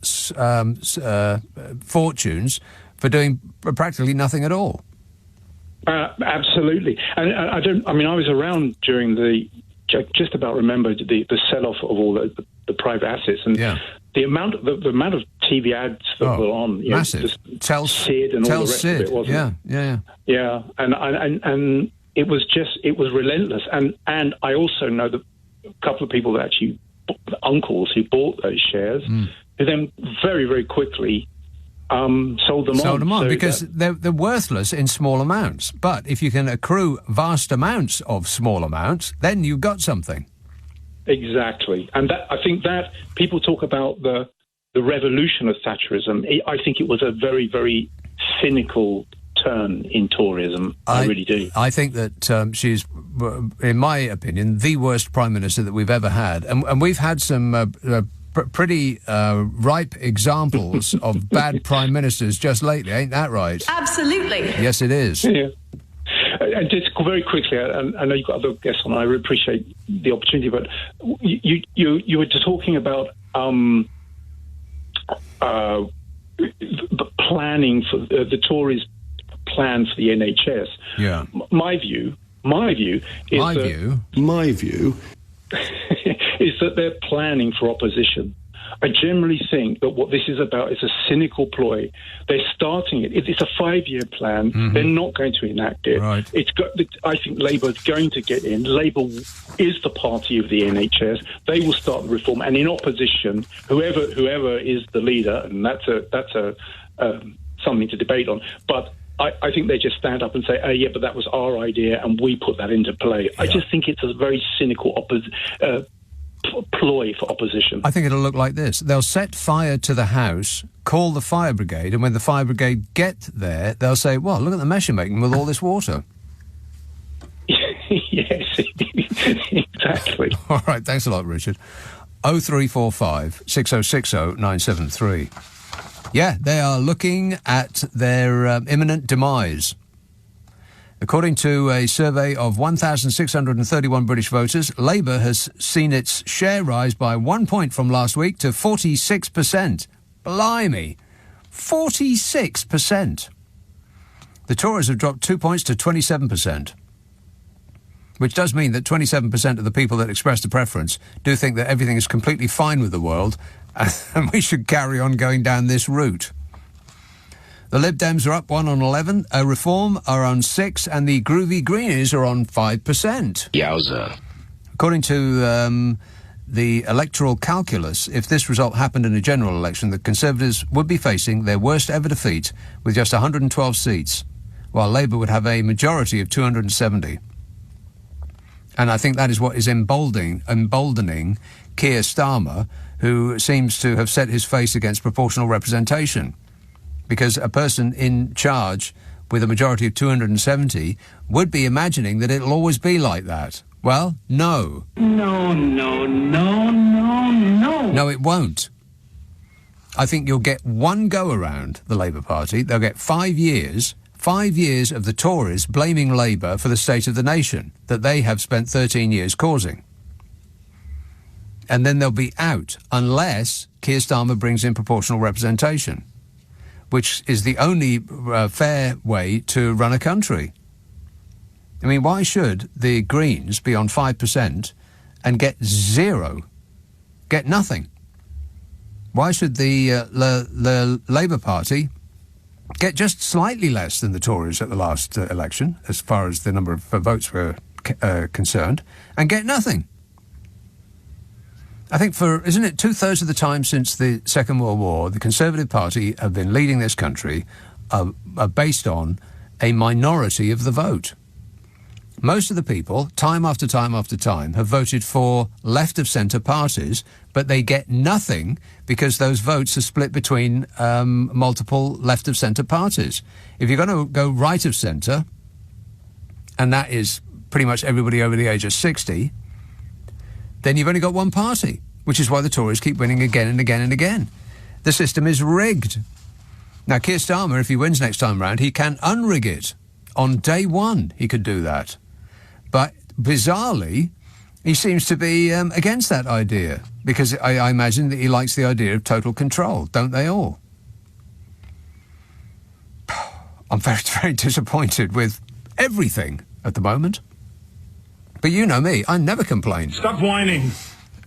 Speaker 8: fortunes for doing practically nothing at all.
Speaker 17: Absolutely. And I was around during just about remember the sell-off of all the private assets, and the amount of TV ads that were on,
Speaker 8: massive.
Speaker 17: Sid and all the rest of it, wasn't it? Yeah. And it was relentless. And I also know that a couple of people that actually, uncles who bought those shares, who then very, very quickly sold them on.
Speaker 8: Because they're worthless in small amounts. But if you can accrue vast amounts of small amounts, then you've got something.
Speaker 17: Exactly. And I think that people talk about the revolution of Thatcherism. I think it was a very, very cynical turn in Toryism. I really do.
Speaker 8: I think that she's, in my opinion, the worst Prime Minister that we've ever had. And we've had some pretty ripe examples of bad Prime Ministers just lately. Ain't that right?
Speaker 4: Absolutely.
Speaker 8: Yes, it is.
Speaker 17: Yeah. And just very quickly, I know you've got other guests on. I really appreciate the opportunity, but you were just talking about planning for the Tories' plan for the NHS.
Speaker 8: Yeah.
Speaker 17: My view is that they're planning for opposition. I generally think that what this is about is a cynical ploy. They're starting it. It's a 5-year plan. Mm-hmm. They're not going to enact it.
Speaker 8: Right.
Speaker 17: I think Labour is going to get in. Labour is the party of the NHS. They will start the reform. And in opposition, whoever is the leader, and that's something to debate on. But I think they just stand up and say, "Oh, yeah, but that was our idea, and we put that into play." Yeah. I just think it's a very cynical ploy for opposition.
Speaker 8: I think it'll look like this. They'll set fire to the house, call the fire brigade, and when the fire brigade get there, they'll say, well, look at the mess you're making with all this water.
Speaker 17: Yes, exactly.
Speaker 8: All right, thanks a lot, Richard. 0345 6060 973. Yeah, they are looking at their imminent demise. According to a survey of 1,631 British voters, Labour has seen its share rise by 1 point from last week to 46%. Blimey, 46%. The Tories have dropped 2 points to 27%, which does mean that 27% of the people that expressed a preference do think that everything is completely fine with the world and we should carry on going down this route. The Lib Dems are up 1 on 11, Reform are on 6, and the Groovy Greenies are on 5%.
Speaker 9: Yowza.
Speaker 8: According to the electoral calculus, if this result happened in a general election, the Conservatives would be facing their worst ever defeat with just 112 seats, while Labour would have a majority of 270. And I think that is what is emboldening Keir Starmer, who seems to have set his face against proportional representation. Because a person in charge with a majority of 270 would be imagining that it'll always be like that. Well, no.
Speaker 9: No.
Speaker 8: No, it won't. I think you'll get one go around the Labour Party. They'll get 5 years of the Tories blaming Labour for the state of the nation that they have spent 13 years causing. And then they'll be out unless Keir Starmer brings in proportional representation, which is the only fair way to run a country. I mean, why should the Greens be on 5% and get zero, get nothing? Why should the Labour Party get just slightly less than the Tories at the last election, as far as the number of votes were concerned, and get nothing? I think isn't it 2/3 of the time since the Second World War, the Conservative Party have been leading this country based on a minority of the vote. Most of the people, time after time after time, have voted for left-of-centre parties, but they get nothing because those votes are split between multiple left-of-centre parties. If you're going to go right-of-centre, and that is pretty much everybody over the age of 60, then you've only got one party, which is why the Tories keep winning again and again and again. The system is rigged. Now, Keir Starmer, if he wins next time round, he can unrig it. On day one, he could do that. But bizarrely, he seems to be against that idea, because I imagine that he likes the idea of total control, don't they all? I'm very, very disappointed with everything at the moment. But you know me, I never complain.
Speaker 26: Stop whining.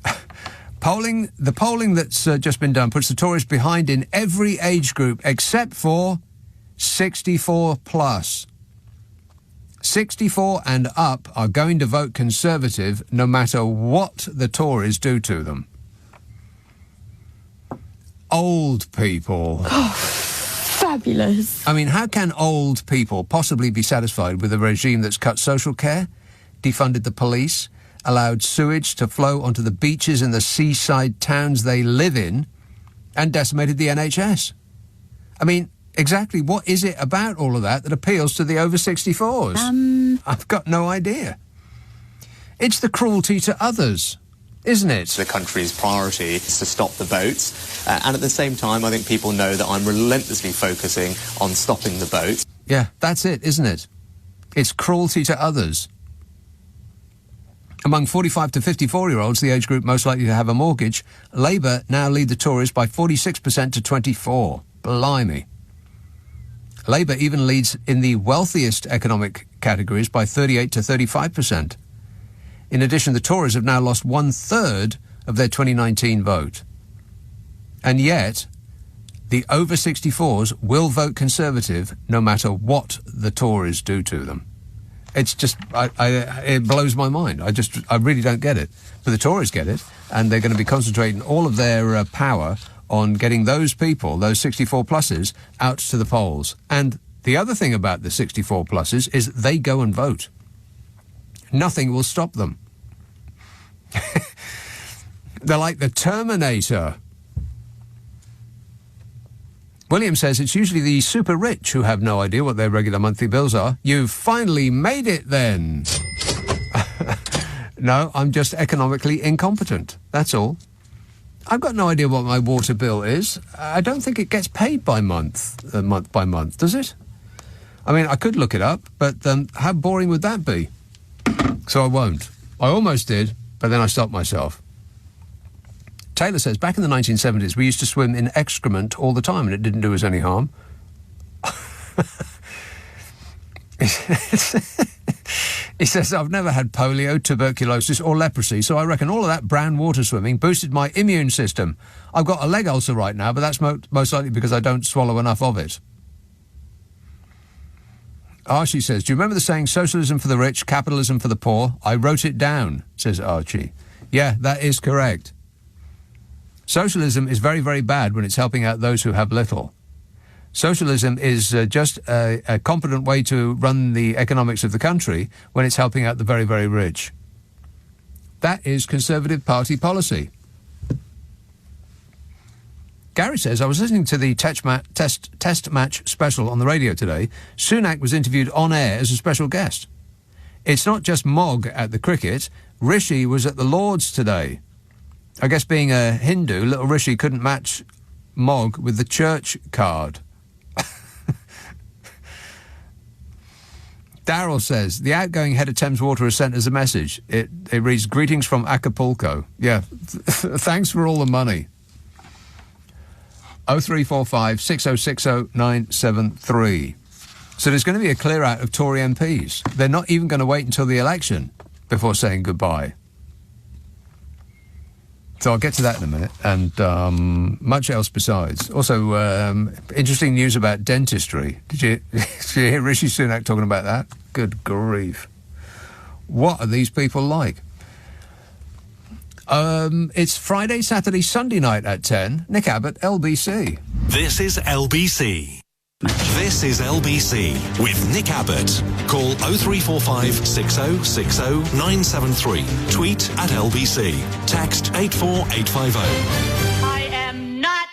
Speaker 8: The polling that's just been done puts the Tories behind in every age group except for 64 plus. 64 and up are going to vote Conservative no matter what the Tories do to them. Old people.
Speaker 2: Oh, fabulous.
Speaker 8: I mean, how can old people possibly be satisfied with a regime that's cut social care, defunded the police, allowed sewage to flow onto the beaches in the seaside towns they live in, and decimated the NHS? I mean, exactly what is it about all of that appeals to the over 64s? I've got no idea. It's the cruelty to others, isn't it?
Speaker 9: The country's priority is to stop the boats, and at the same time I think people know that I'm relentlessly focusing on stopping the boats.
Speaker 8: Yeah, that's it, isn't it? It's cruelty to others. Among 45 to 54-year-olds, the age group most likely to have a mortgage, Labour now lead the Tories by 46% to 24%. Blimey. Labour even leads in the wealthiest economic categories by 38 to 35%. In addition, the Tories have now lost 1/3 of their 2019 vote. And yet, the over 64s will vote Conservative no matter what the Tories do to them. It's just, it blows my mind. I really don't get it. But the Tories get it, and they're going to be concentrating all of their power on getting those people, those 64 pluses, out to the polls. And the other thing about the 64 pluses is they go and vote. Nothing will stop them. They're like the Terminator. William says it's usually the super rich who have no idea what their regular monthly bills are. You've finally made it then. No, I'm just economically incompetent. That's all. I've got no idea what my water bill is. I don't think it gets paid by month by month, does it? I mean, I could look it up, but how boring would that be? So I won't. I almost did, but then I stopped myself. Taylor says, back in the 1970s, we used to swim in excrement all the time and it didn't do us any harm. He says, I've never had polio, tuberculosis or leprosy, so I reckon all of that brown water swimming boosted my immune system. I've got a leg ulcer right now, but that's most likely because I don't swallow enough of it. Archie says, do you remember the saying, socialism for the rich, capitalism for the poor? I wrote it down, says Archie. Yeah, that is correct. Socialism is very, very bad when it's helping out those who have little. Socialism is just a competent way to run the economics of the country when it's helping out the very, very rich. That is Conservative Party policy. Gary says, I was listening to the test match special on the radio today. Sunak was interviewed on air as a special guest. It's not just Mog at the cricket. Rishi was at the Lords today. I guess being a Hindu, little Rishi couldn't match Mog with the church card. Darryl says, the outgoing head of Thames Water has sent us a message. It reads, greetings from Acapulco. Yeah, thanks for all the money. 0345 6060 973. So there's going to be a clear out of Tory MPs. They're not even going to wait until the election before saying goodbye. So I'll get to that in a minute, and much else besides. Also, interesting news about dentistry. Did you hear Rishi Sunak talking about that? Good grief. What are these people like? It's Friday, Saturday, Sunday night at 10. Nick Abbot, LBC.
Speaker 5: This is LBC. This is LBC with Nick Abbott. Call 0345 6060 973. Tweet at LBC. Text 84850.
Speaker 4: I am not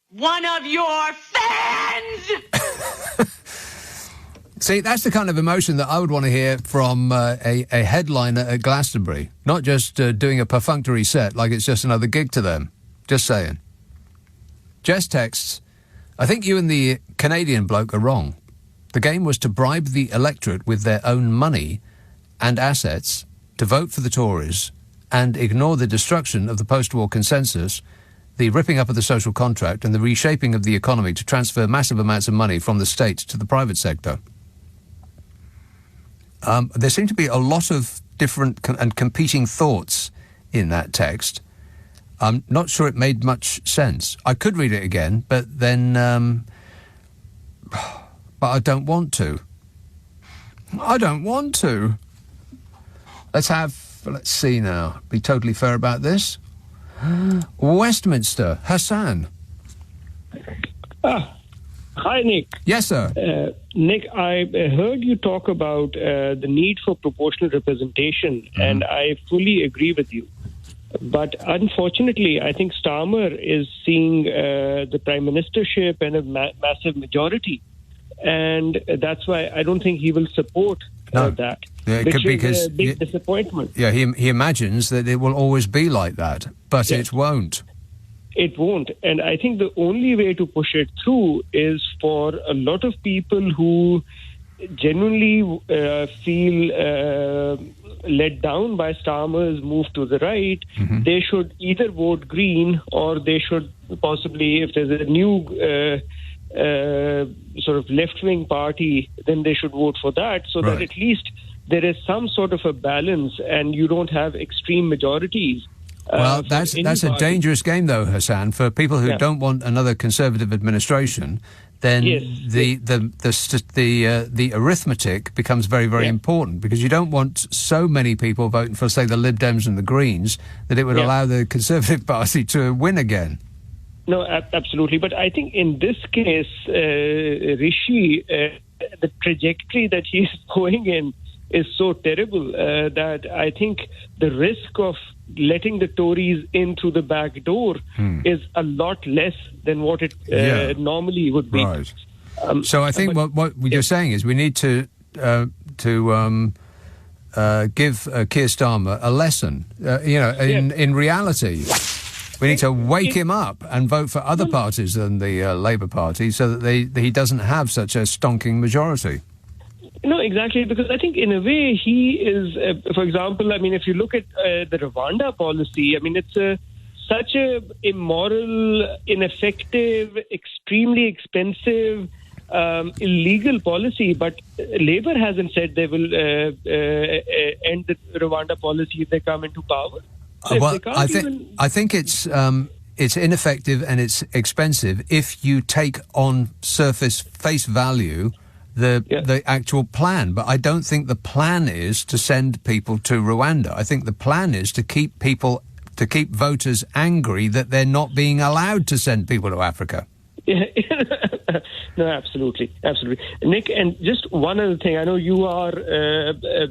Speaker 4: one of your fans!
Speaker 8: See, that's the kind of emotion that I would want to hear from a headliner at Glastonbury. Not just doing a perfunctory set like it's just another gig to them. Just saying. Jess texts, I think you and the Canadian bloke are wrong. The game was to bribe the electorate with their own money and assets to vote for the Tories and ignore the destruction of the post-war consensus, the ripping up of the social contract and the reshaping of the economy to transfer massive amounts of money from the state to the private sector. There seem to be a lot of different and competing thoughts in that text. I'm not sure it made much sense. I could read it again, but then... but I don't want to. I don't want to. Let's see now. Be totally fair about this. Westminster, Hassan.
Speaker 11: Hi, Nick.
Speaker 8: Yes, sir.
Speaker 11: Nick, I heard you talk about the need for proportional representation, and I fully agree with you. But unfortunately, I think Starmer is seeing the prime ministership and a massive majority. And that's why I don't think he will support that.
Speaker 8: Yeah,
Speaker 11: which is a big disappointment.
Speaker 8: Yeah, he imagines that it will always be like that, but it won't.
Speaker 11: It won't. And I think the only way to push it through is for a lot of people who genuinely feel let down by Starmer's move to the right. They should either vote Green or they should possibly, if there's a new sort of left-wing party, then they should vote for that so that at least there is some sort of a balance and you don't have extreme majorities.
Speaker 8: Well, that's a dangerous game, though, Hassan. For people who don't want another Conservative administration, then the arithmetic becomes very, very important because you don't want so many people voting for, say, the Lib Dems and the Greens that it would allow the Conservative Party to win again.
Speaker 11: No, absolutely. But I think in this case, Rishi, the trajectory that he's going in is so terrible that I think the risk of letting the Tories in through the back door is a lot less than what it normally would be.
Speaker 8: Right. So I think what you're saying is we need to give Keir Starmer a lesson. In reality, we need to wake him up and vote for other parties than the Labour Party so that he doesn't have such a stonking majority.
Speaker 11: No, exactly, because I think in a way he is, for example, I mean, if you look at the Rwanda policy, I mean, it's such a immoral, ineffective, extremely expensive, illegal policy, but Labour hasn't said they will end the Rwanda policy if they come into power. So
Speaker 8: I think it's ineffective and it's expensive if you take on face value the actual plan. But I don't think the plan is to send people to Rwanda. I think the plan is to keep voters angry that they're not being allowed to send people to Africa.
Speaker 11: No, absolutely. Nick, and just one other thing. I know you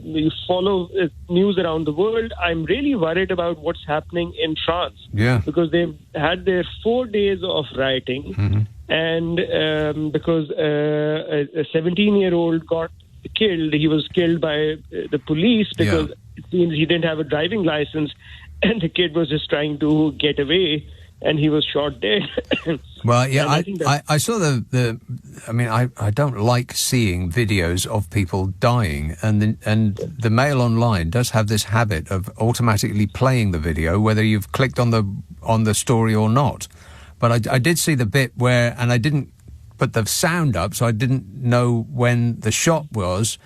Speaker 11: you follow news around the world. I'm really worried about what's happening in France.
Speaker 8: Yeah.
Speaker 11: Because they've had their 4 days of rioting, and because a 17-year-old got killed. He was killed by the police because it seems he didn't have a driving license, and the kid was just trying to get away, and he was shot dead.
Speaker 8: Well, yeah, I saw I don't like seeing videos of people dying, and the Mail Online does have this habit of automatically playing the video, whether you've clicked on the story or not. But I did see the bit where, and I didn't put the sound up, so I didn't know when the shot was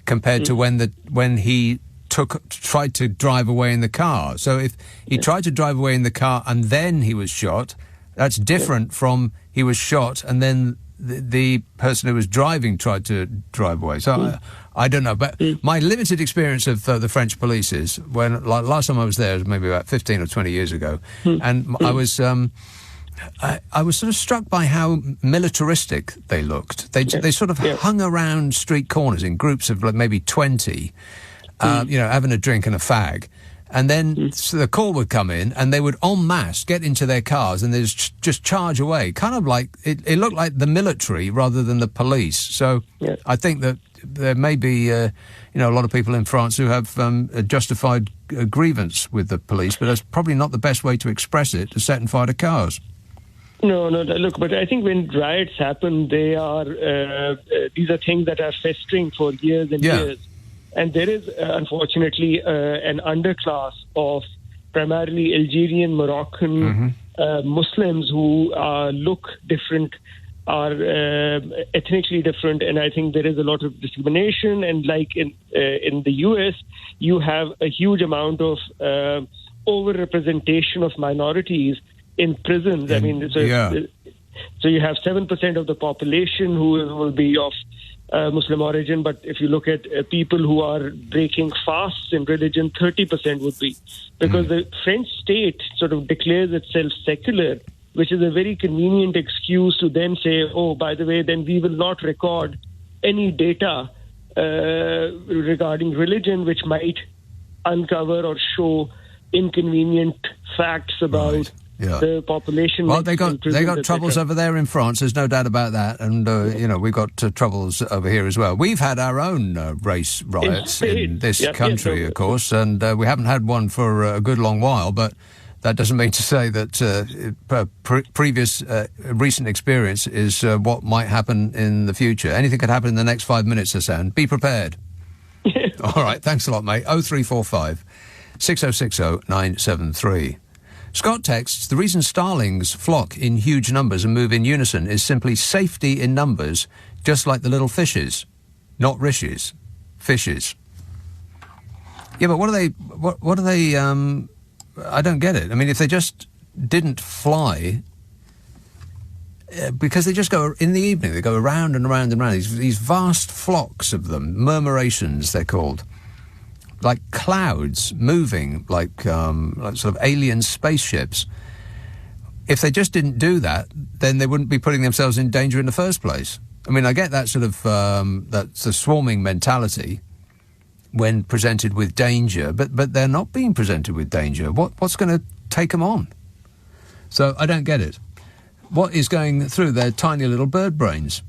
Speaker 8: compared to when he tried to drive away in the car. So if he tried to drive away in the car and then he was shot, that's different from he was shot and then the person who was driving tried to drive away. So I don't know. But my limited experience of the French police is last time I was there was maybe about 15 or 20 years ago, and I was I was sort of struck by how militaristic they looked. They sort of hung around street corners in groups of like maybe 20, having a drink and a fag. And then so the call would come in and they would en masse get into their cars and they'd just charge away. Kind of like, it looked like the military rather than the police. So I think that there may be, a lot of people in France who have a justified grievance with the police, but that's probably not the best way to express it, to set and fire to cars.
Speaker 11: No, look, but I think when riots happen, these are things that are festering for years and years. And there is, unfortunately, an underclass of primarily Algerian, Moroccan Muslims who look different, are ethnically different, and I think there is a lot of discrimination. And like in the US, you have a huge amount of overrepresentation of minorities in prisons. I mean, so you have 7% of the population who will be of Muslim origin, but if you look at people who are breaking fasts in religion, 30% would be. Because the French state sort of declares itself secular, which is a very convenient excuse to then say, oh, by the way, then we will not record any data regarding religion, which might uncover or show inconvenient facts about the population.
Speaker 8: Well, they got troubles over there in France. There's no doubt about that, and we've got troubles over here as well. We've had our own race riots in this country, of course, and we haven't had one for a good long while. But that doesn't mean to say that previous recent experience is what might happen in the future. Anything could happen in the next 5 minutes, Hassan. Be prepared. All right, thanks a lot, mate. 0345 6060 973. Scott texts, the reason starlings flock in huge numbers and move in unison is simply safety in numbers, just like the little fishes. Not rishes. Fishes. Yeah, but what are they, I don't get it. I mean, if they just didn't fly, because they just go, in the evening, they go around and around and around, these vast flocks of them, murmurations they're called. Like clouds moving, like sort of alien spaceships. If they just didn't do that, then they wouldn't be putting themselves in danger in the first place. I mean, I get that sort of that's the swarming mentality when presented with danger, but they're not being presented with danger. What's going to take them on? So I don't get it. What is going through their tiny little bird brains?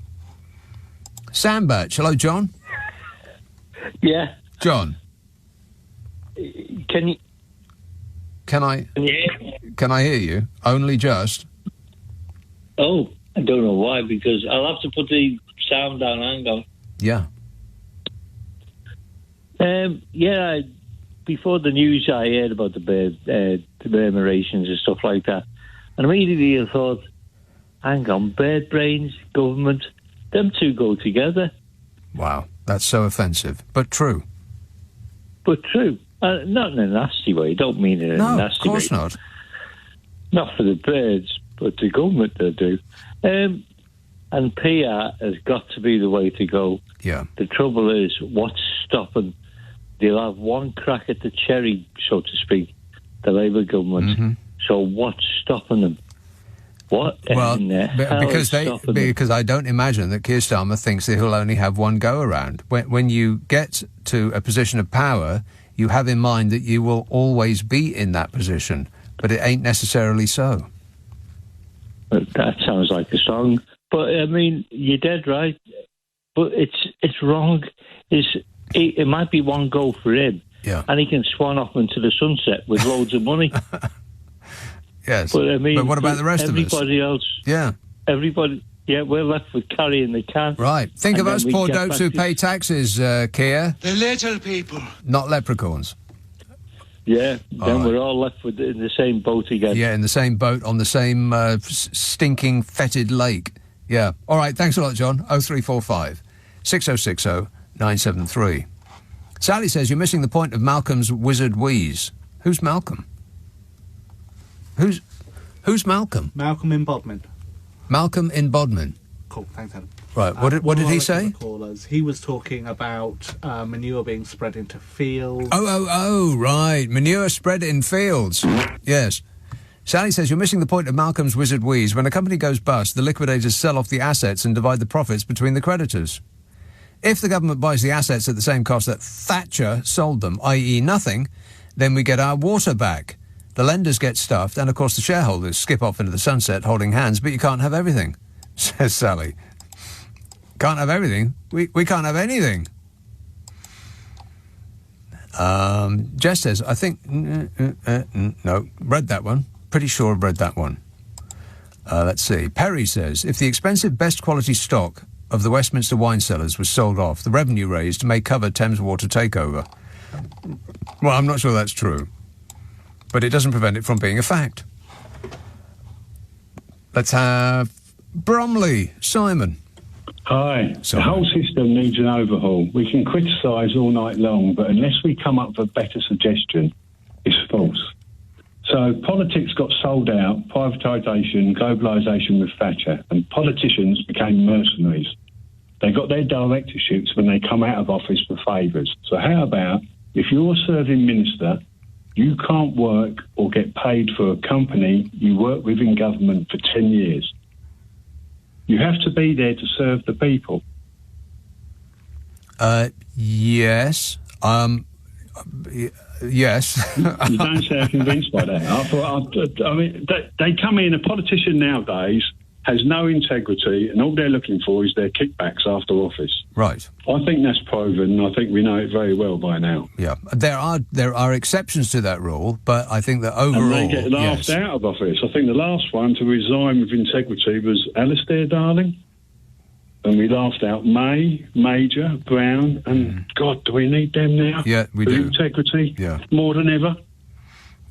Speaker 8: Sam Batch. Hello, John.
Speaker 13: Yeah.
Speaker 8: John.
Speaker 13: Can I
Speaker 8: hear you? Only just.
Speaker 13: Oh, I don't know why, because I'll have to put the sound down. Hang on.
Speaker 8: Yeah.
Speaker 13: Before the news, I heard about the murmurations and stuff like that, and immediately I thought, hang on, bird brains, government, them two go together.
Speaker 8: Wow, that's so offensive, but true.
Speaker 13: But true. Not in a nasty way. Don't mean it in a nasty way.
Speaker 8: No, of course not.
Speaker 13: Not for the birds, but the government they do. And PR has got to be the way to go.
Speaker 8: Yeah.
Speaker 13: The trouble is, what's stopping? They'll have one crack at the cherry, so to speak, the Labour government.
Speaker 8: Mm-hmm.
Speaker 13: So what's stopping them? What?
Speaker 8: Well, because I don't imagine that Keir Starmer thinks that he'll only have one go around. When you get to a position of power, you have in mind that you will always be in that position, but it ain't necessarily so.
Speaker 13: That sounds like a song, but I mean, you're dead right. But it's wrong. It might be one go for him, and he can swan off into the sunset with loads of money.
Speaker 8: Yes,
Speaker 13: but I mean,
Speaker 8: but what about the rest of us?
Speaker 13: Everybody else, everybody. Yeah, we're left with carrying the can.
Speaker 8: Right. Think of us poor dopes who pay taxes, Keir.
Speaker 13: The little people.
Speaker 8: Not leprechauns.
Speaker 13: Yeah, then we're all left with in the same boat again.
Speaker 8: Yeah, in the same boat on the same stinking, fetid lake. Yeah. All right, thanks a lot, John. 0345 6060 973. Sally says, you're missing the point of Malcolm's wizard wheeze. Who's Malcolm? Who's Malcolm?
Speaker 14: Malcolm in Bodmin.
Speaker 8: Malcolm in Bodmin.
Speaker 14: Cool, thanks, Adam.
Speaker 8: Right, what did he say?
Speaker 14: He was talking about manure being spread into fields.
Speaker 8: Oh, right. Manure spread in fields. Yes. Sally says, you're missing the point of Malcolm's wizard wheeze. When a company goes bust, the liquidators sell off the assets and divide the profits between the creditors. If the government buys the assets at the same cost that Thatcher sold them, i.e. nothing, then we get our water back. The lenders get stuffed, and of course the shareholders skip off into the sunset holding hands, but you can't have everything, says Sally. Can't have everything? We can't have anything. Jess says, I think... no, read that one. Pretty sure I've read that one. Let's see. Perry says, if the expensive best quality stock of the Westminster wine cellars was sold off, the revenue raised may cover Thames Water takeover. Well, I'm not sure that's true, but it doesn't prevent it from being a fact. Let's have Bromley. Simon.
Speaker 16: Hi. The whole system needs an overhaul. We can criticise all night long, but unless we come up with a better suggestion, it's false. So politics got sold out, privatisation, globalisation with Thatcher, and politicians became mercenaries. They got their directorships when they come out of office for favours. So how about, if you're a serving minister, you can't work or get paid for a company you work with in government for 10 years. You have to be there to serve the people. Yes.
Speaker 8: Yes.
Speaker 16: You don't sound convinced by that. I mean, they come in, a politician nowadays has no integrity, and all they're looking for is their kickbacks after office.
Speaker 8: Right.
Speaker 16: I think that's proven, and I think we know it very well by now.
Speaker 8: Yeah. There are exceptions to that rule, but I think that overall...
Speaker 16: And they get laughed out of office. I think the last one to resign with integrity was Alistair Darling. And we laughed out May, Major, Brown, and God, do we need them now?
Speaker 8: Yeah, we do.
Speaker 16: Integrity,
Speaker 8: yeah,
Speaker 16: more than ever.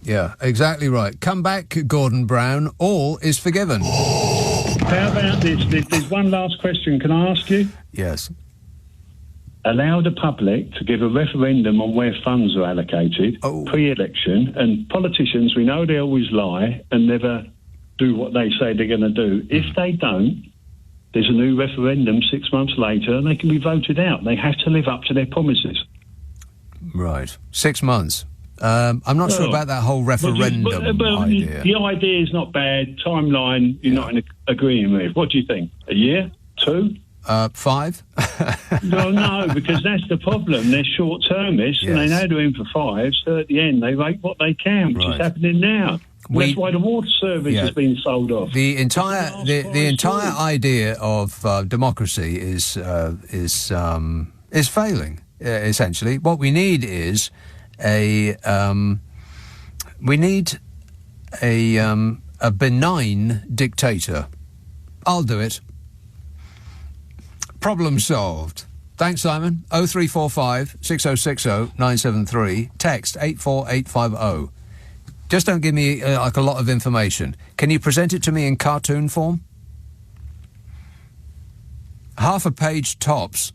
Speaker 8: Yeah, exactly right. Come back, Gordon Brown. All is forgiven.
Speaker 16: How about this? There's one last question. Can I ask you?
Speaker 8: Yes.
Speaker 16: Allow the public to give a referendum on where funds are allocated pre-election, and politicians, we know they always lie and never do what they say they're going to do. If they don't, there's a new referendum 6 months later and they can be voted out. They have to live up to their promises.
Speaker 8: Right. 6 months. I'm not sure about that whole referendum idea.
Speaker 16: The idea is not bad. Timeline, you're not agreeing with. What do you think? A year? 2?
Speaker 8: 5?
Speaker 16: No, because that's the problem. They're short-termists and they know they're in for 5, so at the end they rake what they can, which is happening now. That's why the water service has been sold off.
Speaker 8: The entire idea of democracy is failing. Essentially, what we need is a benign dictator. I'll do it. Problem solved. Thanks, Simon. 0345 6060 973. Text 84850. Just don't give me like a lot of information. Can you present it to me in cartoon form? Half a page tops.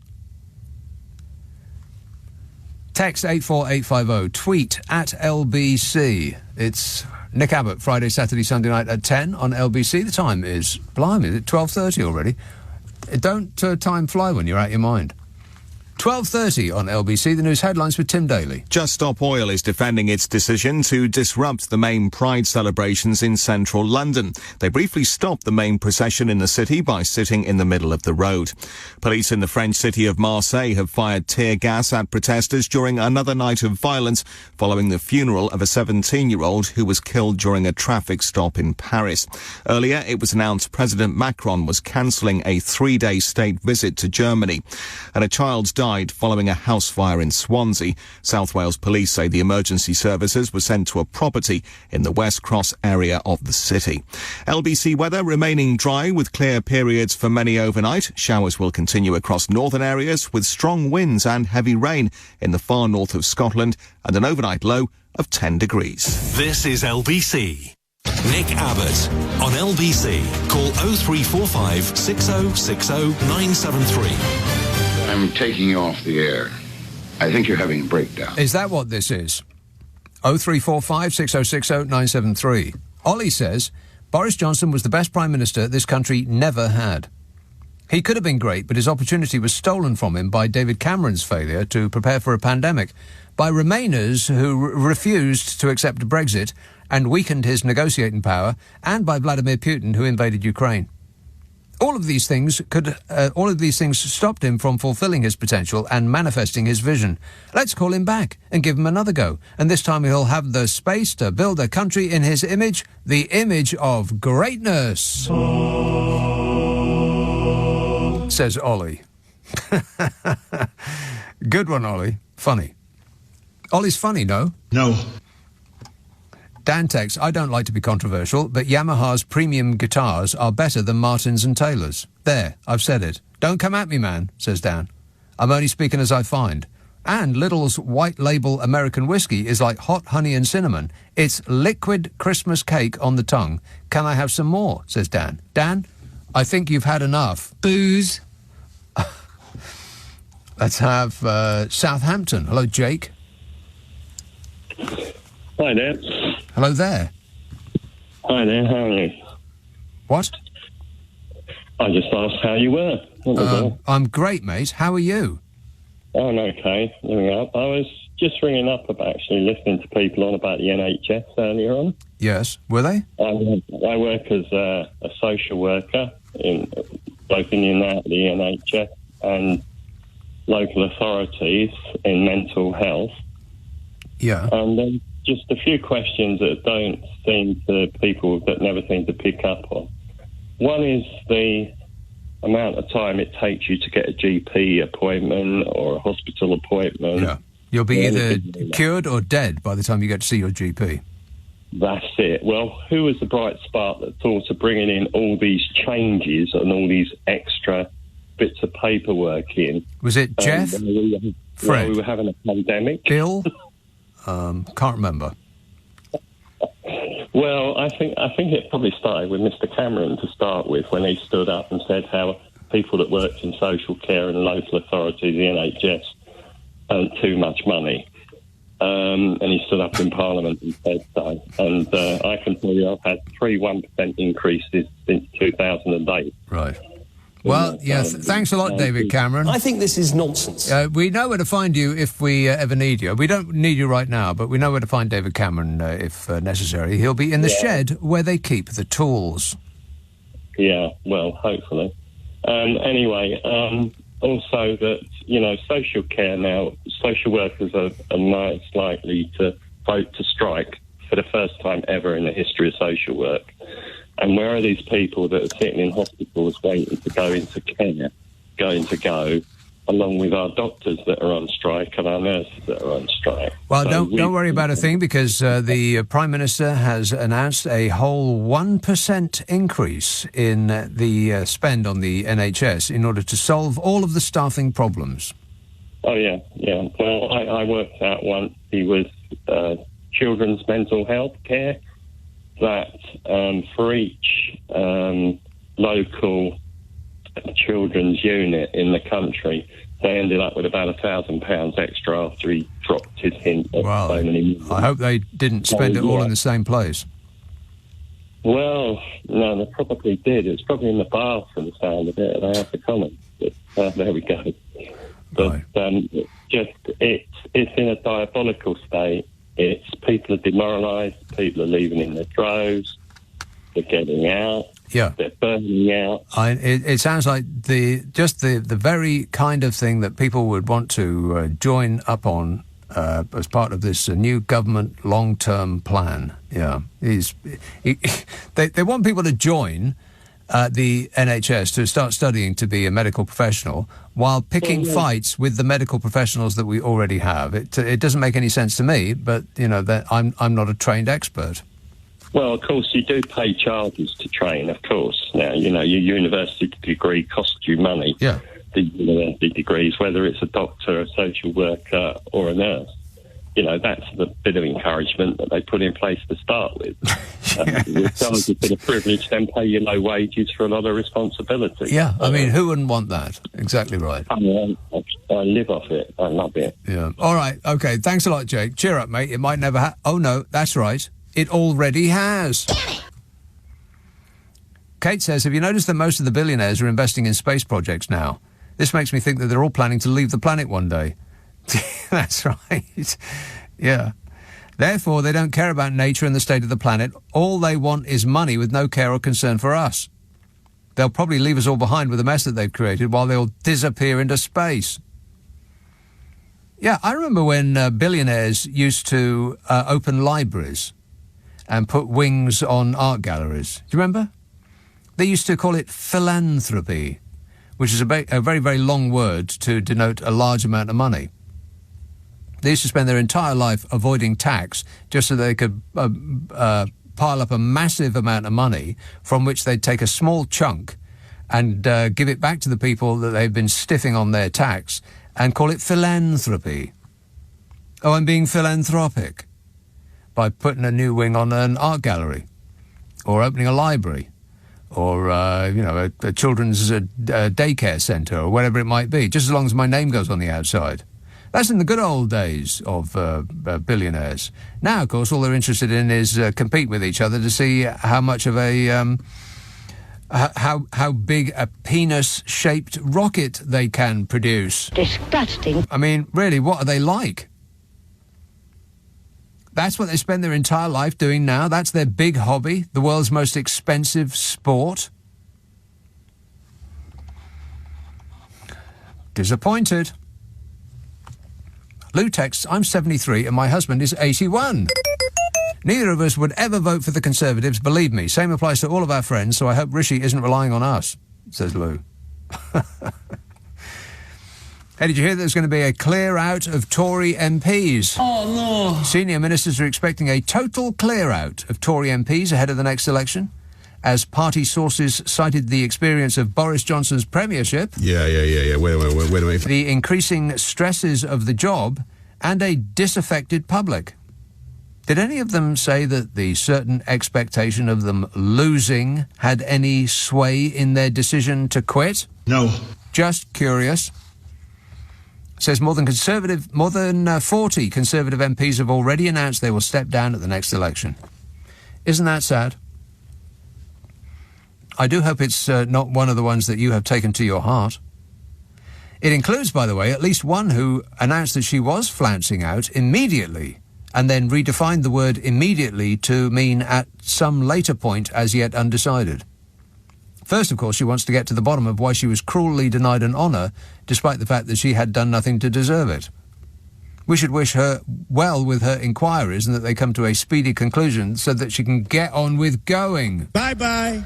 Speaker 8: Text 84850. Tweet at LBC. It's Nick Abbot, Friday, Saturday, Sunday night at 10 on LBC. The time is, blimey, it's 12:30 already. Don't time fly when you're out your mind. 12:30 on LBC, the news headlines with Tim Daly.
Speaker 19: Just Stop Oil is defending its decision to disrupt the main Pride celebrations in central London. They briefly stopped the main procession in the city by sitting in the middle of the road. Police in the French city of Marseille have fired tear gas at protesters during another night of violence following the funeral of a 17-year-old who was killed during a traffic stop in Paris. Earlier, it was announced President Macron was cancelling a 3-day state visit to Germany. And a child died following a house fire in Swansea. South Wales police say the emergency services were sent to a property in the West Cross area of the city. LBC weather remaining dry with clear periods for many overnight. Showers will continue across northern areas with strong winds and heavy rain in the far north of Scotland and an overnight low of 10 degrees.
Speaker 5: This is LBC. Nick Abbott on LBC. Call 0345 6060 973.
Speaker 18: I'm taking you off the air. I think you're having a breakdown.
Speaker 8: Is that what this is? 0345 6060 973. Ollie says, Boris Johnson was the best Prime Minister this country never had. He could have been great, but his opportunity was stolen from him by David Cameron's failure to prepare for a pandemic, by Remainers who refused to accept Brexit, and weakened his negotiating power, and by Vladimir Putin, who invaded Ukraine. All of these things stopped him from fulfilling his potential and manifesting his vision. Let's call him back and give him another go, and this time he'll have the space to build a country in his image, the image of greatness, says Ollie. Good one, Ollie. Funny. Ollie's funny, no?
Speaker 15: No.
Speaker 8: Dan texts, I don't like to be controversial, but Yamaha's premium guitars are better than Martins and Taylor's. There, I've said it. Don't come at me, man, says Dan. I'm only speaking as I find. And Lidl's white label American whiskey is like hot honey and cinnamon. It's liquid Christmas cake on the tongue. Can I have some more, says Dan. Dan, I think you've had enough. Booze. Let's have Southampton. Hello, Jake.
Speaker 1: Hi there.
Speaker 8: Hello there.
Speaker 1: Hi there, how are you?
Speaker 8: What?
Speaker 1: I just asked how you were.
Speaker 8: I'm great, mate. How are you?
Speaker 1: I'm okay. Ringing up. I was just ringing up about actually listening to people on about the NHS earlier on.
Speaker 8: Yes. Were they?
Speaker 1: I work as a social worker both in and out of the NHS and local authorities in mental health.
Speaker 8: Yeah.
Speaker 1: And then just a few questions that don't seem to people that never seem to pick up on. One is the amount of time it takes you to get a GP appointment or a hospital appointment.
Speaker 8: Yeah. You'll be either cured or dead by the time you get to see your GP.
Speaker 1: That's it. Well, who was the bright spark that thought of bringing in all these changes and all these extra bits of paperwork in?
Speaker 8: Was it Jeff?
Speaker 1: Fred? We were having a pandemic.
Speaker 8: Bill? Can't remember.
Speaker 1: Well, I think it probably started with Mr. Cameron to start with, when he stood up and said how people that worked in social care and local authorities, the NHS, earned too much money. And he stood up in Parliament and said so. And I can tell you I've had 3 1% increases since 2008.
Speaker 8: Right. Well, yeah, thanks a lot, David Cameron.
Speaker 20: I think this is nonsense.
Speaker 8: We know where to find you if we ever need you. We don't need you right now, but we know where to find David Cameron if necessary. He'll be in the shed where they keep the tools.
Speaker 1: Yeah, well, hopefully. Anyway, also that, social care now, social workers are most likely to vote to strike for the first time ever in the history of social work. And where are these people that are sitting in hospitals waiting to go into care going to go, along with our doctors that are on strike and our nurses that are on strike?
Speaker 8: Well, don't worry about a thing, because the Prime Minister has announced a whole 1% increase in the spend on the NHS in order to solve all of the staffing problems.
Speaker 1: Oh, yeah. Well, I worked out once, he was children's mental health care, that for each local children's unit in the country, they ended up with about £1,000 extra after he dropped his hint.
Speaker 8: Well, I hope they didn't spend it all in the same place.
Speaker 1: Well, no, they probably did. It was probably in the bath from the sound of it, and I have to comment. But there we go. But it's in a diabolical state. It's people are demoralised, people are leaving in their droves, they're getting out, they're burning out.
Speaker 8: It sounds like the very kind of thing that people would want to join up on as part of this new government long-term plan. Yeah, they want people to join the NHS to start studying to be a medical professional while picking fights with the medical professionals that we already have. It doesn't make any sense to me, but that I'm not a trained expert.
Speaker 1: Well, of course, you do pay charges to train, of course. Now, your university degree costs you money.
Speaker 8: Yeah.
Speaker 1: The university degrees, whether it's a doctor, a social worker or a nurse. That's the bit of encouragement that they put in place to start with. It's been a privilege, then pay you low wages for a lot of responsibility.
Speaker 8: Yeah, I mean, who wouldn't want that? Exactly right.
Speaker 1: I live off it. I love it.
Speaker 8: Yeah. All right. Okay. Thanks a lot, Jake. Cheer up, mate. It might never Oh, no, that's right. It already has. Kate says, have you noticed that most of the billionaires are investing in space projects now? This makes me think that they're all planning to leave the planet one day. That's right. Yeah. Therefore, they don't care about nature and the state of the planet. All they want is money with no care or concern for us. They'll probably leave us all behind with the mess that they've created while they'll disappear into space. Yeah, I remember when billionaires used to open libraries and put wings on art galleries. Do you remember? They used to call it philanthropy, which is a very, very long word to denote a large amount of money. They used to spend their entire life avoiding tax just so they could pile up a massive amount of money from which they'd take a small chunk and give it back to the people that they've been stiffing on their tax and call it philanthropy. Oh, I'm being philanthropic by putting a new wing on an art gallery or opening a library or, a children's daycare centre or whatever it might be, just as long as my name goes on the outside. That's in the good old days of billionaires. Now, of course, all they're interested in is compete with each other to see how much of a how big a penis-shaped rocket they can produce.
Speaker 27: Disgusting.
Speaker 8: I mean, really, what are they like? That's what they spend their entire life doing now. That's their big hobby, the world's most expensive sport. Disappointed. Lou texts, I'm 73 and my husband is 81. Neither of us would ever vote for the Conservatives, believe me. Same applies to all of our friends, so I hope Rishi isn't relying on us, says Lou. Hey, did you hear there's going to be a clear-out of Tory MPs?
Speaker 2: Oh, no.
Speaker 8: Senior ministers are expecting a total clear-out of Tory MPs ahead of the next election, as party sources cited the experience of Boris Johnson's premiership.
Speaker 26: Yeah. Wait a minute.
Speaker 8: The increasing stresses of the job and a disaffected public. Did any of them say that the certain expectation of them losing had any sway in their decision to quit?
Speaker 26: No.
Speaker 8: Just curious. Says more than 40 Conservative MPs have already announced they will step down at the next election. Isn't that sad? I do hope it's not one of the ones that you have taken to your heart. It includes, by the way, at least one who announced that she was flouncing out immediately and then redefined the word immediately to mean at some later point as yet undecided. First, of course, she wants to get to the bottom of why she was cruelly denied an honour, despite the fact that she had done nothing to deserve it. We should wish her well with her inquiries and that they come to a speedy conclusion so that she can get on with going.
Speaker 26: Bye-bye.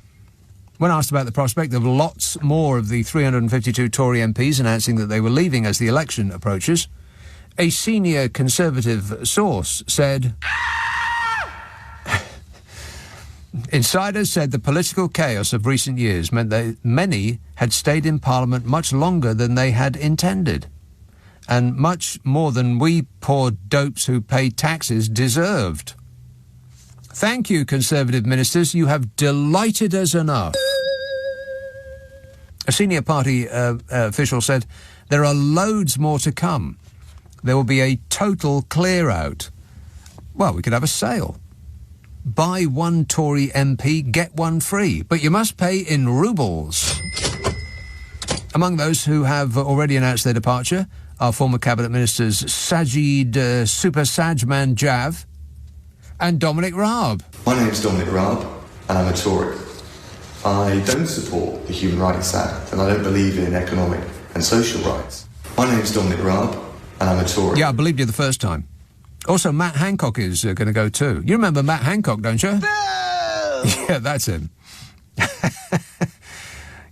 Speaker 8: When asked about the prospect of lots more of the 352 Tory MPs announcing that they were leaving as the election approaches, a senior Conservative source said, insiders said the political chaos of recent years meant that many had stayed in Parliament much longer than they had intended, and much more than we poor dopes who pay taxes deserved. Thank you, Conservative ministers. You have delighted us enough. A senior party official said, there are loads more to come. There will be a total clear-out. Well, we could have a sale. Buy one Tory MP, get one free. But you must pay in rubles. Among those who have already announced their departure are former Cabinet Ministers Sajid Super Sajman Jav and Dominic Raab.
Speaker 7: My name's Dominic Raab, and I'm a Tory. I don't support the Human Rights Act, and I don't believe in economic and social rights. My name's Dominic Raab, and I'm a Tory.
Speaker 8: Yeah, I believed you the first time. Also, Matt Hancock is going to go too. You remember Matt Hancock, don't you? No! Yeah, that's him.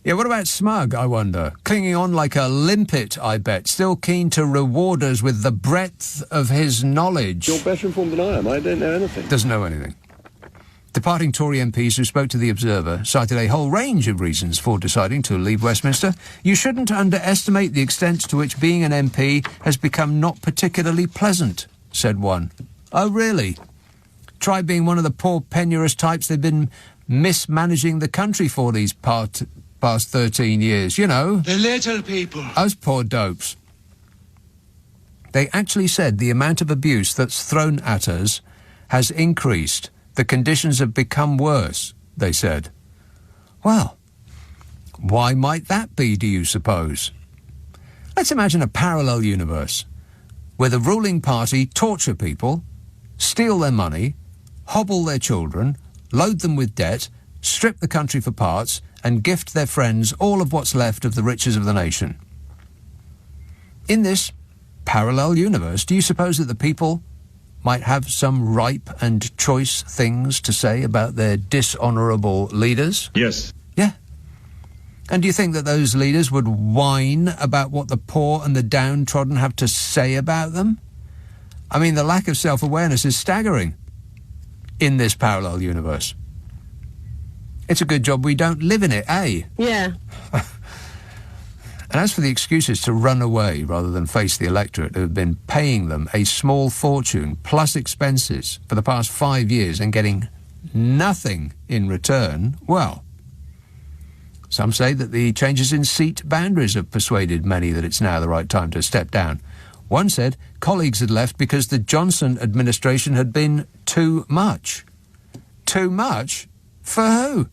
Speaker 8: Yeah, what about Smug, I wonder? Clinging on like a limpet, I bet. Still keen to reward us with the breadth of his knowledge.
Speaker 20: You're better informed than I am. I don't know anything.
Speaker 8: Doesn't know anything. Departing Tory MPs who spoke to The Observer cited a whole range of reasons for deciding to leave Westminster. You shouldn't underestimate the extent to which being an MP has become not particularly pleasant, said one. Oh, really? Try being one of the poor penurious types they've been mismanaging the country for these past 13 years, you know.
Speaker 20: The little people.
Speaker 8: Us poor dopes. They actually said the amount of abuse that's thrown at us has increased. The conditions have become worse, they said. Well, why might that be, do you suppose? Let's imagine a parallel universe where the ruling party torture people steal their money, hobble their children, load them with debt, strip the country for parts, and gift their friends all of what's left of the riches of the nation. In this parallel universe, do you suppose that the people might have some ripe and choice things to say about their dishonourable leaders?
Speaker 3: Yes.
Speaker 8: Yeah. And do you think that those leaders would whine about what the poor and the downtrodden have to say about them? I mean, the lack of self-awareness is staggering in this parallel universe. It's a good job we don't live in it, eh?
Speaker 6: Yeah.
Speaker 8: And as for the excuses to run away rather than face the electorate who have been paying them a small fortune plus expenses for the past 5 years and getting nothing in return, well, some say that the changes in seat boundaries have persuaded many that it's now the right time to step down. One said colleagues had left because the Johnson administration had been too much. Too much? For who?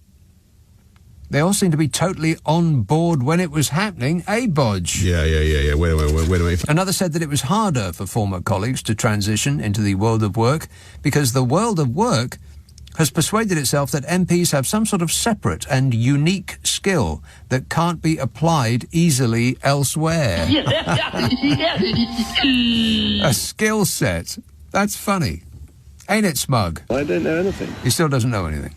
Speaker 8: They all seem to be totally on board when it was happening, eh, Bodge?
Speaker 3: Yeah. Wait a minute.
Speaker 8: Another said that it was harder for former colleagues to transition into the world of work because the world of work has persuaded itself that MPs have some sort of separate and unique skill that can't be applied easily elsewhere. A skill set. That's funny. Ain't it, Smug?
Speaker 20: I don't know anything.
Speaker 8: He still doesn't know anything.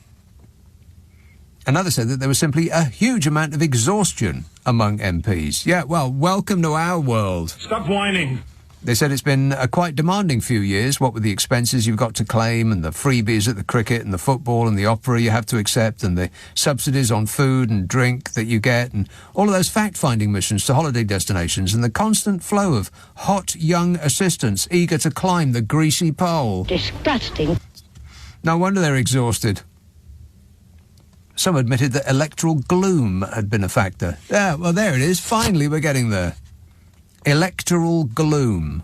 Speaker 8: Another said that there was simply a huge amount of exhaustion among MPs. Yeah, well, welcome to our world.
Speaker 3: Stop whining.
Speaker 8: They said it's been a quite demanding few years, what with the expenses you've got to claim and the freebies at the cricket and the football and the opera you have to accept and the subsidies on food and drink that you get and all of those fact-finding missions to holiday destinations and the constant flow of hot young assistants eager to climb the greasy pole.
Speaker 6: Disgusting.
Speaker 8: No wonder they're exhausted. Some admitted that electoral gloom had been a factor. Yeah, well, there it is. Finally, we're getting there. Electoral gloom.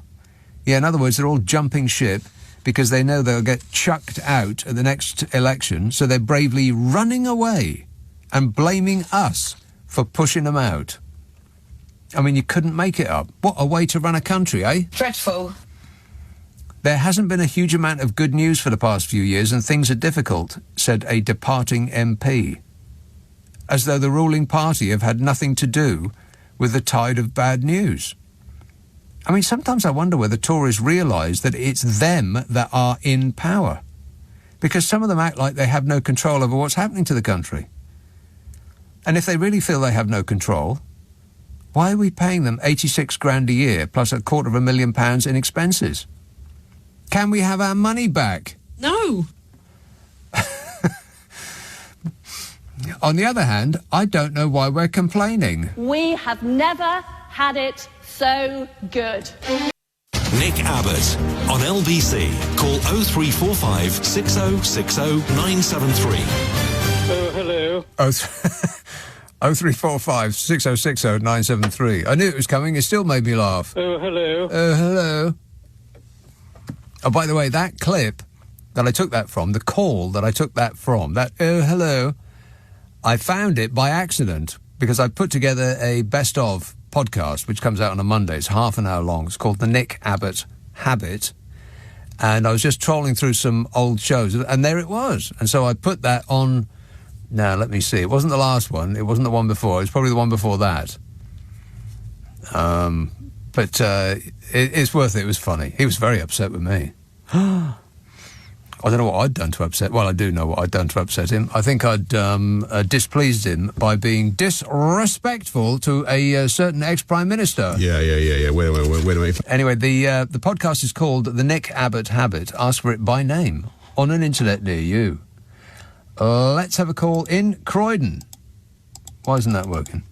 Speaker 8: Yeah, in other words, they're all jumping ship because they know they'll get chucked out at the next election, so they're bravely running away and blaming us for pushing them out. I mean, you couldn't make it up. What a way to run a country, eh?
Speaker 2: Dreadful.
Speaker 8: There hasn't been a huge amount of good news for the past few years and things are difficult, said a departing MP. As though the ruling party have had nothing to do with the tide of bad news. I mean, sometimes I wonder whether Tories realise that it's them that are in power. Because some of them act like they have no control over what's happening to the country. And if they really feel they have no control, why are we paying them 86 grand a year plus £250,000 in expenses? Can we have our money back?
Speaker 6: No.
Speaker 8: On the other hand, I don't know why we're complaining.
Speaker 4: We have never had it so good.
Speaker 5: Nick Abbott on LBC. Call 0345 6060 973.
Speaker 11: Oh, hello.
Speaker 8: 0345 6060 973. I knew it was coming. It still made me laugh.
Speaker 11: Oh, hello.
Speaker 8: Oh, hello. Oh, by the way, that clip that I took that from, the call that I took that from, that oh, hello, I found it by accident because I put together a best-of podcast which comes out on a Monday. It's half an hour long. It's called The Nick Abbott Habit. And I was just trolling through some old shows, and there it was. And so I put that on... Now, let me see. It wasn't the last one. It wasn't the one before. It was probably the one before that. But it's worth it. It was funny. He was very upset with me. I don't know what I'd done to upset... Well, I do know what I'd done to upset him. I think I'd displeased him by being disrespectful to a certain ex-Prime Minister.
Speaker 3: Yeah. Wait a minute.
Speaker 8: Anyway, the podcast is called The Nick Abbott Habit. Ask for it by name on an internet near you. Let's have a call in Croydon. Why isn't that working?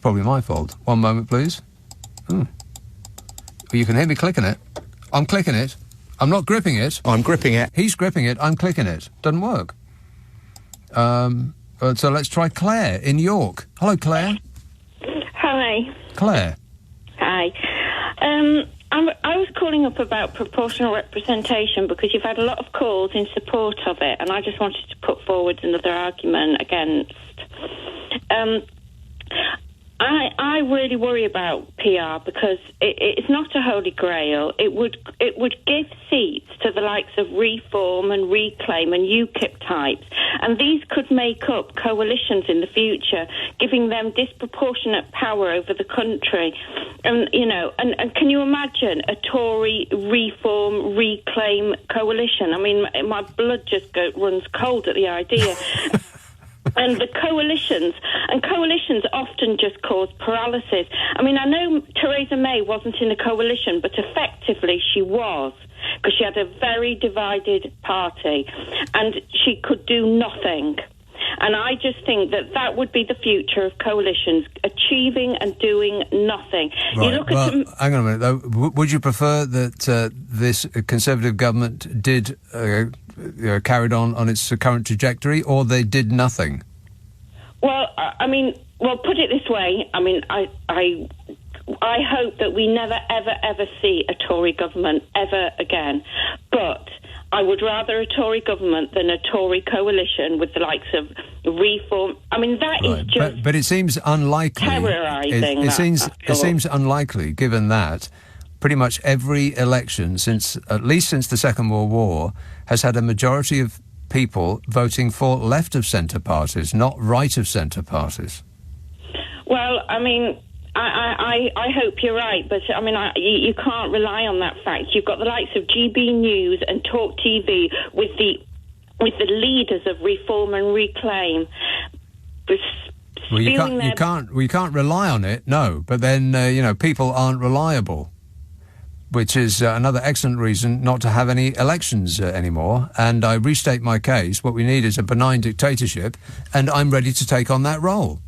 Speaker 8: Probably my fault. One moment, please. Oh, you can hear me clicking it. I'm clicking it. I'm not gripping it.
Speaker 3: I'm gripping it.
Speaker 8: He's gripping it. I'm clicking it. Doesn't work. So let's try Claire in York. Hello, Claire.
Speaker 6: Hi.
Speaker 8: Claire.
Speaker 6: Hi. I was calling up about proportional representation because you've had a lot of calls in support of it, and I just wanted to put forward another argument against. I really worry about PR because it's not a holy grail. It would give seats to the likes of Reform and Reclaim and UKIP types, and these could make up coalitions in the future, giving them disproportionate power over the country. And and can you imagine a Tory Reform Reclaim coalition? I mean, my blood just runs cold at the idea. And the coalitions often just cause paralysis. I mean, I know Theresa May wasn't in a coalition, but effectively she was, because she had a very divided party, and she could do nothing. And I just think that would be the future of coalitions, achieving and doing nothing.
Speaker 8: Right.
Speaker 6: You look at
Speaker 8: hang on a minute, though. Would you prefer that this Conservative government did carried on its current trajectory, or they did nothing?
Speaker 6: Well, put it this way. I mean, I hope that we never, ever, ever see a Tory government ever again. But I would rather a Tory government than a Tory coalition with the likes of Reform. I mean, that is just...
Speaker 8: But it seems unlikely.
Speaker 6: Terrorising.
Speaker 8: It seems unlikely, given that pretty much every election at least since the Second World War has had a majority of people voting for left-of-centre parties, not right-of-centre parties.
Speaker 6: Well, I mean, I hope you're right, but I mean, you can't rely on that fact. You've got the likes of GB News and Talk TV with the leaders of Reform and Reclaim.
Speaker 8: Well, you can't rely on it, no. But then people aren't reliable, which is another excellent reason not to have any elections anymore. And I restate my case. What we need is a benign dictatorship, and I'm ready to take on that role.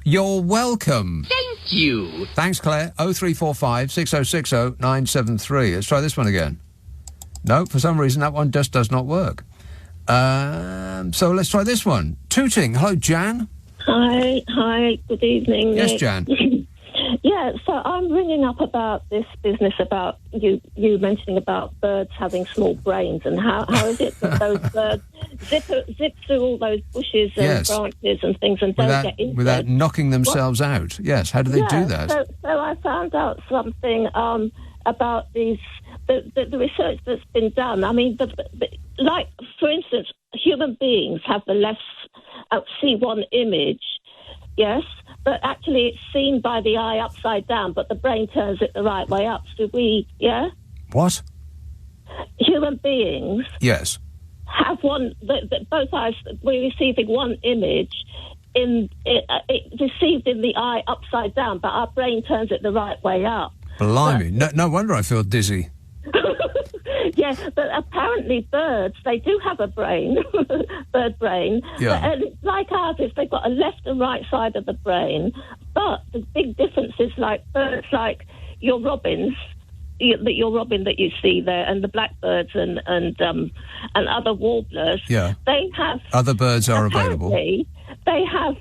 Speaker 8: You're welcome.
Speaker 10: Thank you.
Speaker 8: Thanks, Claire. 0345 6060 973. Let's try this one again. No, for some reason that one just does not work. So let's try this one. Tooting. Hello, Jan.
Speaker 12: Hi, good evening.
Speaker 8: Yes,
Speaker 12: Nick.
Speaker 8: Jan.
Speaker 12: Yeah, so I'm ringing up about this business about you mentioning about birds having small brains, and how is it that those birds zip through all those bushes and branches and things and don't get injured
Speaker 8: without knocking themselves out? Yes, how do they do that?
Speaker 12: So I found out something about the research that's been done. I mean, like for instance, human beings have the left see one image, yes. But actually it's seen by the eye upside down, but the brain turns it the right way up. So
Speaker 8: What?
Speaker 12: Human beings...
Speaker 8: Yes.
Speaker 12: ...have both eyes, we're receiving one image, received in the eye upside down, but our brain turns it the right way up.
Speaker 8: Blimey, no wonder I feel dizzy.
Speaker 12: Yes, but apparently birds, they do have a brain, bird brain.
Speaker 8: Yeah.
Speaker 12: And it's like ours, they've got a left and right side of the brain. But the big difference is like birds like your robins, your robin that you see there, and the blackbirds and other warblers.
Speaker 8: Yeah.
Speaker 12: They have...
Speaker 8: Other birds are available.
Speaker 12: They have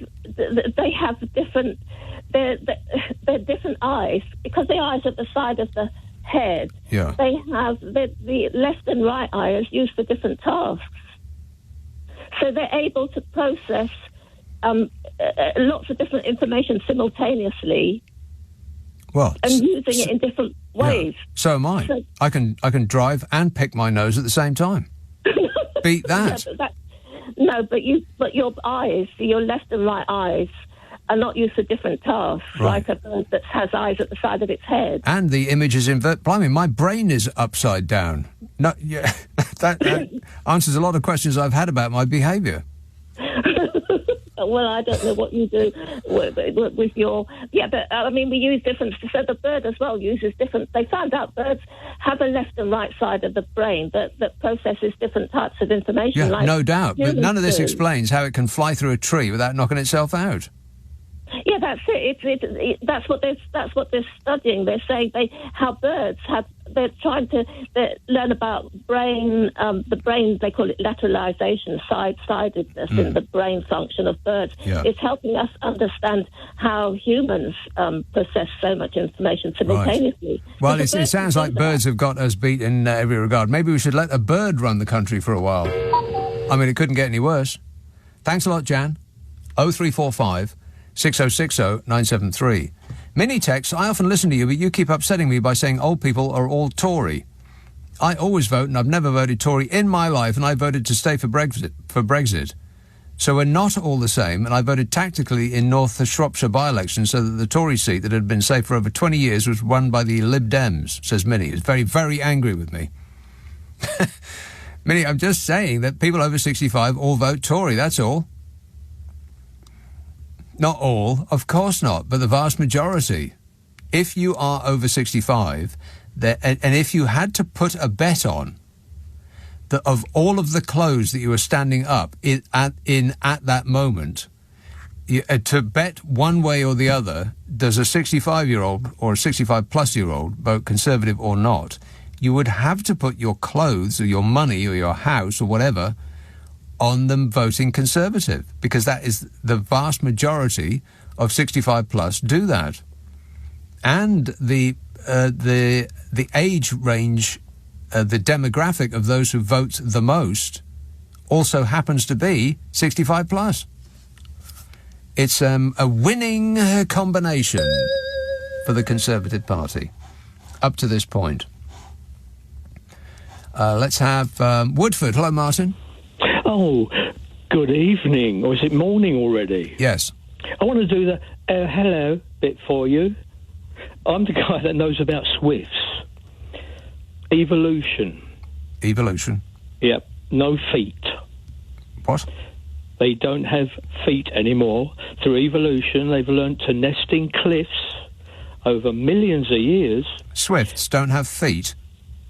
Speaker 12: different... They're different eyes, because the eyes are the side of the head.
Speaker 8: Yeah.
Speaker 12: They have the left and right eye is used for different tasks. So they're able to process lots of different information simultaneously.
Speaker 8: Well,
Speaker 12: and using it in different ways.
Speaker 8: Yeah. So am I.
Speaker 12: So,
Speaker 8: I can drive and pick my nose at the same time. Beat that.
Speaker 12: But your eyes, your left and right eyes, are not used for different tasks,
Speaker 8: right.
Speaker 12: Like a bird that has eyes at the side of its head.
Speaker 8: And the image is blimey, my brain is upside down. No, yeah, that answers a lot of questions I've had about my behaviour.
Speaker 12: Well, I don't know what you do with your... Yeah, but, I mean, we use different... So the bird as well uses different... They found out birds have a left and right side of the brain that processes different types of information.
Speaker 8: Yeah,
Speaker 12: like
Speaker 8: no doubt. But none of this
Speaker 12: do.
Speaker 8: explains how it can fly through a tree without knocking itself out.
Speaker 12: Yeah, that's it. That's what they're studying. They're saying how birds have. They're trying to learn about brain. The brain, they call it lateralization, side-sidedness in the brain function of birds.
Speaker 8: Yeah.
Speaker 12: It's helping us understand how humans process so much information simultaneously.
Speaker 8: Right. Well, it sounds like birds have got us beat in every regard. Maybe we should let a bird run the country for a while. I mean, it couldn't get any worse. Thanks a lot, Jan. 0345 6060 973. Mini text, I often listen to you, but you keep upsetting me by saying old people are all Tory. I always vote, and I've never voted Tory in my life, and I voted to stay for Brexit. So we're not all the same, and I voted tactically in North Shropshire by-election so that the Tory seat that had been safe for over 20 years was won by the Lib Dems, says Minnie. He's very, very angry with me. Minnie, I'm just saying that people over 65 all vote Tory, that's all. Not all, of course not, but the vast majority. If you are over 65, and if you had to put a bet on that of all of the clothes that you were standing up at that moment, to bet one way or the other, does a 65-year-old or a 65-plus-year-old vote Conservative or not, you would have to put your clothes or your money or your house or whatever on them voting Conservative, because that is the vast majority of 65-plus do that. And the age range, the demographic of those who vote the most also happens to be 65 plus. It's a winning combination for the Conservative Party up to this point. Let's have Woodford. Hello, Martin.
Speaker 10: Oh, good evening. Or is it morning already?
Speaker 8: Yes.
Speaker 10: I want to do the hello bit for you. I'm the guy that knows about Swifts. Evolution.
Speaker 8: Evolution?
Speaker 10: Yep. No feet.
Speaker 8: What?
Speaker 10: They don't have feet anymore. Through evolution, they've learned to nest in cliffs over millions of years.
Speaker 8: Swifts don't have feet?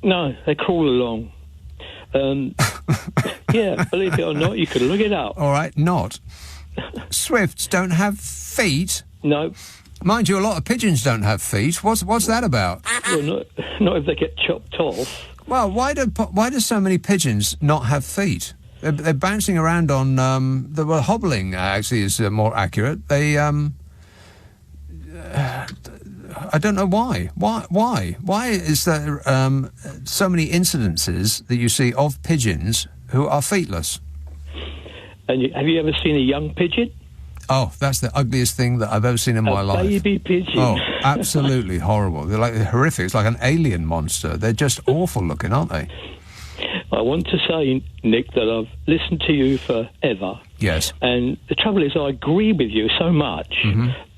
Speaker 10: No, they crawl along. Yeah, believe it or not, you can look it up.
Speaker 8: All right, not. Swifts don't have feet?
Speaker 10: No.
Speaker 8: Mind you, a lot of pigeons don't have feet. What's that about?
Speaker 10: Well, not if they get chopped off.
Speaker 8: Well, why do so many pigeons not have feet? They're bouncing around on hobbling. Actually, is more accurate. They I don't know why. Why is there so many incidences that you see of pigeons who are feetless?
Speaker 10: And have you ever seen a young pigeon?
Speaker 8: Oh, that's the ugliest thing that I've ever seen in my life.
Speaker 10: A baby pigeon.
Speaker 8: Oh, absolutely horrible. They're horrific. It's like an alien monster. They're just awful looking, aren't they?
Speaker 10: I want to say, Nick, that I've listened to you forever.
Speaker 8: Yes.
Speaker 10: And the trouble is, I agree with you so much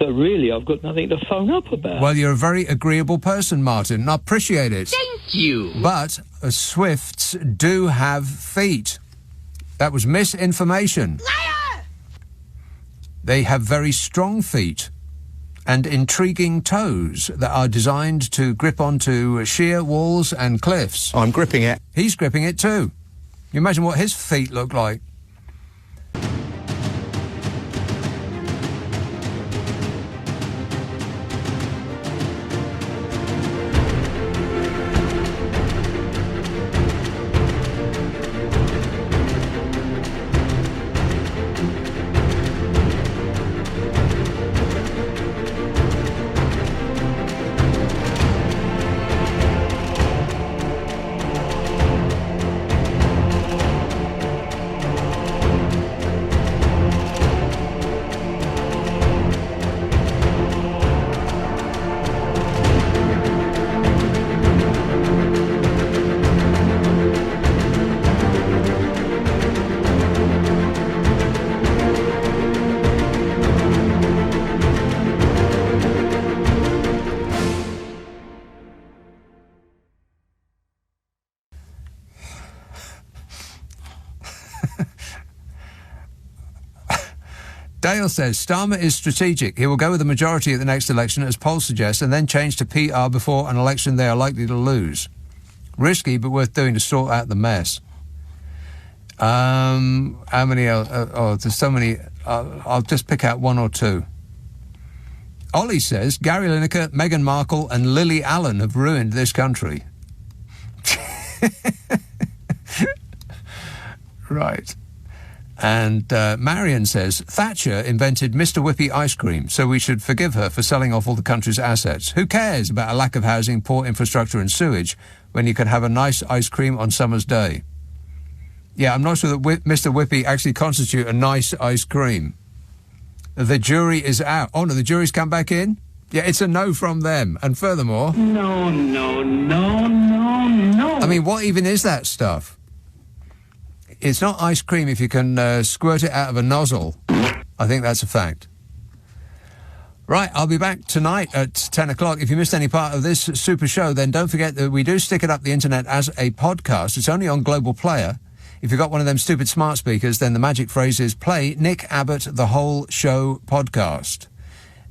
Speaker 10: that really I've got nothing to phone up about.
Speaker 8: Well, you're a very agreeable person, Martin, and I appreciate it.
Speaker 10: Thank you.
Speaker 8: But Swifts do have feet. That was misinformation. Liar! They have very strong feet and intriguing toes that are designed to grip onto sheer walls and cliffs.
Speaker 3: I'm gripping it.
Speaker 8: He's gripping it too. You imagine what his feet look like. Dale says, Starmer is strategic. He will go with the majority at the next election, as polls suggest, and then change to PR before an election they are likely to lose. Risky, but worth doing to sort out the mess. How many? There's so many. I'll just pick out one or two. Ollie says, Gary Lineker, Meghan Markle and Lily Allen have ruined this country. Right. And Marion says, Thatcher invented Mr. Whippy ice cream, so we should forgive her for selling off all the country's assets. Who cares about a lack of housing, poor infrastructure and sewage when you can have a nice ice cream on summer's day? Yeah, I'm not sure that Mr. Whippy actually constitute a nice ice cream. The jury is out. Oh, no, the jury's come back in? Yeah, it's a no from them. And furthermore...
Speaker 9: No.
Speaker 8: I mean, what even is that stuff? It's not ice cream if you can squirt it out of a nozzle. I think that's a fact. Right, I'll be back tonight at 10 o'clock. If you missed any part of this super show, then don't forget that we do stick it up the internet as a podcast. It's only on Global Player. If you've got one of them stupid smart speakers, then the magic phrase is play Nick Abbott The Whole Show podcast.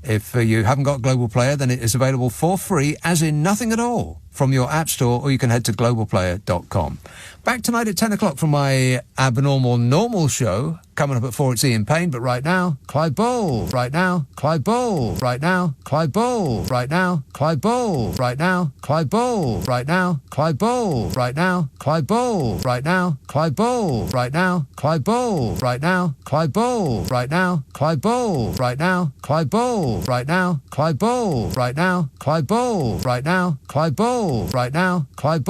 Speaker 8: If you haven't got Global Player, then it is available for free, as in nothing at all, from your app store, or you can head to globalplayer.com. Back tonight at 10 o'clock from my abnormal normal show. Coming up at 4, it's Ian Payne, but right now, Clive Ball. Right now, Clive Ball. Right now, Clive Ball. Right now, Clive Ball. Right now, Clive Ball. Right now, Clive Ball. Right now, Clive Ball. Right now, Clive Ball. Right now, Clive Ball. Right now, Clive Ball. Right now, Clive Ball. Right now, Clive Ball. Right now, Clive Ball. Right now, Clive Ball. Right now, Clive Ball. Right now, Clive Ball.